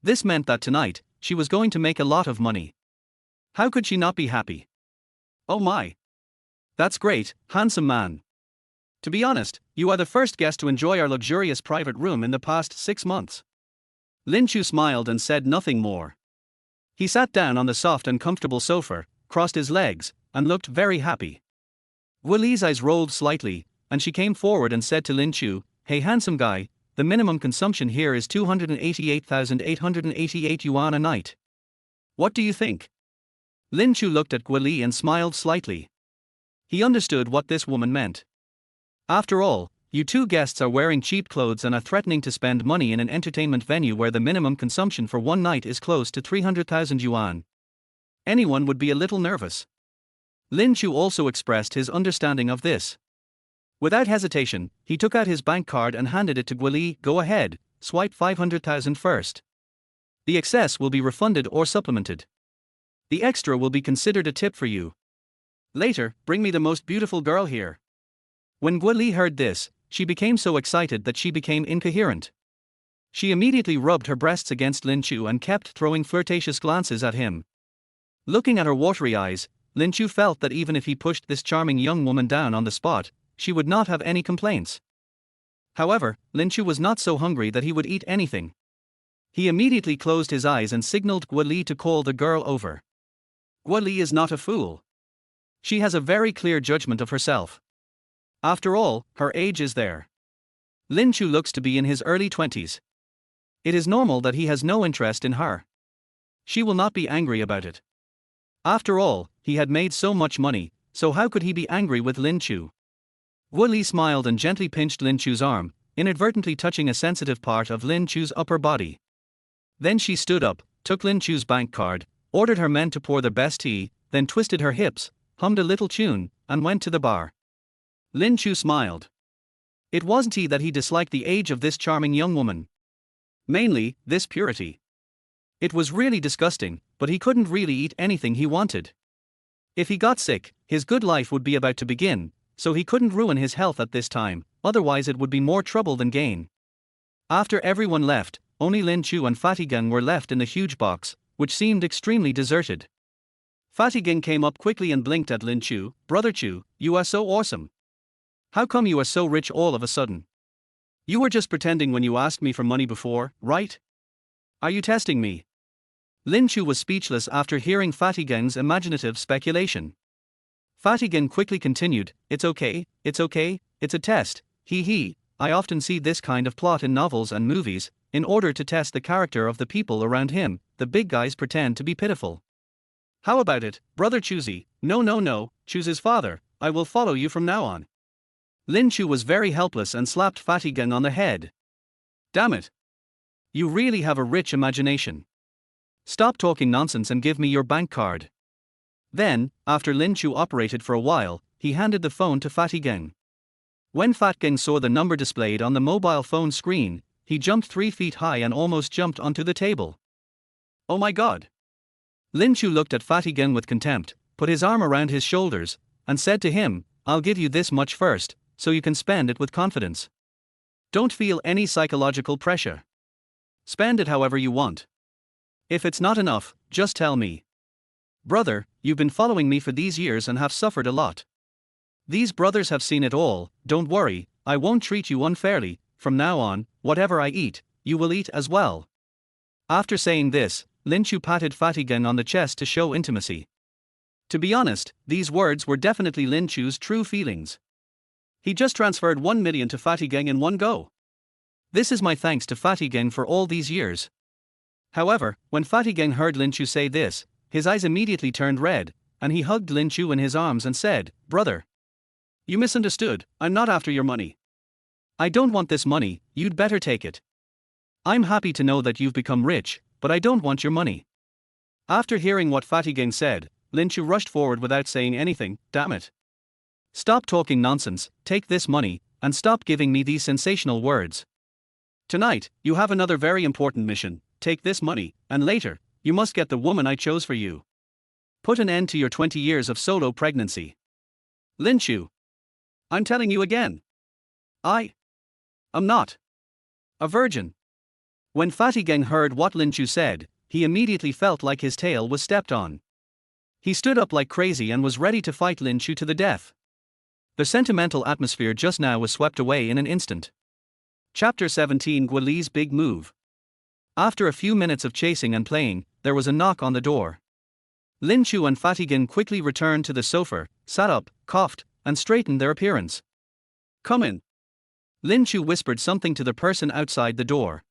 This meant that tonight, she was going to make a lot of money. How could she not be happy? "Oh my! That's great, handsome man. To be honest, you are the first guest to enjoy our luxurious private room in the past 6 months." Lin Chu smiled and said nothing more. He sat down on the soft and comfortable sofa, crossed his legs, and looked very happy. Guoli's eyes rolled slightly, and she came forward and said to Lin Chu, "Hey handsome guy, the minimum consumption here is 288,888 yuan a night. What do you think?" Lin Chu looked at Guoli and smiled slightly. He understood what this woman meant. After all, you 2 guests are wearing cheap clothes and are threatening to spend money in an entertainment venue where the minimum consumption for one night is close to 300,000 yuan. Anyone would be a little nervous. Lin Chu also expressed his understanding of this. Without hesitation, he took out his bank card and handed it to Guoli. "Go ahead, swipe 500,000 first. The excess will be refunded or supplemented. The extra will be considered a tip for you. Later, bring me the most beautiful girl here." When Guoli heard this, she became so excited that she became incoherent. She immediately rubbed her breasts against Lin Chu and kept throwing flirtatious glances at him. Looking at her watery eyes, Lin Chu felt that even if he pushed this charming young woman down on the spot, she would not have any complaints. However, Lin Chu was not so hungry that he would eat anything. He immediately closed his eyes and signaled Guoli to call the girl over. Guoli is not a fool. She has a very clear judgment of herself. After all, her age is there. Lin Chu looks to be in his early 20s. It is normal that he has no interest in her. She will not be angry about it. After all, he had made so much money, so how could he be angry with Lin Chu? Guoli smiled and gently pinched Lin Chu's arm, inadvertently touching a sensitive part of Lin Chu's upper body. Then she stood up, took Lin Chu's bank card, ordered her men to pour the best tea, then twisted her hips, hummed a little tune, and went to the bar. Lin Chu smiled. It wasn't he that he disliked the age of this charming young woman. Mainly, this purity. It was really disgusting, but he couldn't really eat anything he wanted. If he got sick, his good life would be about to begin, so he couldn't ruin his health at this time, otherwise it would be more trouble than gain. After everyone left, only Lin Chu and Fatty Gang were left in the huge box, which seemed extremely deserted. Fatty Ging came up quickly and blinked at Lin Chu. Brother Chu, you are so awesome. How come you are so rich all of a sudden? You were just pretending when you asked me for money before, right? Are you testing me? Lin Chu was speechless after hearing Fatty Ging's imaginative speculation. Fatty Ging quickly continued, it's okay, it's a test, hee. I often see this kind of plot in novels and movies. In order to test the character of the people around him, the big guys pretend to be pitiful. How about it, Brother Chuzi? No, choose his father, I will follow you from now on. Lin Chu was very helpless and slapped Fatty Ging on the head. Damn it. You really have a rich imagination. Stop talking nonsense and give me your bank card. Then, after Lin Chu operated for a while, he handed the phone to Fatty Ging. When Fat Ging saw the number displayed on the mobile phone screen, he jumped 3 feet high and almost jumped onto the table. Oh my god. Lin Chu looked at Fatty Ging with contempt, put his arm around his shoulders, and said to him, I'll give you this much first, so you can spend it with confidence. Don't feel any psychological pressure. Spend it however you want. If it's not enough, just tell me. Brother, you've been following me for these years and have suffered a lot. These brothers have seen it all, don't worry, I won't treat you unfairly, from now on, whatever I eat, you will eat as well. After saying this, Lin Chu patted Fatty Ging on the chest to show intimacy. To be honest, these words were definitely Lin Chu's true feelings. He just transferred 1 million to Fatty Ging in one go. This is my thanks to Fatty Ging for all these years. However, when Fatty Ging heard Lin Chu say this, his eyes immediately turned red, and he hugged Lin Chu in his arms and said, Brother. You misunderstood, I'm not after your money. I don't want this money, you'd better take it. I'm happy to know that you've become rich, but I don't want your money. After hearing what Fatty Ging said, Lin Chu rushed forward without saying anything, damn it. Stop talking nonsense, take this money, and stop giving me these sensational words. Tonight, you have another very important mission, take this money, and later, you must get the woman I chose for you. Put an end to your 20 years of solo pregnancy. Lin Chu. I'm telling you again. I'm not a virgin. When Fatty Ging heard what Lin Chu said, he immediately felt like his tail was stepped on. He stood up like crazy and was ready to fight Lin Chu to the death. The sentimental atmosphere just now was swept away in an instant. Chapter 17 Gua Li's Big Move. After a few minutes of chasing and playing, there was a knock on the door. Lin Chu and Fatty Ging quickly returned to the sofa, sat up, coughed, and straightened their appearance. Come in. Lin Chu whispered something to the person outside the door.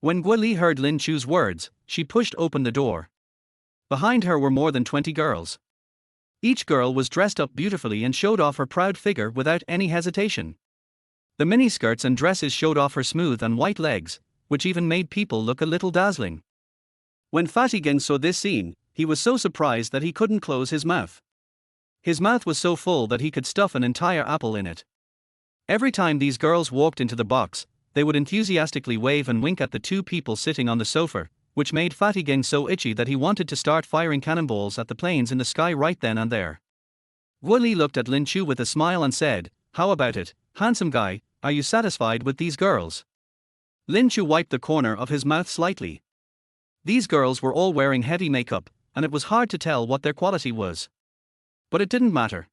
When Gua Li heard Lin Chu's words, she pushed open the door. Behind her were more than 20 girls. Each girl was dressed up beautifully and showed off her proud figure without any hesitation. The miniskirts and dresses showed off her smooth and white legs, which even made people look a little dazzling. When Fatty Ging saw this scene, he was so surprised that he couldn't close his mouth. His mouth was so full that he could stuff an entire apple in it. Every time these girls walked into the box, they would enthusiastically wave and wink at the 2 people sitting on the sofa, which made Fatty Ging so itchy that he wanted to start firing cannonballs at the planes in the sky right then and there. Gua Li looked at Lin Chu with a smile and said, How about it, handsome guy, are you satisfied with these girls? Lin Chu wiped the corner of his mouth slightly. These girls were all wearing heavy makeup, and it was hard to tell what their quality was. But it didn't matter.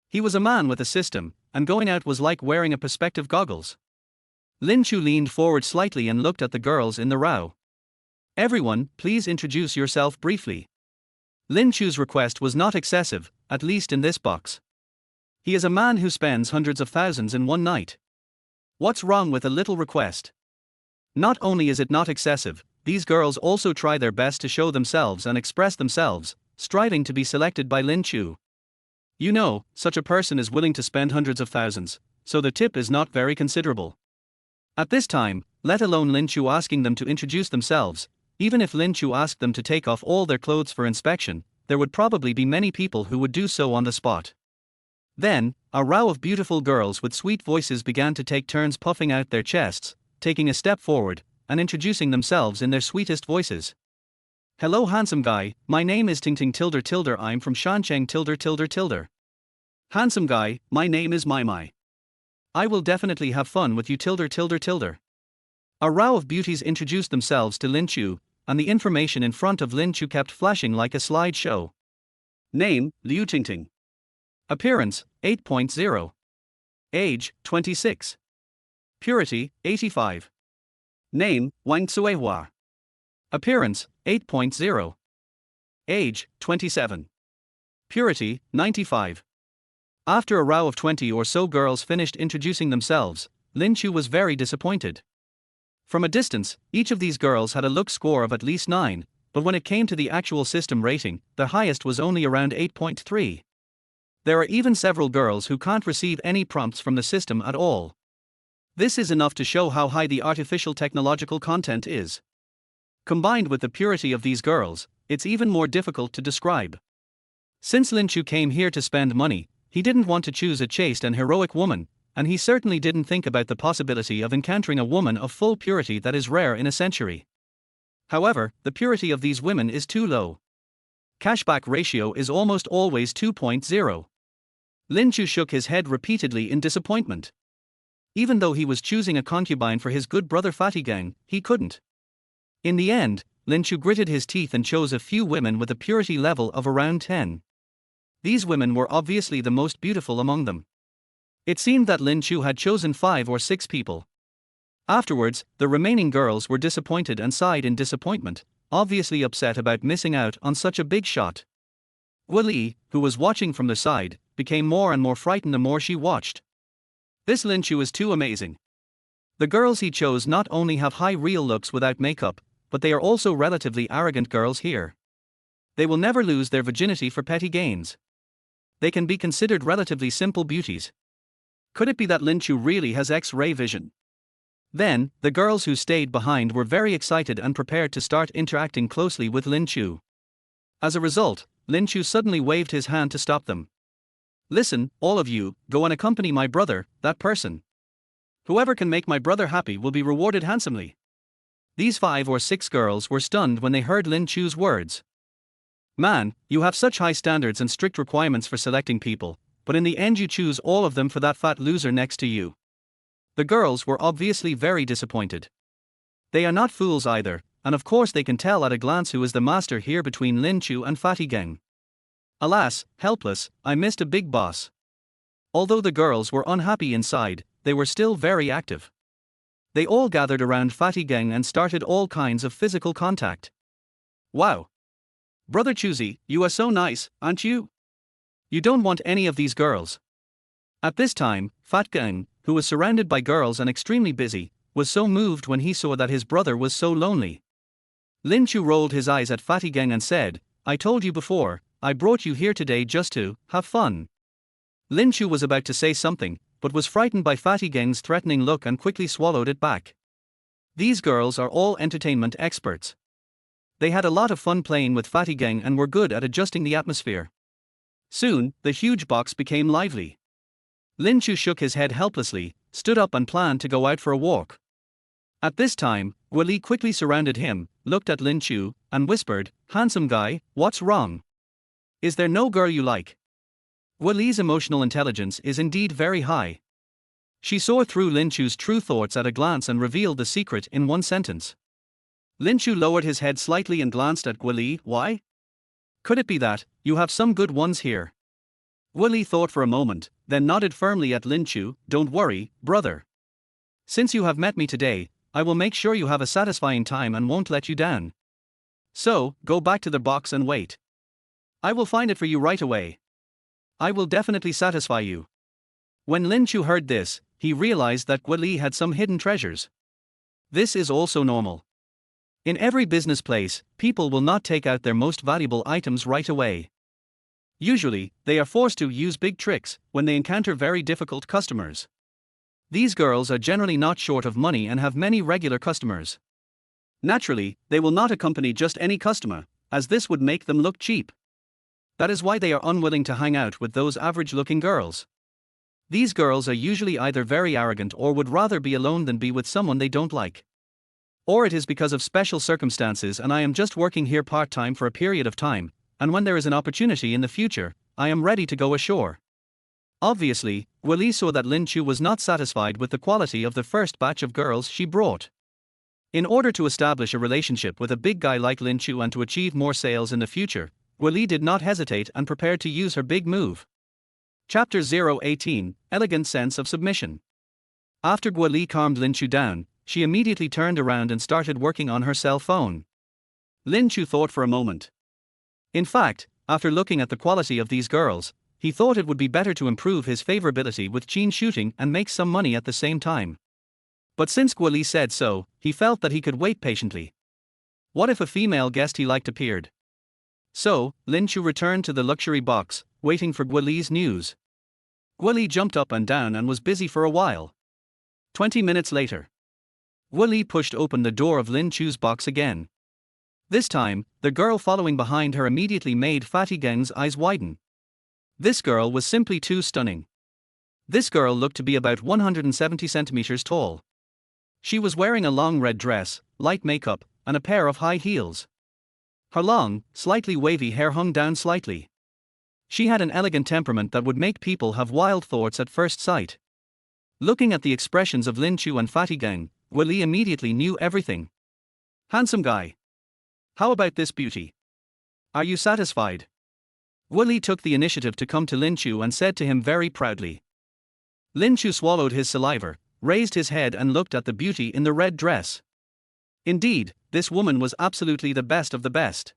He was a man with a system, and going out was like wearing a perspective goggles. Lin Chu leaned forward slightly and looked at the girls in the row. Everyone, please introduce yourself briefly. Lin Chu's request was not excessive, at least in this box. He is a man who spends hundreds of thousands in one night. What's wrong with a little request? Not only is it not excessive, these girls also try their best to show themselves and express themselves, striving to be selected by Lin Chu. You know, such a person is willing to spend hundreds of thousands, so the tip is not very considerable. At this time, let alone Lin Chu asking them to introduce themselves, even if Lin Chu asked them to take off all their clothes for inspection, there would probably be many people who would do so on the spot. Then, a row of beautiful girls with sweet voices began to take turns puffing out their chests, taking a step forward, and introducing themselves in their sweetest voices. Hello handsome guy, my name is Ting Ting Tilder Tilder, I'm from Shancheng Tilder Tilder Tilder. Handsome guy, my name is Mai Mai. I will definitely have fun with you Tilder Tilder Tilder. A row of beauties introduced themselves to Lin Chu, and the information in front of Lin Chu kept flashing like a slideshow. Name, Liu Tingting. Appearance, 8.0. Age, 26. Purity, 85. Name, Wang Cuihua. Appearance, 8.0. Age, 27. Purity, 95. After a row of 20 or so girls finished introducing themselves, Lin Chu was very disappointed. From a distance, each of these girls had a look score of at least 9, but when it came to the actual system rating, the highest was only around 8.3. There are even several girls who can't receive any prompts from the system at all. This is enough to show how high the artificial technological content is. Combined with the purity of these girls, it's even more difficult to describe. Since Lin Chu came here to spend money, he didn't want to choose a chaste and heroic woman, and he certainly didn't think about the possibility of encountering a woman of full purity that is rare in a century. However, the purity of these women is too low. Cashback ratio is almost always 2.0. Lin Chu shook his head repeatedly in disappointment. Even though he was choosing a concubine for his good brother Fatty Gang, he couldn't. In the end, Lin Chu gritted his teeth and chose a few women with a purity level of around 10. These women were obviously the most beautiful among them. It seemed that Lin Chu had chosen 5 or 6 people. Afterwards, the remaining girls were disappointed and sighed in disappointment, obviously upset about missing out on such a big shot. Wu Li, who was watching from the side, became more and more frightened the more she watched. This Lin Chu is too amazing. The girls he chose not only have high real looks without makeup, but they are also relatively arrogant girls here. They will never lose their virginity for petty gains. They can be considered relatively simple beauties. Could it be that Lin Chu really has X-ray vision? Then, the girls who stayed behind were very excited and prepared to start interacting closely with Lin Chu. As a result, Lin Chu suddenly waved his hand to stop them. Listen, all of you, go and accompany my brother, that person. Whoever can make my brother happy will be rewarded handsomely. These 5 or 6 girls were stunned when they heard Lin Chu's words. Man, you have such high standards and strict requirements for selecting people, but in the end you choose all of them for that fat loser next to you. The girls were obviously very disappointed. They are not fools either, and of course they can tell at a glance who is the master here between Lin Chu and Fatty Gang. Alas, helpless, I missed a big boss. Although the girls were unhappy inside, they were still very active. They all gathered around Fatty Gang and started all kinds of physical contact. Wow! Brother Chuzi, you are so nice, aren't you? You don't want any of these girls. At this time, Fat Gang, who was surrounded by girls and extremely busy, was so moved when he saw that his brother was so lonely. Lin Chu rolled his eyes at Fatty Gang and said, I told you before, I brought you here today just to have fun. Lin Chu was about to say something, but was frightened by Fatty Gang's threatening look and quickly swallowed it back. These girls are all entertainment experts. They had a lot of fun playing with Fatty Gang and were good at adjusting the atmosphere. Soon, the huge box became lively. Lin Chu shook his head helplessly, stood up and planned to go out for a walk. At this time, Wu Li quickly surrounded him, looked at Lin Chu, and whispered, Handsome guy, what's wrong? Is there no girl you like? Wu Li's emotional intelligence is indeed very high. She saw through Lin Chu's true thoughts at a glance and revealed the secret in one sentence. Lin Chu lowered his head slightly and glanced at Wu Li. Why? Could it be that you have some good ones here? Wu Li thought for a moment, then nodded firmly at Lin Chu. Don't worry, brother. Since you have met me today, I will make sure you have a satisfying time and won't let you down. So, go back to the box and wait. I will find it for you right away. I will definitely satisfy you. When Lin Chu heard this, he realized that Wu Li had some hidden treasures. This is also normal. In every business place, people will not take out their most valuable items right away. Usually, they are forced to use big tricks when they encounter very difficult customers. These girls are generally not short of money and have many regular customers. Naturally, they will not accompany just any customer, as this would make them look cheap. That is why they are unwilling to hang out with those average-looking girls. These girls are usually either very arrogant or would rather be alone than be with someone they don't like. Or it is because of special circumstances and I am just working here part-time for a period of time, and when there is an opportunity in the future, I am ready to go ashore. Obviously, Wu Li saw that Lin Chu was not satisfied with the quality of the first batch of girls she brought. In order to establish a relationship with a big guy like Lin Chu and to achieve more sales in the future, Guoli did not hesitate and prepared to use her big move. Chapter 018, Elegant Sense of Submission. After Guoli calmed Lin Chu down, she immediately turned around and started working on her cell phone. Lin Chu thought for a moment. In fact, after looking at the quality of these girls, he thought it would be better to improve his favorability with gene shooting and make some money at the same time. But since Guoli said so, he felt that he could wait patiently. What if a female guest he liked appeared? So, Lin Chu returned to the luxury box, waiting for Guoli's news. Guoli jumped up and down and was busy for a while. 20 minutes later, Guoli pushed open the door of Lin Chu's box again. This time, the girl following behind her immediately made Fatty Geng's eyes widen. This girl was simply too stunning. This girl looked to be about 170 centimeters tall. She was wearing a long red dress, light makeup, and a pair of high heels. Her long, slightly wavy hair hung down slightly. She had an elegant temperament that would make people have wild thoughts at first sight. Looking at the expressions of Lin Chu and Fatty Geng, Guoli immediately knew everything. Handsome guy. How about this beauty? Are you satisfied? Guoli took the initiative to come to Lin Chu and said to him very proudly. Lin Chu swallowed his saliva, raised his head and looked at the beauty in the red dress. Indeed, this woman was absolutely the best of the best.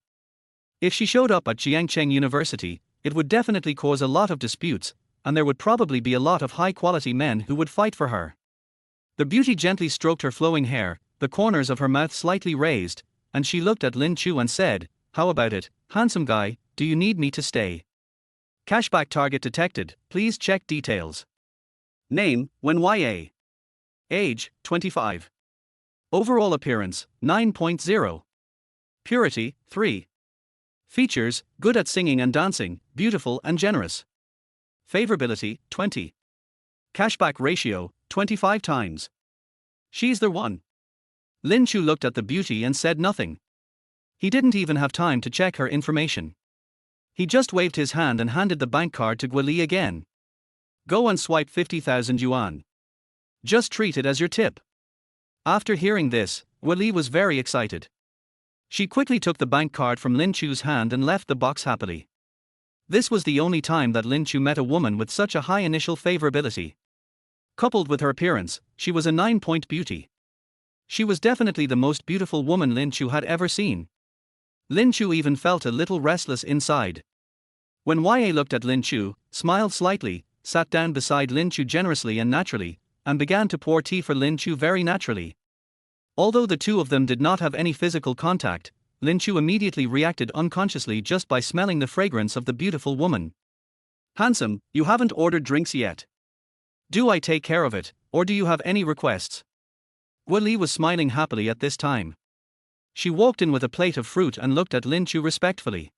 If she showed up at Jiangcheng University, it would definitely cause a lot of disputes, and there would probably be a lot of high-quality men who would fight for her. The beauty gently stroked her flowing hair, the corners of her mouth slightly raised, and she looked at Lin Chu and said, "How about it, handsome guy, do you need me to stay? Cashback target detected, please check details. Name, Wen. Age, 25. Overall appearance, 9.0. Purity, 3. Features, good at singing and dancing, beautiful and generous. Favorability, 20. Cashback ratio, 25 times. She's the one." Lin Chu looked at the beauty and said nothing. He didn't even have time to check her information. He just waved his hand and handed the bank card to Guoli again. "Go and swipe 50,000 yuan. Just treat it as your tip." After hearing this, Guoli was very excited. She quickly took the bank card from Lin Chu's hand and left the box happily. This was the only time that Lin Chu met a woman with such a high initial favorability. Coupled with her appearance, she was a 9-point beauty. She was definitely the most beautiful woman Lin Chu had ever seen. Lin Chu even felt a little restless inside. When YA looked at Lin Chu, smiled slightly, sat down beside Lin Chu generously and naturally, and began to pour tea for Lin Chu very naturally. Although the two of them did not have any physical contact, Lin Chu immediately reacted unconsciously just by smelling the fragrance of the beautiful woman. "Handsome, you haven't ordered drinks yet. Do I take care of it, or do you have any requests?" Guoli was smiling happily at this time. She walked in with a plate of fruit and looked at Lin Chu respectfully.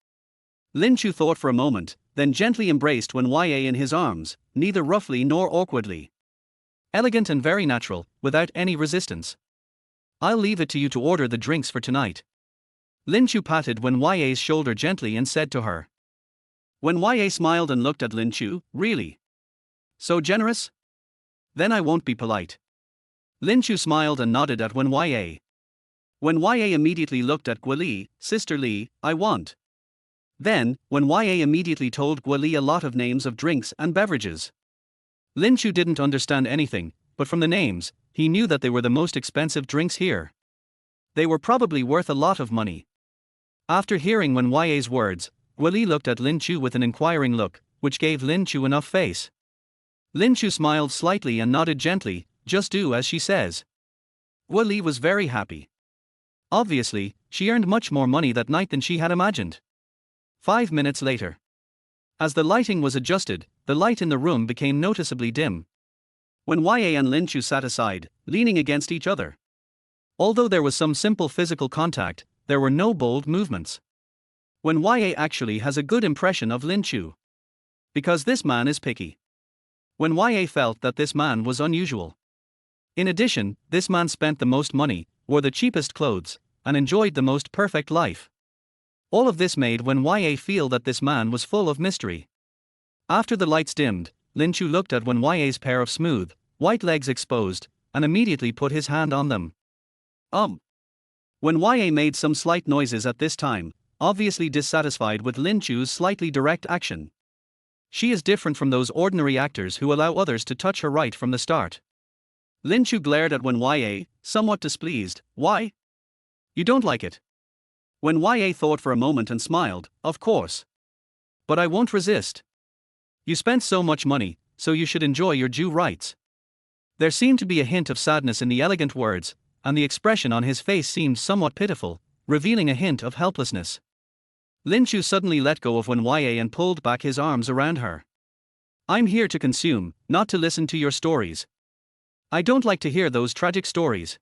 Lin Chu thought for a moment, then gently embraced Wen YA in his arms, neither roughly nor awkwardly. Elegant and very natural, without any resistance. "I'll leave it to you to order the drinks for tonight." Lin Chu patted Wen YA's shoulder gently and said to her. Wen YA smiled and looked at Lin Chu, "Really? So generous? Then I won't be polite." Lin Chu smiled and nodded at Wen YA. Wen YA immediately looked at Guoli, "Sister Li, I want." Then, Wen YA immediately told Guoli a lot of names of drinks and beverages. Lin Chu didn't understand anything, but from the names, he knew that they were the most expensive drinks here. They were probably worth a lot of money. After hearing Wen YA's words, Guoli looked at Lin Chu with an inquiring look, which gave Lin Chu enough face. Lin Chu smiled slightly and nodded gently, "Just do as she says." Guoli was very happy. Obviously, she earned much more money that night than she had imagined. 5 minutes later. As the lighting was adjusted, the light in the room became noticeably dim. When YA and Lin Chu sat aside, leaning against each other. Although there was some simple physical contact, there were no bold movements. When YA actually has a good impression of Lin Chu. Because this man is picky. When YA felt that this man was unusual. In addition, this man spent the most money, wore the cheapest clothes, and enjoyed the most perfect life. All of this made Wen YA feel that this man was full of mystery. After the lights dimmed, Lin Chu looked at Wen YA's pair of smooth, white legs exposed, and immediately put his hand on them. Wen YA made some slight noises at this time, obviously dissatisfied with Lin Chu's slightly direct action. She is different from those ordinary actors who allow others to touch her right from the start. Lin Chu glared at Wen Ya, somewhat displeased. Why? You don't like it? Wen Ya thought for a moment and smiled. Of course. But I won't resist. You spent so much money, so you should enjoy your due rights. There seemed to be a hint of sadness in the elegant words, and the expression on his face seemed somewhat pitiful, revealing a hint of helplessness. Lin Chu suddenly let go of Wen Ya and pulled back his arms around her. I'm here to consume, not to listen to your stories. I don't like to hear those tragic stories.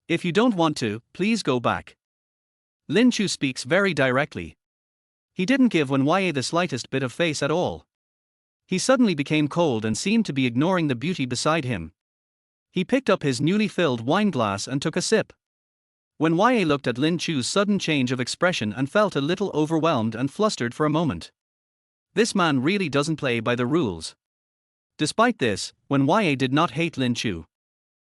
If you don't want to, please go back. Lin Chu speaks very directly. He didn't give Wen Ya the slightest bit of face at all. He suddenly became cold and seemed to be ignoring the beauty beside him. He picked up his newly filled wine glass and took a sip. Wen Ya looked at Lin Chu's sudden change of expression and felt a little overwhelmed and flustered for a moment. This man really doesn't play by the rules. Despite this, Wen Ya did not hate Lin Chu.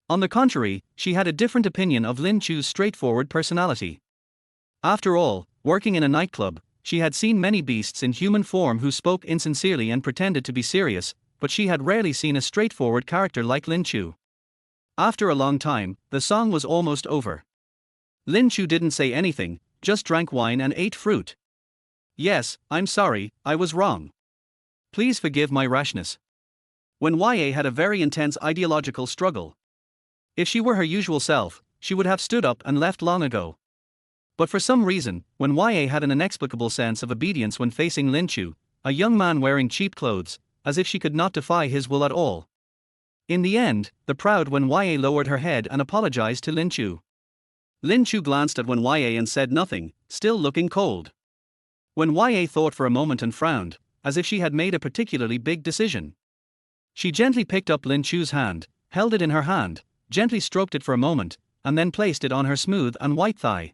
On the contrary, she had a different opinion of Lin Chu's straightforward personality. After all, working in a nightclub, she had seen many beasts in human form who spoke insincerely and pretended to be serious, but she had rarely seen a straightforward character like Lin Chu. After a long time, the song was almost over. Lin Chu didn't say anything, just drank wine and ate fruit. Yes, I'm sorry, I was wrong. Please forgive my rashness. Wen Ya had a very intense ideological struggle. If she were her usual self, she would have stood up and left long ago. But for some reason, Wen Ya had an inexplicable sense of obedience when facing Lin Chu, a young man wearing cheap clothes, as if she could not defy his will at all. In the end, the proud Wen Ya lowered her head and apologized to Lin Chu. Lin Chu glanced at Wen Ya and said nothing, still looking cold. Wen Ya thought for a moment and frowned, as if she had made a particularly big decision. She gently picked up Lin Chu's hand, held it in her hand, gently stroked it for a moment, and then placed it on her smooth and white thigh.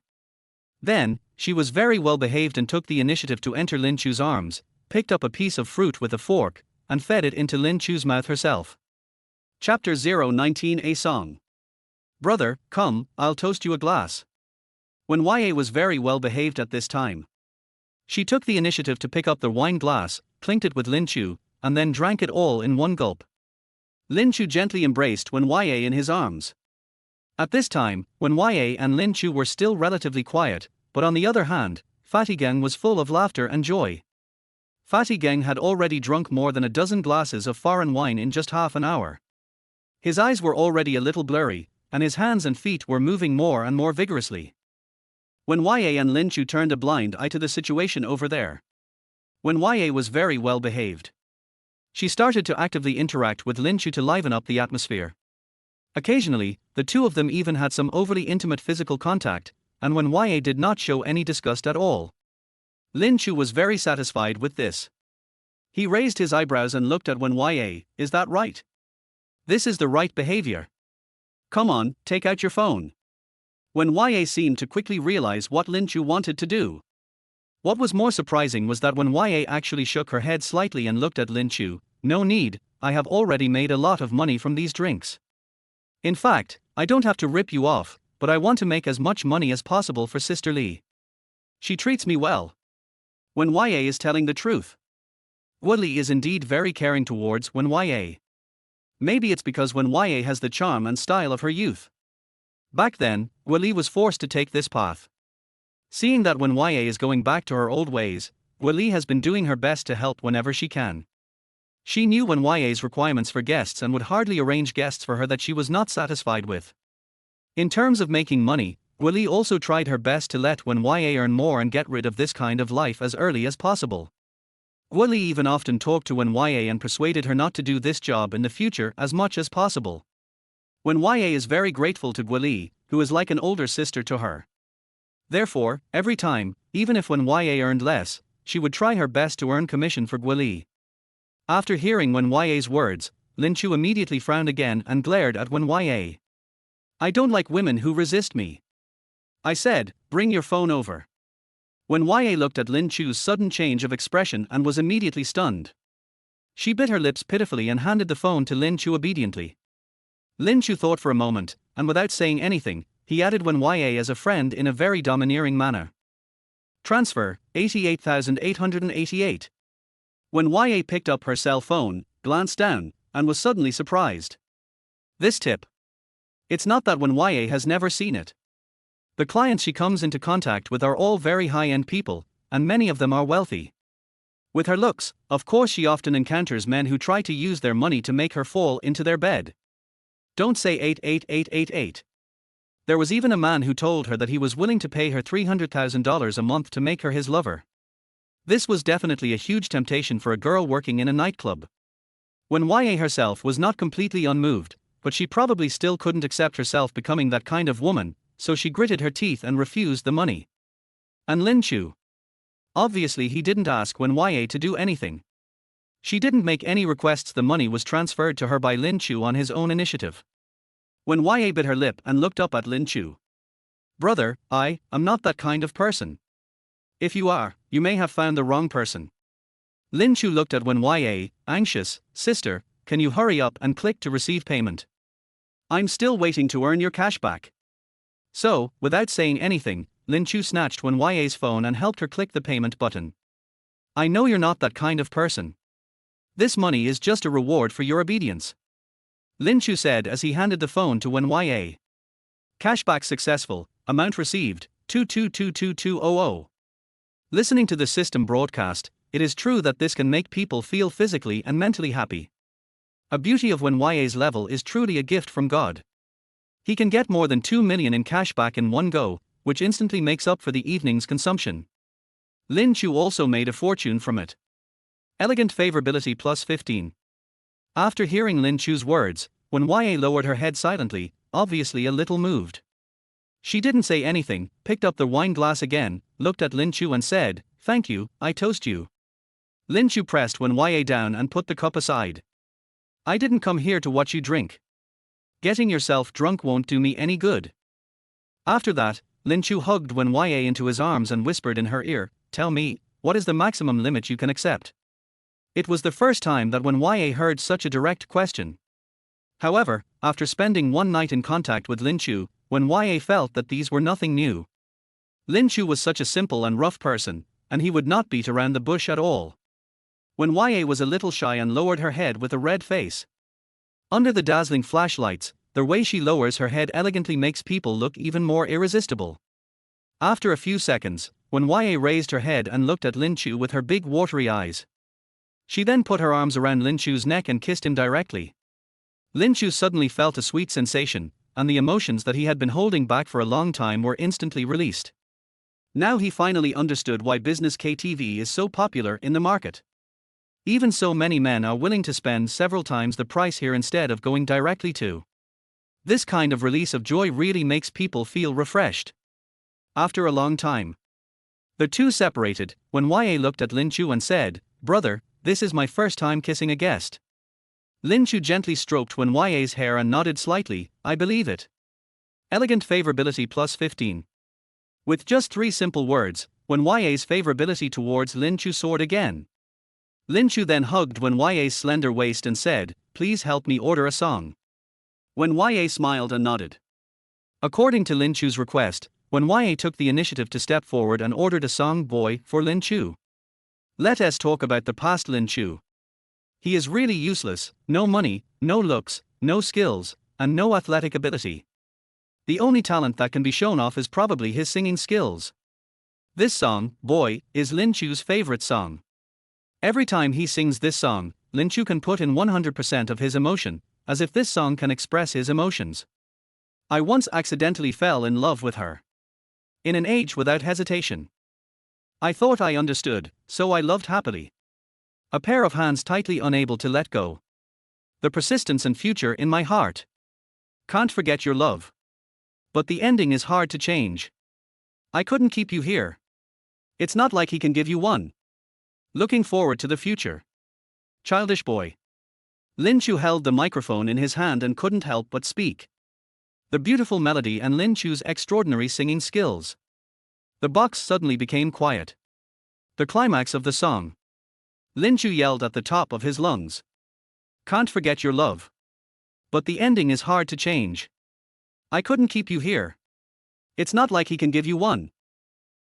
Then, she was very well behaved and took the initiative to enter Lin Chu's arms, picked up a piece of fruit with a fork, and fed it into Lin Chu's mouth herself. Chapter 019 A Song. Brother, come, I'll toast you a glass. Wen Ya was very well behaved at this time. She took the initiative to pick up the wine glass, clinked it with Lin Chu, and then drank it all in one gulp. Lin Chu gently embraced Wen Ya in his arms. At this time, Wen Ya and Lin Chu were still relatively quiet, but on the other hand, Fatty Gang was full of laughter and joy. Fatty Gang had already drunk more than a dozen glasses of foreign wine in just half an hour. His eyes were already a little blurry, and his hands and feet were moving more and more vigorously. Wen Ya and Lin Chu turned a blind eye to the situation over there. Wen Ya was very well behaved. She started to actively interact with Lin Chu to liven up the atmosphere. Occasionally, the two of them even had some overly intimate physical contact, and Wen Ya did not show any disgust at all. Lin Chu was very satisfied with this. He raised his eyebrows and looked at Wen Ya. Is that right? This is the right behavior. Come on, take out your phone. Wen Ya seemed to quickly realize what Lin Chu wanted to do. What was more surprising was that Wen Ya actually shook her head slightly and looked at Lin Chu. No need, I have already made a lot of money from these drinks. In fact, I don't have to rip you off, but I want to make as much money as possible for Sister Li. She treats me well. Wen Ya is telling the truth. Li is indeed very caring towards Wen Ya. Maybe it's because Wen Ya has the charm and style of her youth. Back then, Li was forced to take this path. Seeing that Wen Ya is going back to her old ways, Li has been doing her best to help whenever she can. She knew Wen Ya's requirements for guests and would hardly arrange guests for her that she was not satisfied with. In terms of making money, Li also tried her best to let Wen Ya earn more and get rid of this kind of life as early as possible. Li even often talked to Wen Ya and persuaded her not to do this job in the future as much as possible. Wen Ya is very grateful to Li, who is like an older sister to her. Therefore, every time, even if Wen Ya earned less, she would try her best to earn commission for Li. After hearing Wen Ya's words, Lin Chu immediately frowned again and glared at Wen Ya. I don't like women who resist me. I said, bring your phone over. Wen Ya looked at Lin Chu's sudden change of expression and was immediately stunned. She bit her lips pitifully and handed the phone to Lin Chu obediently. Lin Chu thought for a moment, and without saying anything, he added Wen Ya as a friend in a very domineering manner. Transfer, 88,888. When YA picked up her cell phone, glanced down, and was suddenly surprised. This tip. It's not that when YA has never seen it. The clients she comes into contact with are all very high-end people, and many of them are wealthy. With her looks, of course she often encounters men who try to use their money to make her fall into their bed. Don't say 88888. There was even a man who told her that he was willing to pay her $300,000 a month to make her his lover. This was definitely a huge temptation for a girl working in a nightclub. When YA herself was not completely unmoved, but she probably still couldn't accept herself becoming that kind of woman, so she gritted her teeth and refused the money. And Lin Chu. Obviously he didn't ask when YA to do anything. She didn't make any requests, the money was transferred to her by Lin Chu on his own initiative. When YA bit her lip and looked up at Lin Chu. Brother, I am not that kind of person. If you are, you may have found the wrong person. Lin Chu looked at when YA, anxious, sister, can you hurry up and click to receive payment? I'm still waiting to earn your cash back. So, without saying anything, Lin Chu snatched when YA's phone and helped her click the payment button. I know you're not that kind of person. This money is just a reward for your obedience. Lin Chu said as he handed the phone to Wen YA. Cashback successful, amount received, 22222200. Listening to the system broadcast, it is true that this can make people feel physically and mentally happy. A beauty of Wen YA's level is truly a gift from God. He can get more than 2 million in cashback in one go, which instantly makes up for the evening's consumption. Lin Chu also made a fortune from it. Elegant favorability plus 15. After hearing Lin Chu's words, Wen YA lowered her head silently, obviously a little moved. She didn't say anything, picked up the wine glass again, looked at Lin Chu and said, "Thank you, I toast you." Lin Chu pressed Wen YA down and put the cup aside. I didn't come here to watch you drink. Getting yourself drunk won't do me any good. After that, Lin Chu hugged Wen YA into his arms and whispered in her ear, "Tell me, what is the maximum limit you can accept?" It was the first time that Wen YA heard such a direct question. However, after spending one night in contact with Lin Chu, Wen YA felt that these were nothing new. Lin Chu was such a simple and rough person, and he would not beat around the bush at all. Wen YA was a little shy and lowered her head with a red face. Under the dazzling flashlights, the way she lowers her head elegantly makes people look even more irresistible. After a few seconds, Wen YA raised her head and looked at Lin Chu with her big watery eyes. She then put her arms around Lin Chu's neck and kissed him directly. Lin Chu suddenly felt a sweet sensation, and the emotions that he had been holding back for a long time were instantly released. Now he finally understood why business KTV is so popular in the market. Even so, many men are willing to spend several times the price here instead of going directly to. This kind of release of joy really makes people feel refreshed. After a long time, the two separated. When YA looked at Lin Chu and said, "Brother, this is my first time kissing a guest." Lin Chu gently stroked Wen YA's hair and nodded slightly, "I believe it." Elegant favorability plus 15. With just 3 simple words, Wen YA's favorability towards Lin Chu soared again. Lin Chu then hugged Wen YA's slender waist and said, "Please help me order a song." Wen YA smiled and nodded. According to Lin Chu's request, Wen YA took the initiative to step forward and ordered a song, "Boy," for Lin Chu. Let us talk about the past Lin Chu. He is really useless, no money, no looks, no skills, and no athletic ability. The only talent that can be shown off is probably his singing skills. This song, "Boy," is Lin Chu's favorite song. Every time he sings this song, Lin Chu can put in 100% of his emotion, as if this song can express his emotions. I once accidentally fell in love with her. In an age without hesitation. I thought I understood, so I loved happily. A pair of hands tightly unable to let go. The persistence and future in my heart. Can't forget your love. But the ending is hard to change. I couldn't keep you here. It's not like he can give you one. Looking forward to the future. Childish boy. Lin Chu held the microphone in his hand and couldn't help but speak. The beautiful melody and Lin Chu's extraordinary singing skills. The box suddenly became quiet. The climax of the song. Lin Chu yelled at the top of his lungs. Can't forget your love. But the ending is hard to change. I couldn't keep you here. It's not like he can give you one.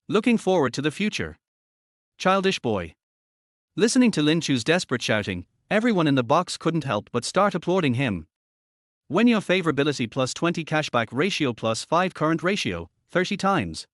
Looking forward to the future. Childish boy. Listening to Lin Chu's desperate shouting, everyone in the box couldn't help but start applauding him. When your favorability plus 20 cashback ratio plus 5 current ratio, 30 times.